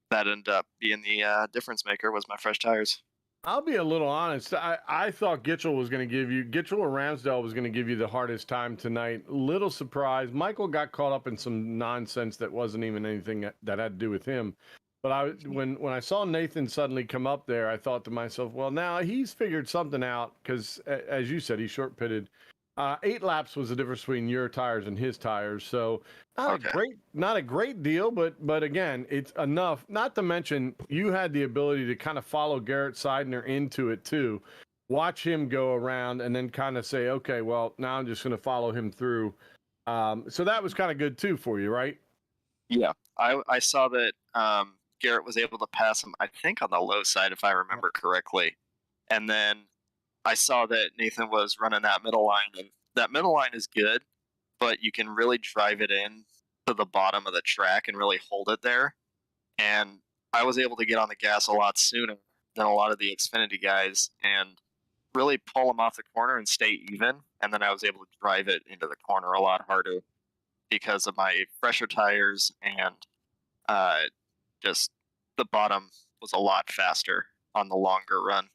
F: that ended up being the difference maker was my fresh tires.
C: I'll be a little honest. I thought Gitchell or Ramsdale was going to give you the hardest time tonight. Little surprised. Michael got caught up in some nonsense that wasn't even anything that had to do with him. But when I saw Nathan suddenly come up there, I thought to myself, well, now he's figured something out because, as you said, he short pitted. 8 laps was the difference between your tires and his tires. So not a great deal, but again, it's enough. Not to mention, you had the ability to kind of follow Garrett Seidner into it too. Watch him go around and then kind of say, okay, well, now I'm just going to follow him through. So that was kind of good too for you, right?
F: Yeah, I saw that Garrett was able to pass him, I think, on the low side, if I remember correctly. And then I saw that Nathan was running that middle line, and that middle line is good, but you can really drive it in to the bottom of the track and really hold it there. And I was able to get on the gas a lot sooner than a lot of the Xfinity guys and really pull them off the corner and stay even. And then I was able to drive it into the corner a lot harder because of my fresher tires and just the bottom was a lot faster on the longer run.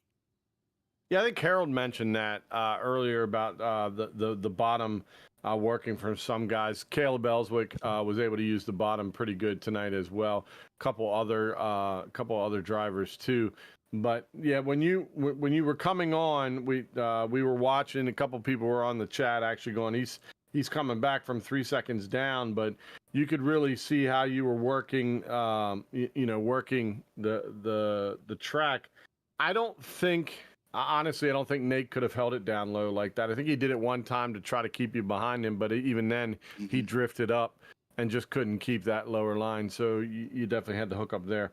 C: Yeah, I think Harold mentioned that earlier about the bottom working for some guys. Caleb Ellswick was able to use the bottom pretty good tonight as well. Couple other drivers too. But yeah, when you were coming on, we were watching. A couple people were on the chat actually going, he's coming back from 3 seconds down, but you could really see how you were working, working the track. Honestly, I don't think Nate could have held it down low like that. I think he did it one time to try to keep you behind him, but even then he drifted up and just couldn't keep that lower line. So you definitely had to hook up there.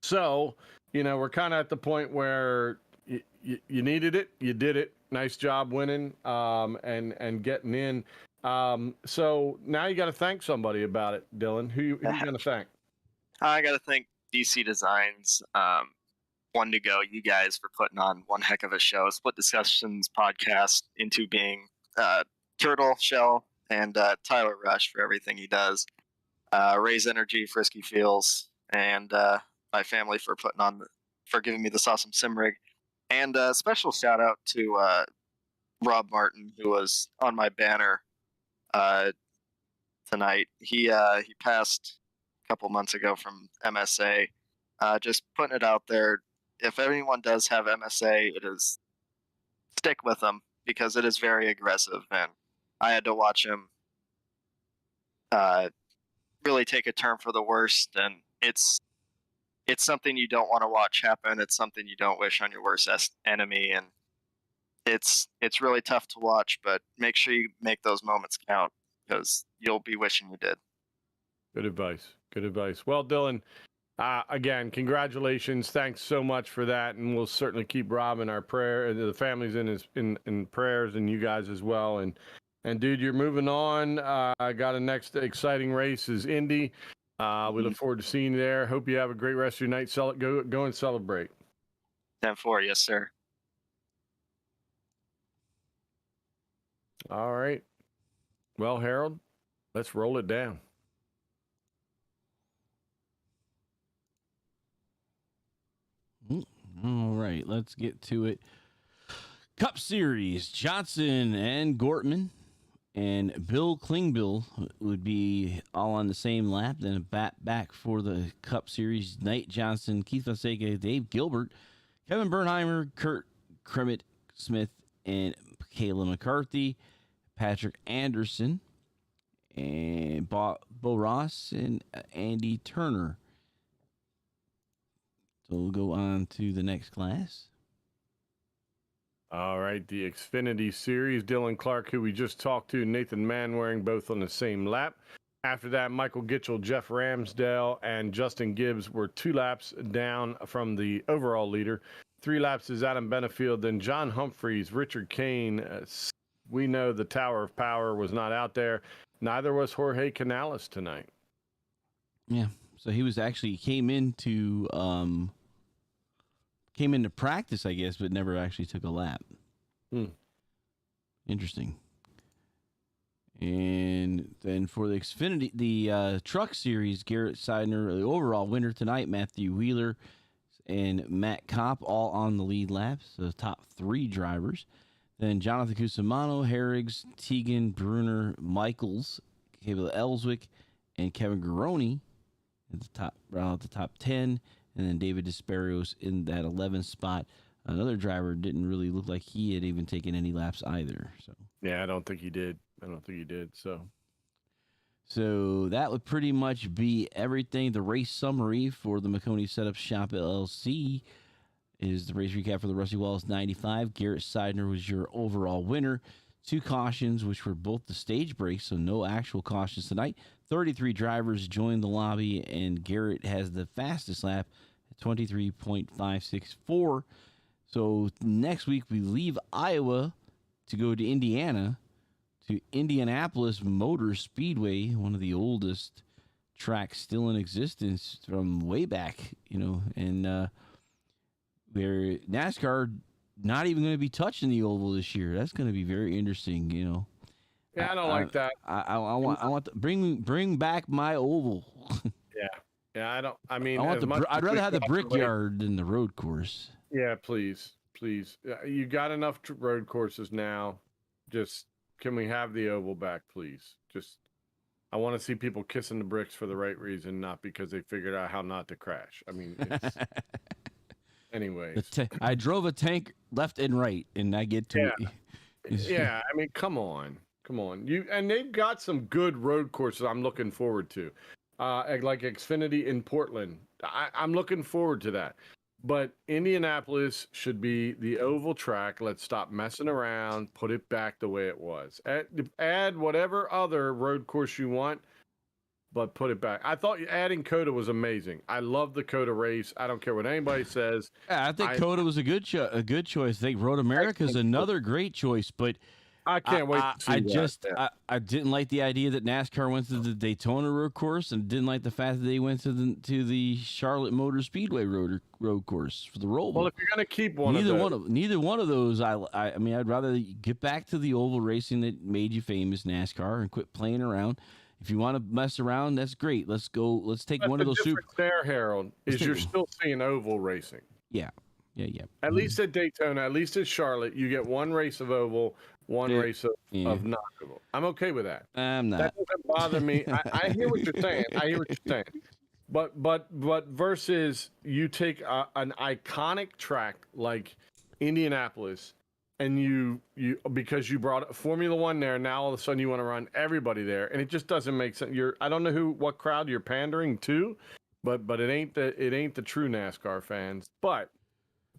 C: So, we're kind of at the point where you needed it. You did it. Nice job winning and getting in. So now you got to thank somebody about it, Dylan. Who you going to thank?
F: I got to thank DC Designs. One to go, you guys, for putting on one heck of a show. Split Discussions podcast into being Turtle, Shell, and Tyler Rush for everything he does. Raise Energy, Frisky Feels, and my family for giving me this awesome sim rig. And a special shout out to Rob Martin, who was on my banner tonight. He passed a couple months ago from MSA. Just putting it out there. If anyone does have MSA, stick with them because it is very aggressive, and I had to watch him really take a turn for the worst, and it's something you don't want to watch happen. It's something you don't wish on your worst enemy, and it's really tough to watch, but make sure you make those moments count because you'll be wishing you did.
C: Good advice. Well, Dylan, again, congratulations. Thanks so much for that. And we'll certainly keep Rob in our prayer, the families in prayers, and you guys as well. And dude, you're moving on. I got a next exciting race is Indy. We look forward to seeing you there. Hope you have a great rest of your night. Go and celebrate.
F: 10-4, yes, sir.
C: All right. Well, Harold, let's roll it down.
B: All right, let's get to it. Cup Series, Johnson and Gortman and Bill Klingbill would be all on the same lap. Then a back for the Cup Series, Knight Johnson, Keith Fonseca, Dave Gilbert, Kevin Bernheimer, Kurt Kremit Smith, and Kayla McCarthy, Patrick Anderson, and Bo Ross, and Andy Turner. So we'll go on to the next class.
C: All right, the Xfinity Series, Dylan Clark, who we just talked to, Nathan Manwaring, both on the same lap. After that, Michael Gitchell, Jeff Ramsdale, and Justin Gibbs were 2 laps down from the overall leader. 3 laps is Adam Benefield, then John Humphreys, Richard Kane. We know the Tower of Power was not out there. Neither was Jorge Canales tonight.
B: Yeah, so he was actually came into practice, I guess, but never actually took a lap. Interesting. And then for the Xfinity, the Truck Series, Garrett Seidner, the overall winner tonight, Matthew Wheeler, and Matt Kopp all on the lead laps, the top 3 drivers. Then Jonathan Cusimano, Herrigs, Teagan, Bruner, Michaels, Caleb Ellswick, and Kevin Garoni at the top, around at the top 10. And then David Desperios in that 11th spot. Another driver didn't really look like he had even taken any laps either. So
C: Yeah, I don't think he did.
B: So that would pretty much be everything. The race summary for the Makoni Setup Shop LLC is the race recap for the Rusty Wallace 95. Garrett Seidner was your overall winner. 2 cautions, which were both the stage breaks, so no actual cautions tonight. 33 drivers joined the lobby, and Garrett has the fastest lap at 23.564. So next week we leave Iowa to go to Indiana, to Indianapolis Motor Speedway, one of the oldest tracks still in existence from way back, and where NASCAR not even going to be touching the oval this year. That's going to be very interesting,
C: Yeah, I don't like that.
B: I want to bring back my oval.
C: Yeah, I don't. I mean,
B: I'd rather have the Brickyard than the road course.
C: Yeah, please. You got enough road courses now. Just can we have the oval back, please? Just I want to see people kissing the bricks for the right reason, not because they figured out how not to crash. I mean, anyways.
B: I drove a tank left and right, and I get to it.
C: Yeah, I mean, come on. And they've got some good road courses I'm looking forward to, like Xfinity in Portland. I'm looking forward to that. But Indianapolis should be the oval track. Let's stop messing around. Put it back the way it was. Add whatever other road course you want, but put it back. I thought adding COTA was amazing. I love the COTA race. I don't care what anybody says.
B: Yeah, I think COTA was a good choice. I think Road America is another great choice, but
C: I can't wait to see
B: I didn't like the idea that NASCAR went to the Daytona road course, and didn't like the fact that they went to the Charlotte Motor Speedway road course for the Roval.
C: Well, if you're going to keep
B: neither one of those, I mean, I'd rather get back to the oval racing that made you famous, NASCAR, and quit playing around. If you want to mess around, that's great. Let's go. Let's take one of those super.
C: There, Harold, is you're still seeing oval racing.
B: Yeah.
C: At least at Daytona, at least at Charlotte, you get one race of oval, one race of non-oval. I'm okay with that.
B: I'm not.
C: That doesn't bother me. I hear what you're saying. But versus you take an iconic track like Indianapolis, and you because you brought Formula One there, now all of a sudden you want to run everybody there, and it just doesn't make sense. I don't know what crowd you're pandering to, but it ain't the true NASCAR fans. But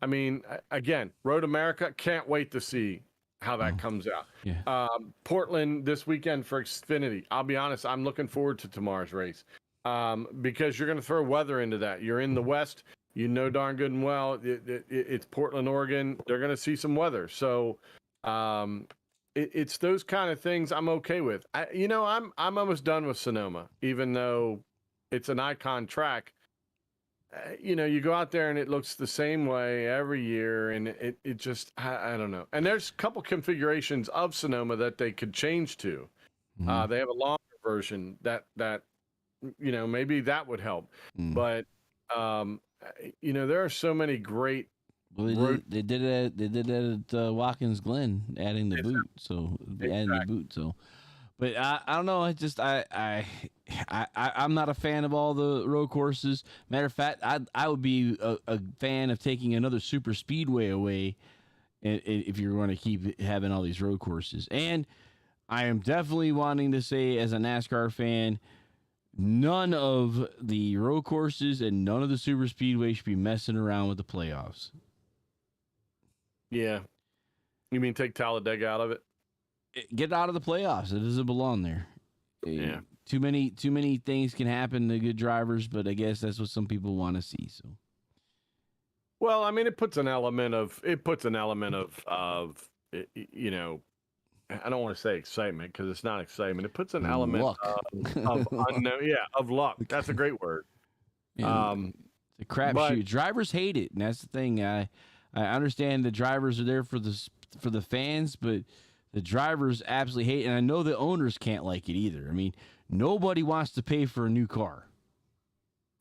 C: I mean, again, Road America, can't wait to see how that comes out.
B: Yeah.
C: Portland this weekend for Xfinity. I'll be honest, I'm looking forward to tomorrow's race because you're going to throw weather into that. You're in the West. You know darn good and well it's Portland, Oregon. They're going to see some weather. So it's those kind of things I'm okay with. I'm almost done with Sonoma, even though it's an icon track. You go out there and it looks the same way every year, and it just I don't know. And there's a couple configurations of Sonoma that they could change to.
B: Mm-hmm.
C: They have a longer version that maybe that would help. But there are so many great.
B: Well, they did it at Watkins Glen, adding the boot. So adding the boot. So. But I don't know. I just I'm not a fan of all the road courses. Matter of fact, I would be a fan of taking another super speedway away, if you're going to keep having all these road courses. And I am definitely wanting to say, as a NASCAR fan, none of the road courses and none of the super speedway should be messing around with the playoffs.
C: Yeah, you mean take Talladega out of it?
B: Get out of the playoffs. It doesn't belong there.
C: Yeah.
B: Too many things can happen to good drivers, but I guess that's what some people want to see. So.
C: Well, I mean, it puts an element of I don't want to say excitement because it's not excitement. It puts an element
B: luck.
C: of unknown. Yeah, of luck. That's a great word.
B: Yeah, it's a crapshoot. Drivers hate it, and that's the thing. I understand the drivers are there for the fans, but the drivers absolutely hate it, and I know the owners can't like it either. I mean, nobody wants to pay for a new car.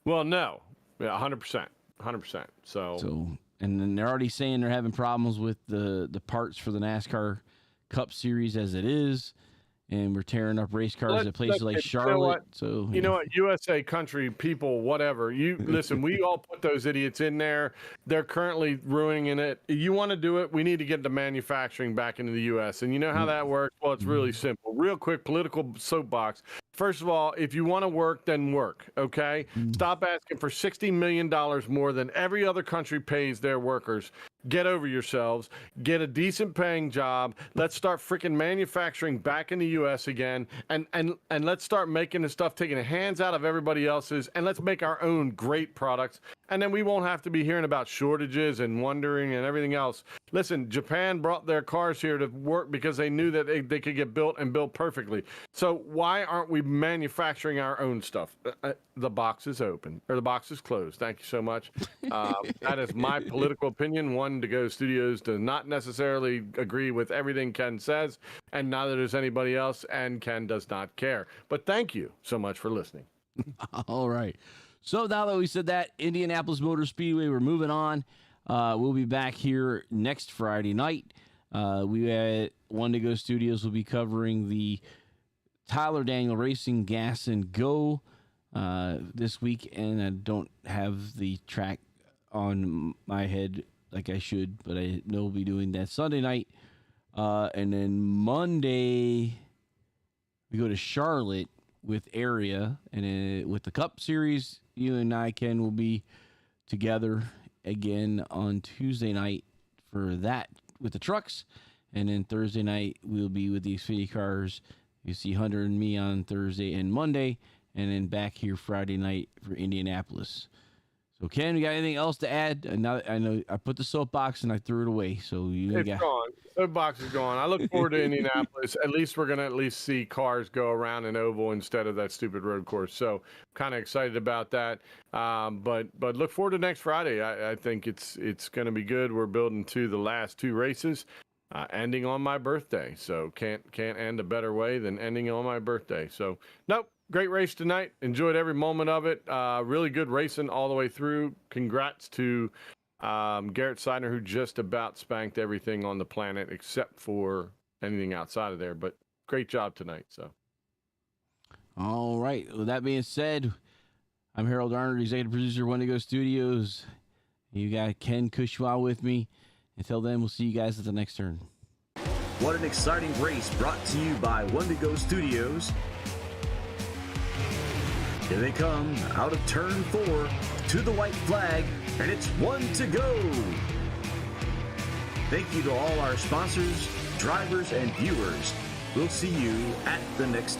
C: Well, no, 100%. 100%. So,
B: and then they're already saying they're having problems with the parts for the NASCAR Cup Series as it is. And we're tearing up race cars at places like Charlotte.
C: You know what? USA country people, whatever. You listen, we all put those idiots in there. They're currently ruining it. You want to do it, we need to get the manufacturing back into the US. And you know how that works? Well, it's really simple. Real quick, political soapbox. First of all, if you want to work, then work, okay? Stop asking for $60 million more than every other country pays their workers. Get over yourselves. Get a decent paying job. Let's start freaking manufacturing back in the U.S. again, and let's start making the stuff, taking the hands out of everybody else's, and let's make our own great products. And then we won't have to be hearing about shortages and wondering and everything else. Listen, Japan brought their cars here to work because they knew that they could get built and built perfectly. So why aren't we manufacturing our own stuff? The box is open, or the box is closed. Thank you so much. That is my political opinion. One, To Go Studios does not necessarily agree with everything Ken says, and neither does anybody else, and Ken does not care. But thank you so much for listening.
B: All right. So now that we said that, Indianapolis Motor Speedway, we're moving on. We'll be back here next Friday night. We at One To Go Studios will be covering the Tyler Daniel Racing Gas and Go this week, and I don't have the track on my head like I should, but I know we'll be doing that Sunday night. And then Monday, we go to Charlotte with Area, and with the Cup Series, you and I, Ken, will be together again on Tuesday night for that with the trucks. And then Thursday night, we'll be with the Xfinity cars. You see Hunter and me on Thursday and Monday, and then back here Friday night for Indianapolis. So, Ken, you got anything else to add? Now, I know I put the soapbox and I threw it away. So
C: It's gone. Soapbox is gone. I look forward to Indianapolis. At least we're going to at least see cars go around an oval instead of that stupid road course. So, kind of excited about that. But look forward to next Friday. I think it's going to be good. We're building to the last two races, ending on my birthday. So can't end a better way than ending on my birthday. So nope. Great race tonight. Enjoyed every moment of it. Really good racing all the way through. Congrats to Garrett Seidner, who just about spanked everything on the planet except for anything outside of there. But great job tonight. So,
B: all right. With that being said, I'm Harold Arnold, executive producer of One To Go Studios. You got Ken Kushwa with me. Until then, we'll see you guys at the next turn.
A: What an exciting race brought to you by One To Go Studios. Here they come, out of turn 4, to the white flag, and it's 1 to go. Thank you to all our sponsors, drivers, and viewers. We'll see you at the next